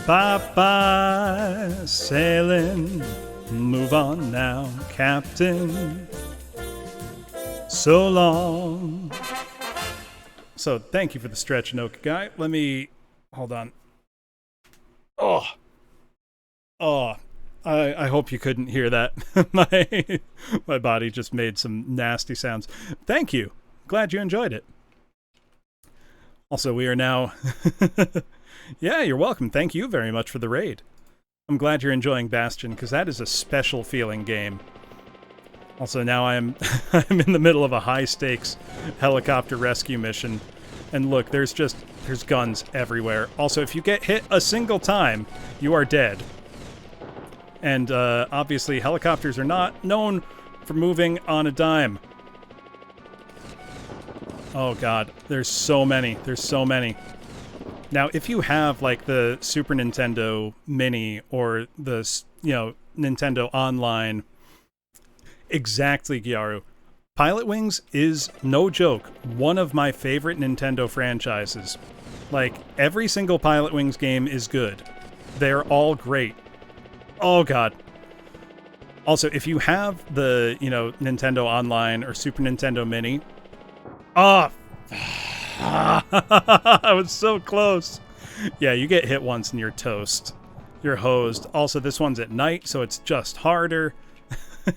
Bye-bye sailing. Move on now, Captain. So long. So thank you for the stretch, Anoka guy. Let me... Hold on. Oh. I hope you couldn't hear that. My body just made some nasty sounds. Thank you. Glad you enjoyed it. Also, we are now... Yeah, you're welcome. Thank you very much for the raid. I'm glad you're enjoying Bastion, because that is a special feeling game. Also, now I'm in the middle of a high-stakes helicopter rescue mission. And look, there's guns everywhere. Also, if you get hit a single time, you are dead. And obviously, helicopters are not known for moving on a dime. Oh god, there's so many. There's so many. Now, if you have, like, the Super Nintendo Mini or the, Nintendo Online... Exactly, Gyaru. Pilotwings is, no joke, one of my favorite Nintendo franchises. Like, every single Pilotwings game is good. They're all great. Oh, God. Also, if you have the, Nintendo Online or Super Nintendo Mini... Oh! I was so close. Yeah, you get hit once and you're toast. You're hosed. Also, this one's at night, so it's just harder.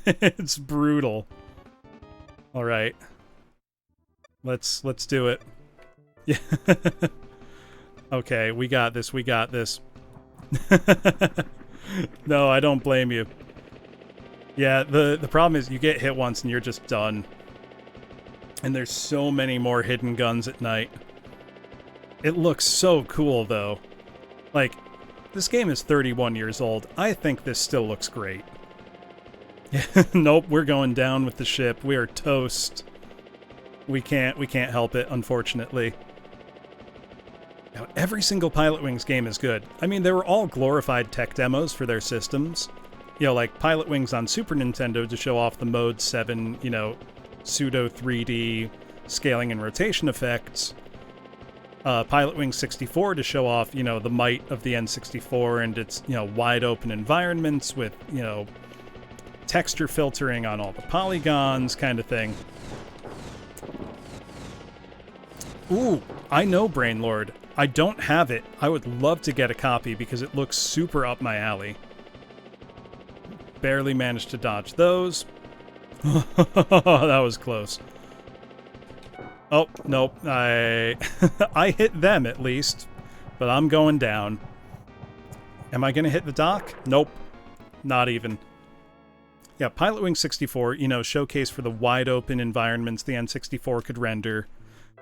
It's brutal. All right. Let's do it. Yeah. Okay, we got this. We got this. No, I don't blame you. Yeah, the problem is you get hit once and you're just done. And there's so many more hidden guns at night. It looks so cool, though. Like, this game is 31 years old. I think this still looks great. Nope, we're going down with the ship. We are toast. We can't help it, unfortunately. Now, every single Pilotwings game is good. I mean, they were all glorified tech demos for their systems. Like Pilotwings on Super Nintendo to show off the Mode 7, pseudo 3D scaling and rotation effects. Pilotwings 64 to show off, the might of the N64 and its, wide open environments with, texture filtering on all the polygons kind of thing. Ooh, I know Brainlord. I don't have it. I would love to get a copy because it looks super up my alley. Barely managed to dodge those. That was close. Oh, nope. I hit them at least, but I'm going down. Am I going to hit the dock? Nope. Not even. Yeah, Pilotwings 64, showcase for the wide open environments the N64 could render.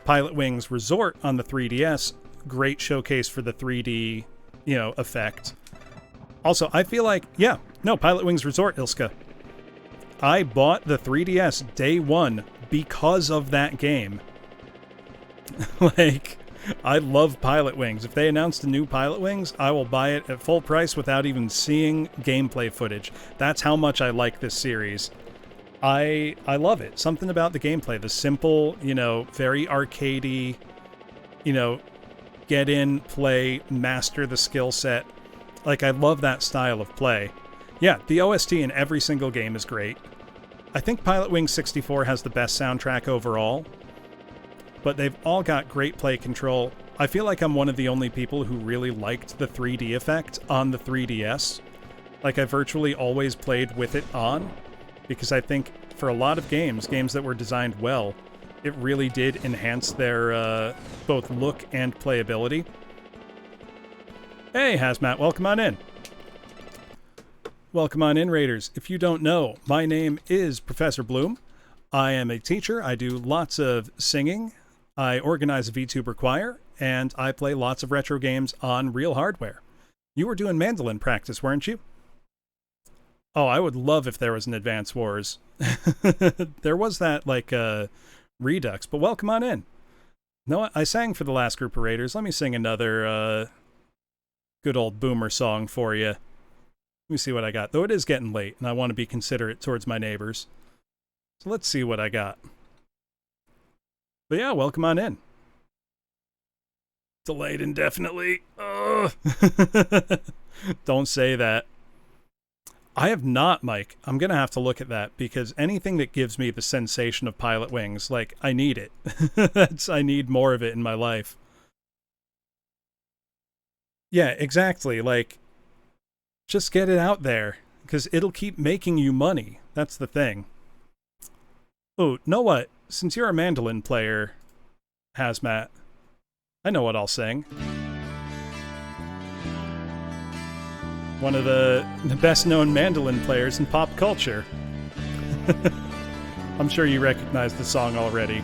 Pilotwings Resort on the 3DS, great showcase for the 3D, effect. Also, I feel like, Pilotwings Resort, Ilska. I bought the 3DS day one because of that game. Like, I love Pilotwings. If they announced a new Pilotwings, I will buy it at full price without even seeing gameplay footage. That's how much I like this series. I love it. Something about the gameplay, the simple, very arcadey, get in, play, master the skill set. Like, I love that style of play. Yeah, the OST in every single game is great. I think Pilotwings 64 has the best soundtrack overall, but they've all got great play control. I feel like I'm one of the only people who really liked the 3D effect on the 3DS. Like, I virtually always played with it on, because I think for a lot of games that were designed well, it really did enhance their both look and playability. Hey, Hazmat, welcome on in. Welcome on in, Raiders. If you don't know, my name is Professor Bloom. I am a teacher. I do lots of singing. I organize a VTuber choir, and I play lots of retro games on real hardware. You were doing mandolin practice, weren't you? Oh, I would love if there was an Advance Wars. There was that, Redux, but welcome on in. No, I sang for the last group of Raiders. Let me sing another good old boomer song for you. Let me see what I got. Though it is getting late, and I want to be considerate towards my neighbors. So let's see what I got. But yeah, welcome on in. Delayed indefinitely. Ugh. Don't say that. I have not, Mike. I'm going to have to look at that, because anything that gives me the sensation of Pilotwings, I need it. I need more of it in my life. Yeah, exactly. Just get it out there, because it'll keep making you money. That's the thing. Oh, know what? Since you're a mandolin player, Hazmat, I know what I'll sing. One of the best-known mandolin players in pop culture. I'm sure you recognize the song already.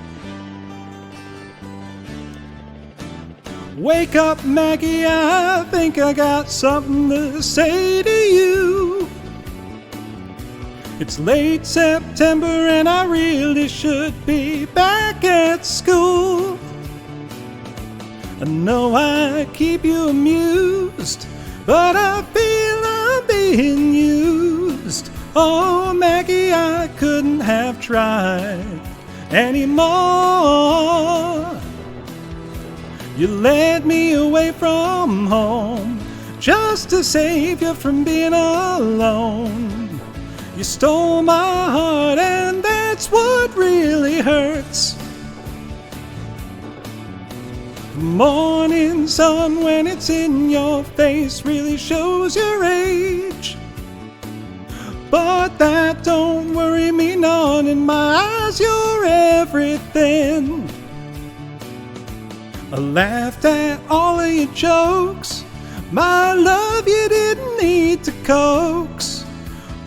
Wake up, Maggie, I think I got something to say to you. It's late September and I really should be back at school. I know I keep you amused, but I feel I'm being used. Oh, Maggie, I couldn't have tried anymore. You led me away from home just to save you from being alone. You stole my heart, and that's what really hurts. The morning sun, when it's in your face, really shows your age. But that don't worry me none. In my eyes, you're everything. I laughed at all of your jokes. My love, you didn't need to coax.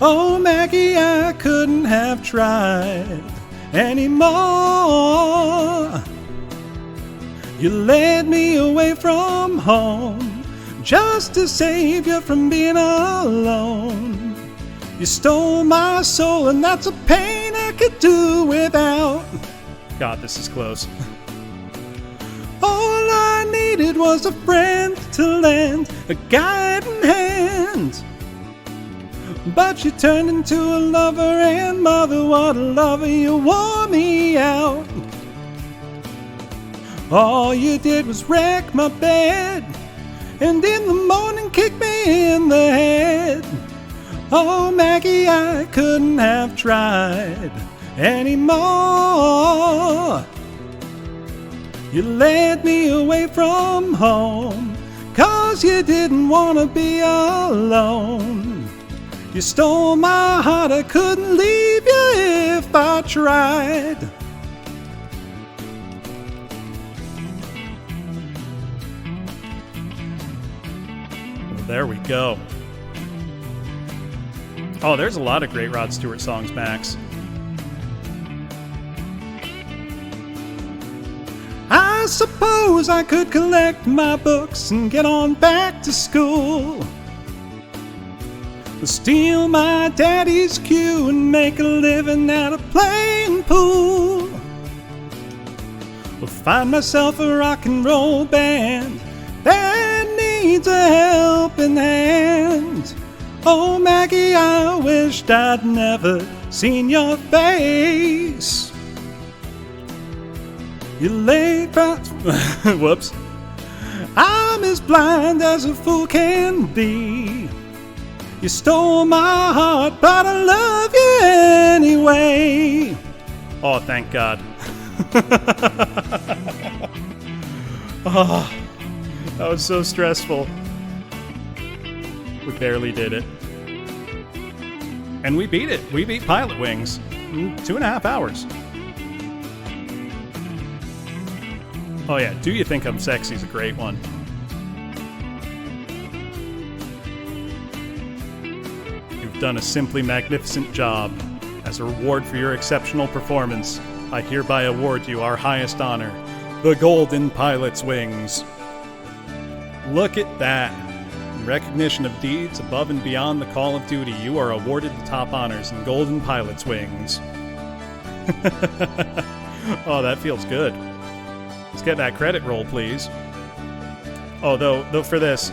Oh, Maggie, I couldn't have tried anymore. You led me away from home just to save you from being alone. You stole my soul, and that's a pain I could do without. God, this is close. All I needed was a friend to lend a guiding hand. But you turned into a lover, and mother, what a lover, you wore me out. All you did was wreck my bed, and in the morning kick me in the head. Oh, Maggie, I couldn't have tried anymore. You led me away from home, 'cause you didn't want to be alone. You stole my heart, I couldn't leave you if I tried. Well, there we go. Oh, there's a lot of great Rod Stewart songs, Max. I suppose I could collect my books and get on back to school. Steal my daddy's cue and make a living at a playing pool. Or find myself a rock and roll band that needs a helping hand. Oh, Maggie, I wished I'd never seen your face. You laid back. Whoops. I'm as blind as a fool can be. You stole my heart, but I love you anyway. Oh, thank God. Oh, that was so stressful. We barely did it. And we beat it. We beat Pilotwings in 2.5 hours. Oh yeah, Do You Think I'm Sexy is a great one. You've done a simply magnificent job. As a reward for your exceptional performance, I hereby award you our highest honor, the Golden Pilot's Wings. Look at that. In recognition of deeds above and beyond the call of duty, you are awarded the top honors in Golden Pilot's Wings. Oh, that feels good. Let's get that credit roll, please. Oh, though for this,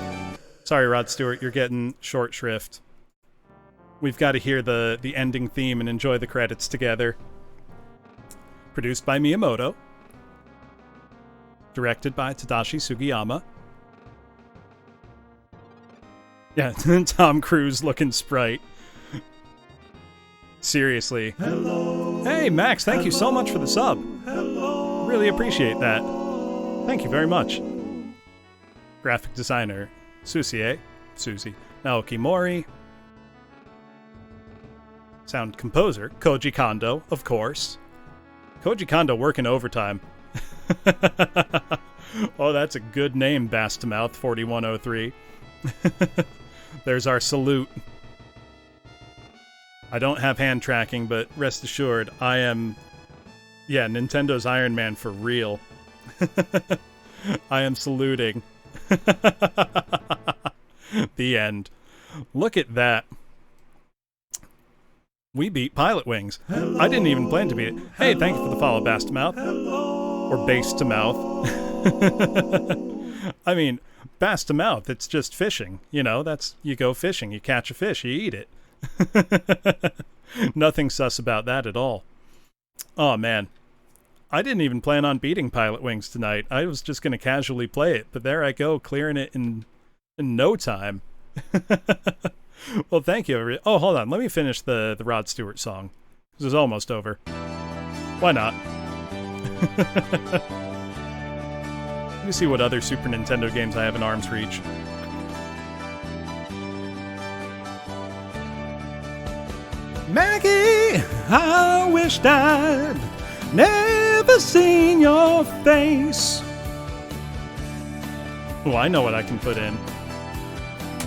sorry, Rod Stewart, you're getting short shrift. We've got to hear the ending theme and enjoy the credits together. Produced by Miyamoto. Directed by Tadashi Sugiyama. Yeah, Tom Cruise looking Sprite. Seriously. Hello. Hey, Max, thank you so much for the sub. Hello. Really appreciate that. Thank you very much. Graphic designer Susie Naoki Mori. Sound composer Koji Kondo, of course. Koji Kondo working overtime. Oh, that's a good name, Bastamouth 4103. There's our salute. I don't have hand tracking, but rest assured, I am... Yeah, Nintendo's Iron Man for real. I am saluting. The end. Look at that. We beat Pilotwings. Hello. I didn't even plan to beat it. Hey, thank you for the follow, Bastamouth. Hello. Or Base to Mouth. I mean, Bass to Mouth, it's just fishing. You know, that's, you go fishing, you catch a fish, you eat it. Nothing sus about that at all. Oh, man. I didn't even plan on beating Pilotwings tonight. I was just going to casually play it, but there I go, clearing it in no time. Well, thank you. Oh, hold on. Let me finish the Rod Stewart song. This is almost over. Why not? Let me see what other Super Nintendo games I have in arm's reach. Maggie, I wished I'd never seen your face. Oh, I know what I can put in.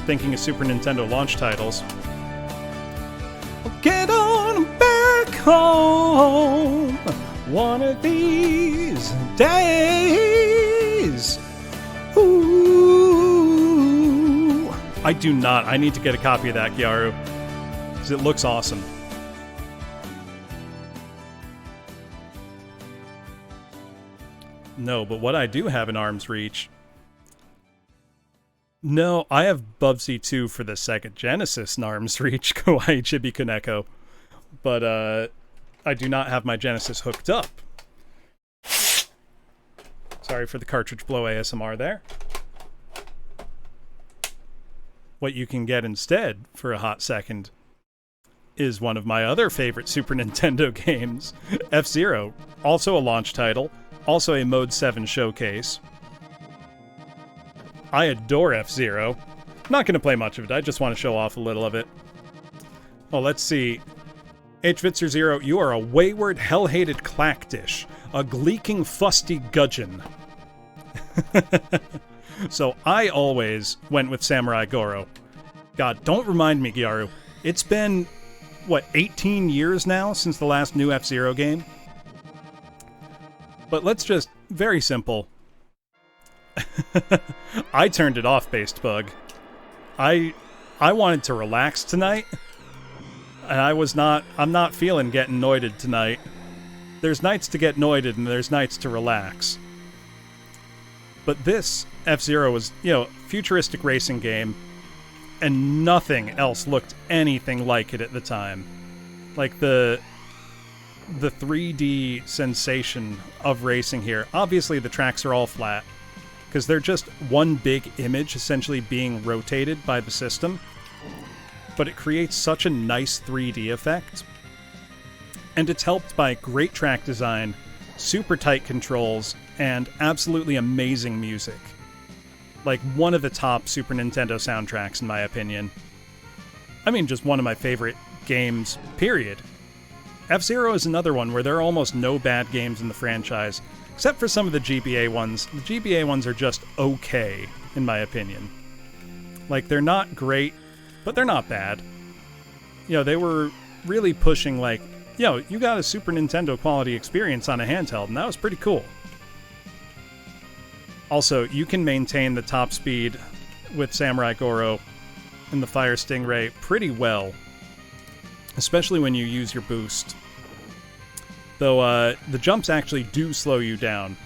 Thinking of Super Nintendo launch titles. Get on back home one of these days. Ooh. I do not. I need to get a copy of that, Gyaru, because it looks awesome. No, but what I do have in arm's reach... No, I have Bubsy 2 for the Sega Genesis in arm's reach, Kawaii Chibi Koneko. But, I do not have my Genesis hooked up. Sorry for the cartridge blow ASMR there. What you can get instead, for a hot second, is one of my other favorite Super Nintendo games, F-Zero. Also a launch title, also a Mode 7 showcase. I adore F-Zero. Not going to play much of it, I just want to show off a little of it. Well, let's see. H-Vitzer Zero, you are a wayward, hell-hated clackdish, a gleeking, fusty gudgeon. So I always went with Samurai Goro. God, don't remind me, Gyaru. It's been, what, 18 years now since the last new F-Zero game? But let's just, very simple. I turned it off, Based Bug. I I wanted to relax tonight, and I'm not feeling getting noited tonight. There's nights to get noited, and there's nights to relax. But this F-Zero was, futuristic racing game, and nothing else looked anything like it at the time. Like, the 3D sensation of racing here. Obviously, the tracks are all flat, because they're just one big image essentially being rotated by the system. But it creates such a nice 3D effect. And it's helped by great track design, super tight controls, and absolutely amazing music. Like, one of the top Super Nintendo soundtracks, in my opinion. I mean, just one of my favorite games, period. F-Zero is another one where there are almost no bad games in the franchise, except for some of the GBA ones. The GBA ones are just okay, in my opinion. Like, they're not great, but they're not bad. They were really pushing, like, you got a Super Nintendo quality experience on a handheld, and that was pretty cool. Also, you can maintain the top speed with Samurai Goro and the Fire Stingray pretty well, especially when you use your boost. Though, the jumps actually do slow you down.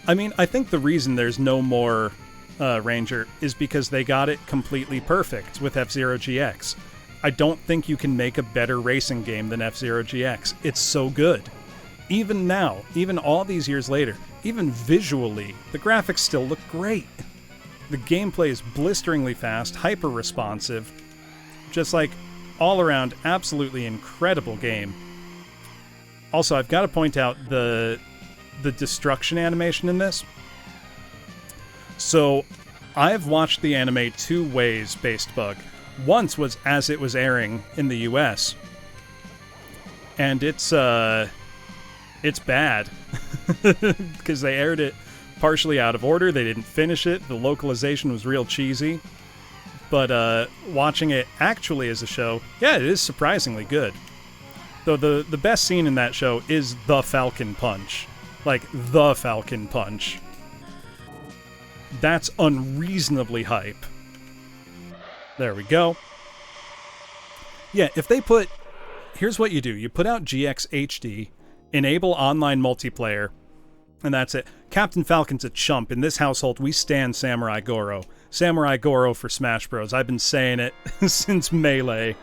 I mean, I think the reason there's no more Ranger is because they got it completely perfect with F-Zero GX. I don't think you can make a better racing game than F-Zero GX. It's so good. Even now, even all these years later, even visually, the graphics still look great. The gameplay is blisteringly fast, hyper-responsive, just like all-around absolutely incredible game. Also, I've got to point out the destruction animation in this. So, I've watched the anime two ways, Based Bug. Once was as it was airing in the US, and it's bad because they aired it partially out of order. They didn't finish it. The localization was real cheesy. But watching it actually as a show, yeah, it is surprisingly good. Though the best scene in that show is the Falcon Punch. Like, the Falcon Punch. That's unreasonably hype. There we go. Yeah, if they put... Here's what you do. You put out GX HD, enable online multiplayer, and that's it. Captain Falcon's a chump. In this household, we stand Samurai Goro. Samurai Goro for Smash Bros. I've been saying it since Melee.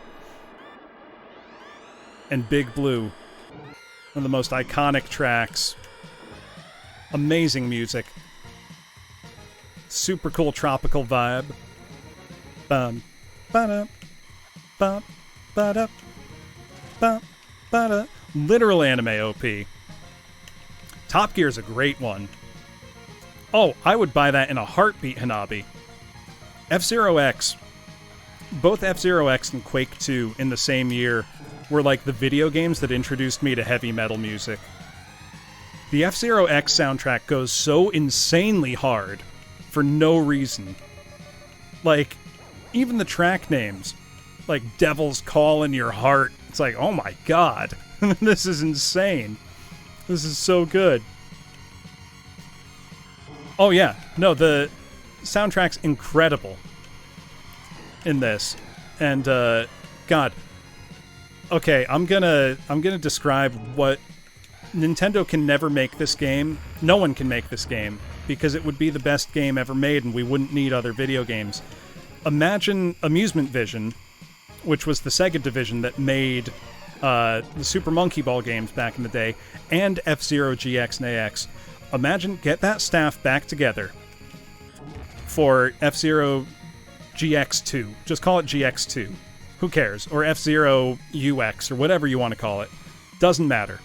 And Big Blue. One of the most iconic tracks. Amazing music. Super cool tropical vibe. Bum, ba-da, bum, ba-da, bum, ba-da. Literal anime OP. Top Gear's a great one. Oh, I would buy that in a heartbeat, Hanabi. F-Zero X. Both F-Zero X and Quake 2 in the same year were like the video games that introduced me to heavy metal music. The F-Zero X soundtrack goes so insanely hard for no reason. Like, even the track names, like Devil's Call in Your Heart, it's like, oh my god, this is insane. This is so good. Oh yeah, no, the soundtrack's incredible in this. And, God. Okay, I'm gonna describe what... Nintendo can never make this game. No one can make this game, because it would be the best game ever made and we wouldn't need other video games. Imagine Amusement Vision, which was the Sega division that made the Super Monkey Ball games back in the day, and F-Zero GX and AX. Imagine, get that staff back together for F-Zero GX2. Just call it GX2. Who cares? Or F-Zero UX, or whatever you want to call it. Doesn't matter.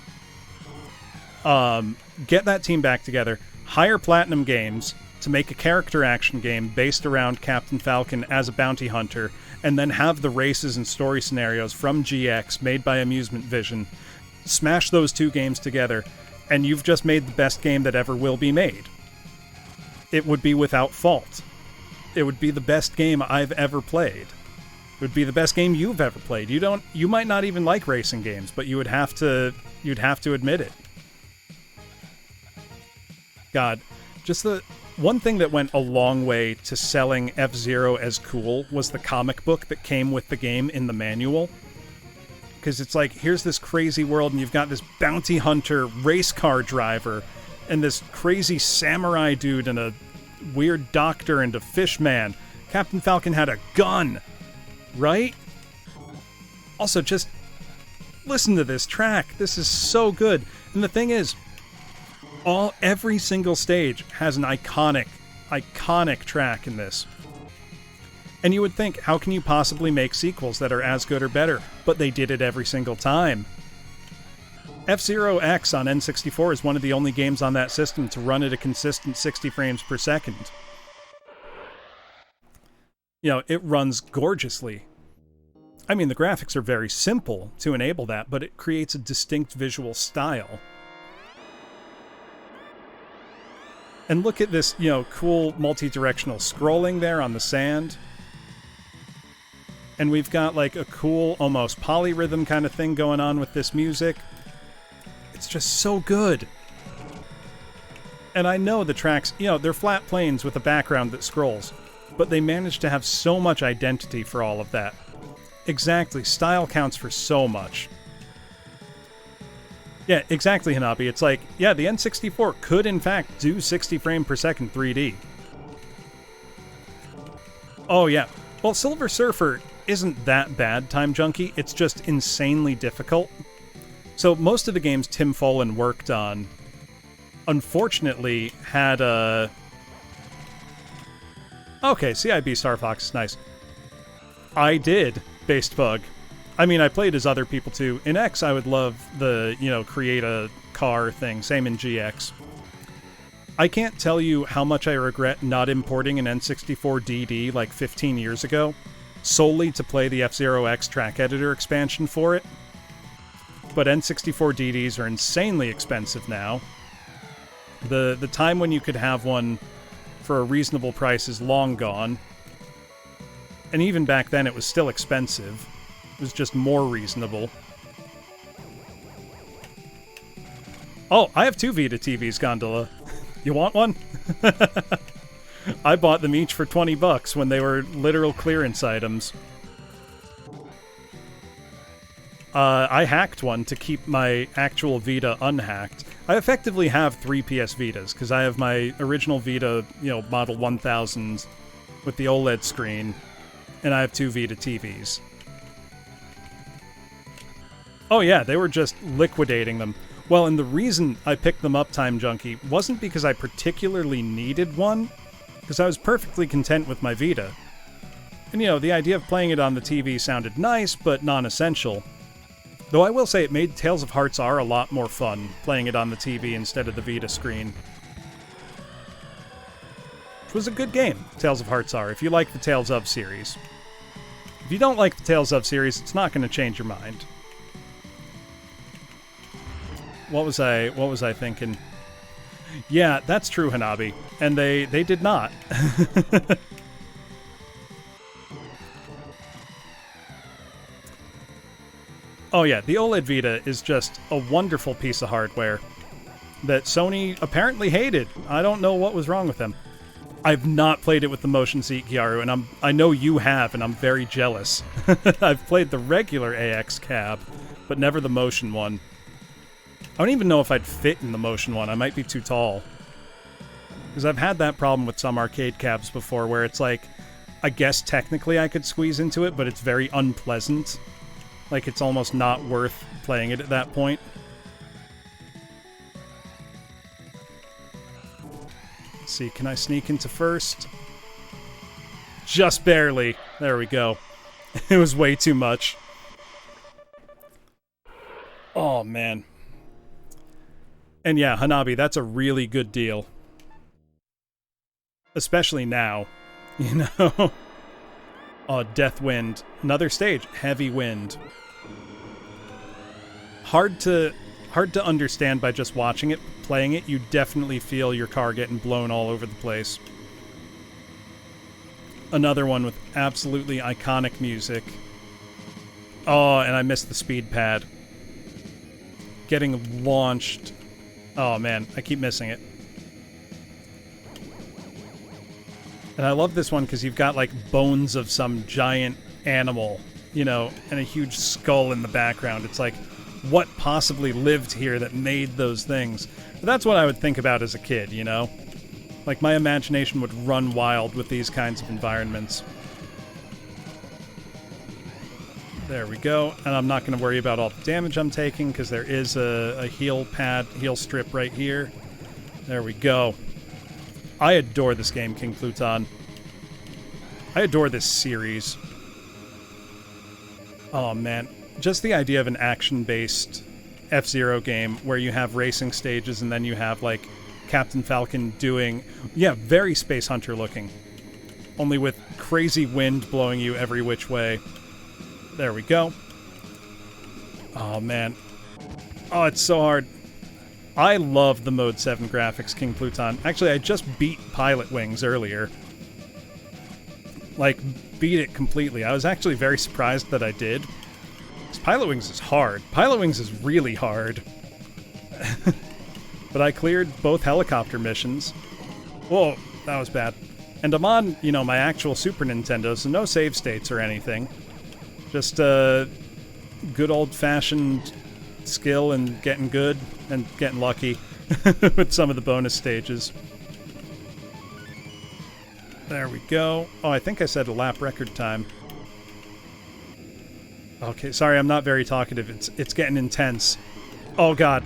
Get that team back together, hire Platinum Games to make a character action game based around Captain Falcon as a bounty hunter, and then have the races and story scenarios from GX made by Amusement Vision. Smash those two games together, and you've just made the best game that ever will be made. It would be without fault. It would be the best game I've ever played. It would be the best game you've ever played. You might not even like racing games, but you'd have to admit it. God, just the One thing that went a long way to selling F-Zero as cool was the comic book that came with the game in the manual. Because it's like, here's this crazy world, and you've got this bounty hunter race car driver, and this crazy samurai dude, and a weird doctor, and a fish man. Captain Falcon had a gun, right? Also, just listen to this track. This is so good. And the thing is, every single stage has an iconic track in this. And you would think, how can you possibly make sequels that are as good or better? But they did it every single time. F-Zero X on N64 is one of the only games on that system to run at a consistent 60 frames per second. You know, it runs gorgeously. I mean, the graphics are very simple to enable that, but it creates a distinct visual style. And look at this, you know, cool multi-directional scrolling there on the sand. And we've got like a cool, almost polyrhythm kind of thing going on with this music. It's just so good. And I know the tracks, you know, they're flat planes with a background that scrolls, but they managed to have so much identity for all of that. Exactly, style counts for so much. Yeah, exactly, Hanabi. It's like, yeah, the N64 could in fact do 60 frame per second 3D. Oh yeah. Well, Silver Surfer isn't that bad, Time Junkie. It's just insanely difficult. So most of the games Tim Follin worked on, unfortunately, had a... Okay, CIB Star Fox is nice. I did Based Bug. I mean, I played as other people too. In X, I would love the, you know, create a car thing. Same in GX. I can't tell you how much I regret not importing an N64 DD like 15 years ago, solely to play the F-Zero X track editor expansion for it. But N64 DDs are insanely expensive now. The time when you could have one for a reasonable price is long gone. And even back then, it was still expensive. It was just more reasonable. Oh, I have 2 Vita TVs, Gondola. You want one? I bought them each for $20 when they were literal clearance items. I hacked one to keep my actual Vita unhacked. I effectively have 3 PS Vitas, because I have my original Vita, you know, Model 1000 with the OLED screen, and I have 2 Vita TVs. Oh yeah, they were just liquidating them. Well, and the reason I picked them up, Time Junkie, wasn't because I particularly needed one, because I was perfectly content with my Vita. And you know, the idea of playing it on the TV sounded nice, but non-essential. Though I will say it made Tales of Hearts R a lot more fun, playing it on the TV instead of the Vita screen. Which was a good game, Tales of Hearts R, if you like the Tales of series. If you don't like the Tales of series, it's not going to change your mind. What was I thinking? Yeah, that's true, Hanabi. And they did not. Oh yeah, the OLED Vita is just a wonderful piece of hardware that Sony apparently hated. I don't know what was wrong with them. I've not played it with the motion seat, Gyaru, and I know you have, and I'm very jealous. I've played the regular AX cab, but never the motion one. I don't even know if I'd fit in the motion one. I might be too tall. Because I've had that problem with some arcade cabs before, where it's like, I guess technically I could squeeze into it, but it's very unpleasant. Like, it's almost not worth playing it at that point. Let's see, can I sneak into first? Just barely. There we go. It was way too much. Oh, man. And yeah, Hanabi, that's a really good deal. Especially now, you know? Oh, Death Wind. Another stage, Heavy Wind. Hard to understand by just watching it. Playing it, you definitely feel your car getting blown all over the place. Another one with absolutely iconic music. Oh, and I missed the speed pad. Getting launched. Oh man, I keep missing it. And I love this one because you've got, like, bones of some giant animal, you know, and a huge skull in the background. It's like, what possibly lived here that made those things? But that's what I would think about as a kid, you know? Like, my imagination would run wild with these kinds of environments. There we go. And I'm not going to worry about all the damage I'm taking because there is a heal strip right here. There we go. I adore this game, King Pluton. I adore this series. Oh, man. Just the idea of an action-based F-Zero game where you have racing stages and then you have, like, Captain Falcon doing... Yeah, very Space Hunter looking. Only with crazy wind blowing you every which way. There we go. Oh, man. Oh, it's so hard. I love the Mode 7 graphics, King Pluton. Actually, I just beat Pilotwings earlier. Like, beat it completely. I was actually very surprised that I did. Because Pilotwings is hard. Pilotwings is really hard. But I cleared both helicopter missions. Whoa, that was bad. And I'm on, you know, my actual Super Nintendo, so no save states or anything. Just good old-fashioned skill and getting good and getting lucky with some of the bonus stages. There we go. Oh, I think I said a lap record time. Okay, sorry, I'm not very talkative. It's getting intense. Oh, God.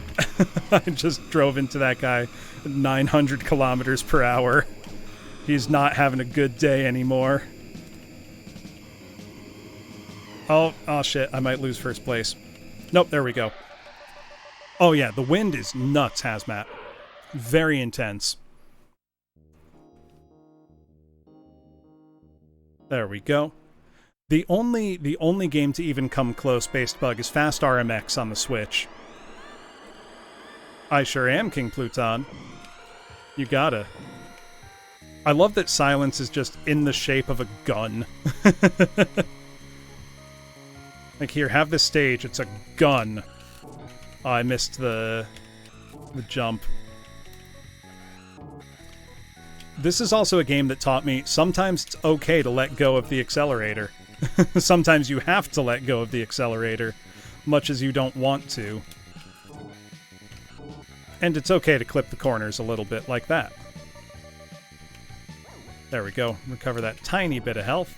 I just drove into that guy at 900 kilometers per hour. He's not having a good day anymore. Oh, shit. I might lose first place. Nope, there we go. Oh, yeah, the wind is nuts, Hazmat. Very intense. There we go. The only game to even come close, Based Bug, is Fast RMX on the Switch. I sure am, King Pluton. You gotta. I love that Silence is just in the shape of a gun. Like, here, have this stage. It's a gun. Oh, I missed the jump. This is also a game that taught me sometimes it's okay to let go of the accelerator. Sometimes you have to let go of the accelerator, much as you don't want to. And it's okay to clip the corners a little bit like that. There we go. Recover that tiny bit of health.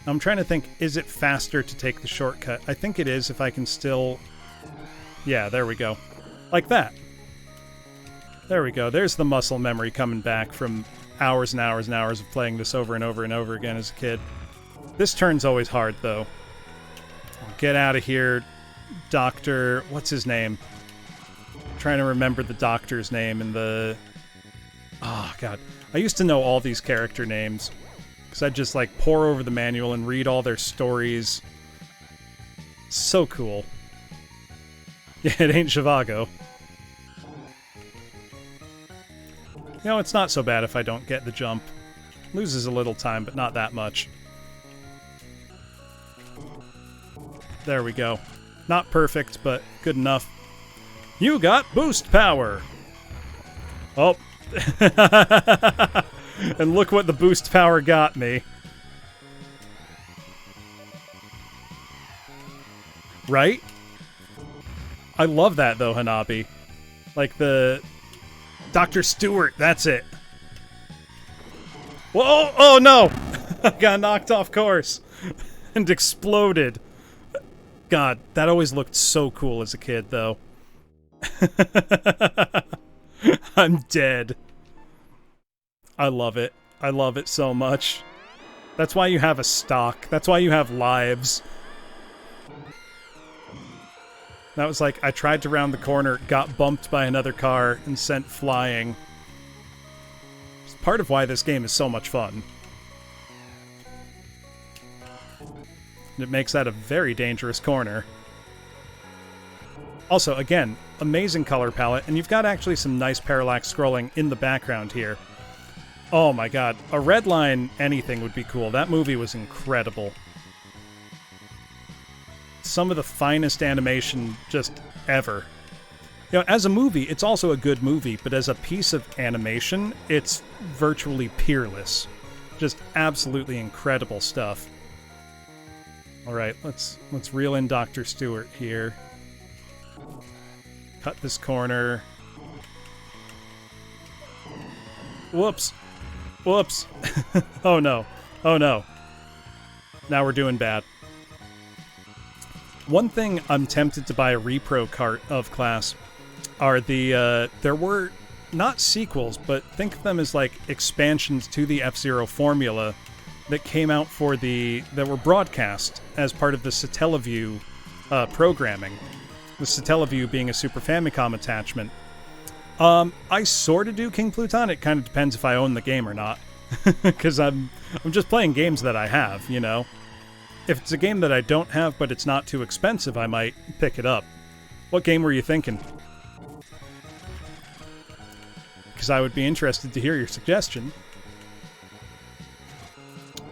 I'm trying to think, is it faster to take the shortcut? I think it is if I can still... Yeah, there we go. Like that. There we go. There's the muscle memory coming back from hours and hours and hours of playing this over and over and over again as a kid. This turn's always hard, though. Get out of here, Doctor... What's his name? I'm trying to remember the doctor's name in the... Oh, God. I used to know all these character names. Because I'd just, like, pore over the manual and read all their stories. So cool. Yeah, it ain't Zhivago. You know, it's not so bad if I don't get the jump. Loses a little time, but not that much. There we go. Not perfect, but good enough. You got boost power! Oh. And look what the boost power got me. Right? I love that, though, Hanabi. Like the... Dr. Stewart, that's it. Whoa! Oh, no! I got knocked off course. And exploded. God, that always looked so cool as a kid, though. I'm dead. I love it. I love it so much. That's why you have a stock. That's why you have lives. That was like, I tried to round the corner, got bumped by another car, and sent flying. It's part of why this game is so much fun. And it makes that a very dangerous corner. Also, again, amazing color palette, and you've got actually some nice parallax scrolling in the background here. Oh my god, a red line anything would be cool. That movie was incredible. Some of the finest animation just ever. As a movie, it's also a good movie, but as a piece of animation, it's virtually peerless. Just absolutely incredible stuff. All right, let's reel in Dr. Stewart here. Cut this corner. Whoops. Whoops. Oh no. Oh no. Now we're doing bad. One thing I'm tempted to buy a repro cart of, class, are the, there were not sequels, but think of them as like expansions to the F-Zero formula that came out that were broadcast as part of the Satellaview programming. The Satellaview being a Super Famicom attachment. I sort of do King Pluton. It kind of depends if I own the game or not. Because I'm just playing games that I have, you know? If it's a game that I don't have, but it's not too expensive, I might pick it up. What game were you thinking? Because I would be interested to hear your suggestion.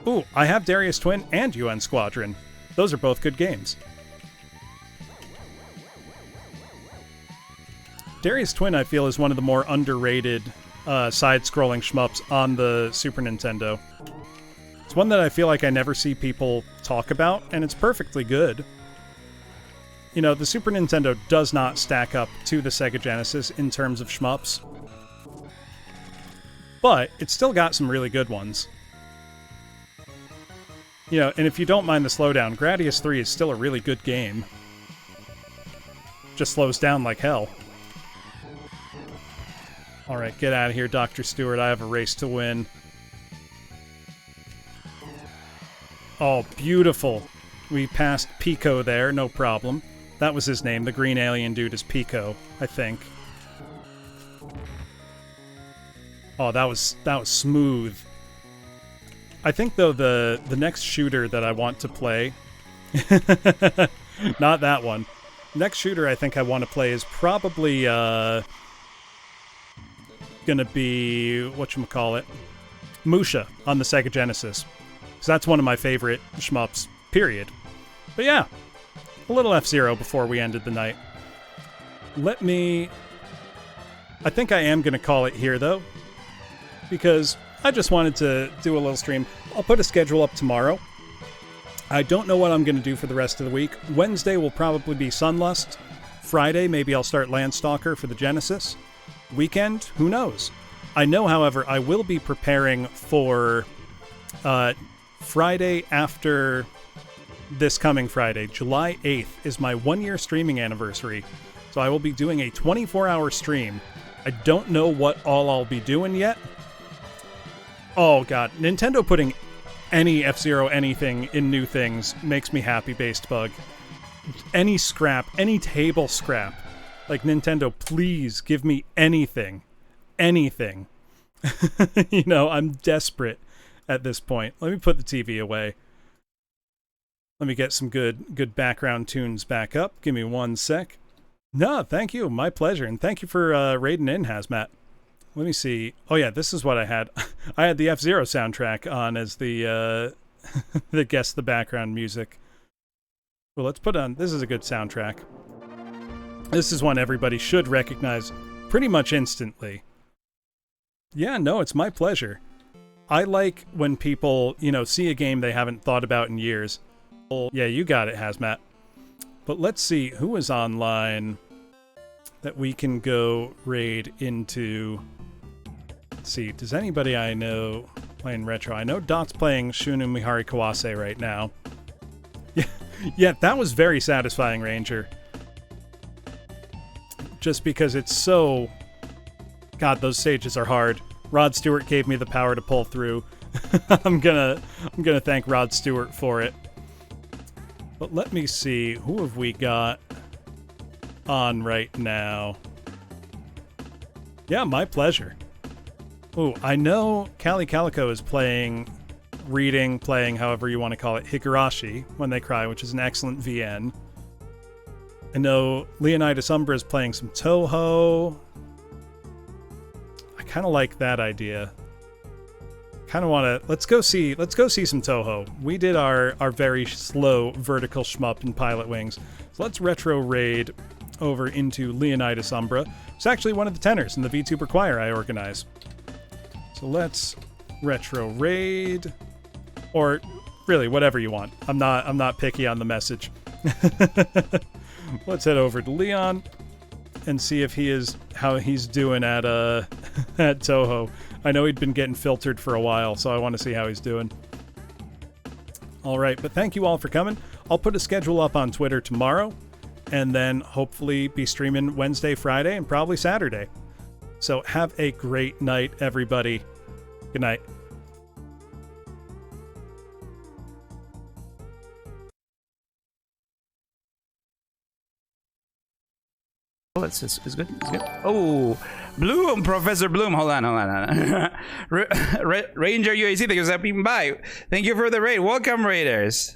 Ooh, I have Darius Twin and UN Squadron. Those are both good games. Darius Twin, I feel, is one of the more underrated side-scrolling shmups on the Super Nintendo. It's one that I feel like I never see people talk about, and it's perfectly good. You know, the Super Nintendo does not stack up to the Sega Genesis in terms of shmups, but it's still got some really good ones. You know, and if you don't mind the slowdown, Gradius 3 is still a really good game. Just slows down like hell. Alright, get out of here, Dr. Stewart. I have a race to win. Oh, beautiful. We passed Pico there, no problem. That was his name. The green alien dude is Pico, I think. Oh, that was smooth. I think, though, the next shooter that I want to play... Not that one. Next shooter I think I want to play is probably, gonna be... whatchamacallit? Musha on the Sega Genesis. Because that's one of my favorite shmups, period. But yeah, a little F-Zero before we ended the night. I think I am gonna call it here, though. Because I just wanted to do a little stream. I'll put a schedule up tomorrow. I don't know what I'm going to do for the rest of the week. Wednesday will probably be Sunlust. Friday, maybe I'll start Landstalker for the Genesis. Weekend, who knows? I know, however, I will be preparing for Friday after this coming Friday. July 8th is my 1-year streaming anniversary. So I will be doing a 24-hour stream. I don't know what all I'll be doing yet. Oh god, Nintendo putting any F-Zero anything in new things makes me happy, Based Bug. Any scrap, any table scrap. Like, Nintendo, please give me anything. Anything. You know, I'm desperate at this point. Let me put the TV away. Let me get some good background tunes back up. Give me 1 sec. No, thank you. My pleasure. And thank you for raiding in, Hazmat. Let me see. Oh yeah, this is what I had. I had the F-Zero soundtrack on as the guess the background music. Well, let's put on... This is a good soundtrack. This is one everybody should recognize pretty much instantly. Yeah, no, it's my pleasure. I like when people, you know, see a game they haven't thought about in years. Yeah, you got it, Hazmat. But let's see who is online that we can go raid into... See, does anybody I know playing retro? I know Dot's playing Shunu Mihari Kawase right now. Yeah, that was very satisfying, Ranger. Just because it's so... God, those stages are hard. Rod Stewart gave me the power to pull through. I'm gonna thank Rod Stewart for it. But let me see, who have we got on right now? Yeah, my pleasure. Ooh, I know Cali Calico is playing, however you want to call it, Higurashi, When They Cry, which is an excellent VN. I know Leonidas Umbra is playing some Toho. I kind of like that idea. Kind of want to... Let's go see some Toho. We did our very slow vertical shmup in Pilotwings. So let's retro raid over into Leonidas Umbra. It's actually one of the tenors in the VTuber choir I organize. So let's retro raid, or really whatever you want. I'm not picky on the message. Let's head over to Leon and see if how he's doing at at Toho. I know he'd been getting filtered for a while, so I want to see how he's doing. All right, but thank you all for coming. I'll put a schedule up on Twitter tomorrow, and then hopefully be streaming Wednesday, Friday, and probably Saturday. So have a great night, everybody. Good night. Oh, it's good. It's good. Oh, Bloom, Professor Bloom. Hold on. Ranger UAC, thank you for stopping by. Thank you for the raid. Welcome, Raiders.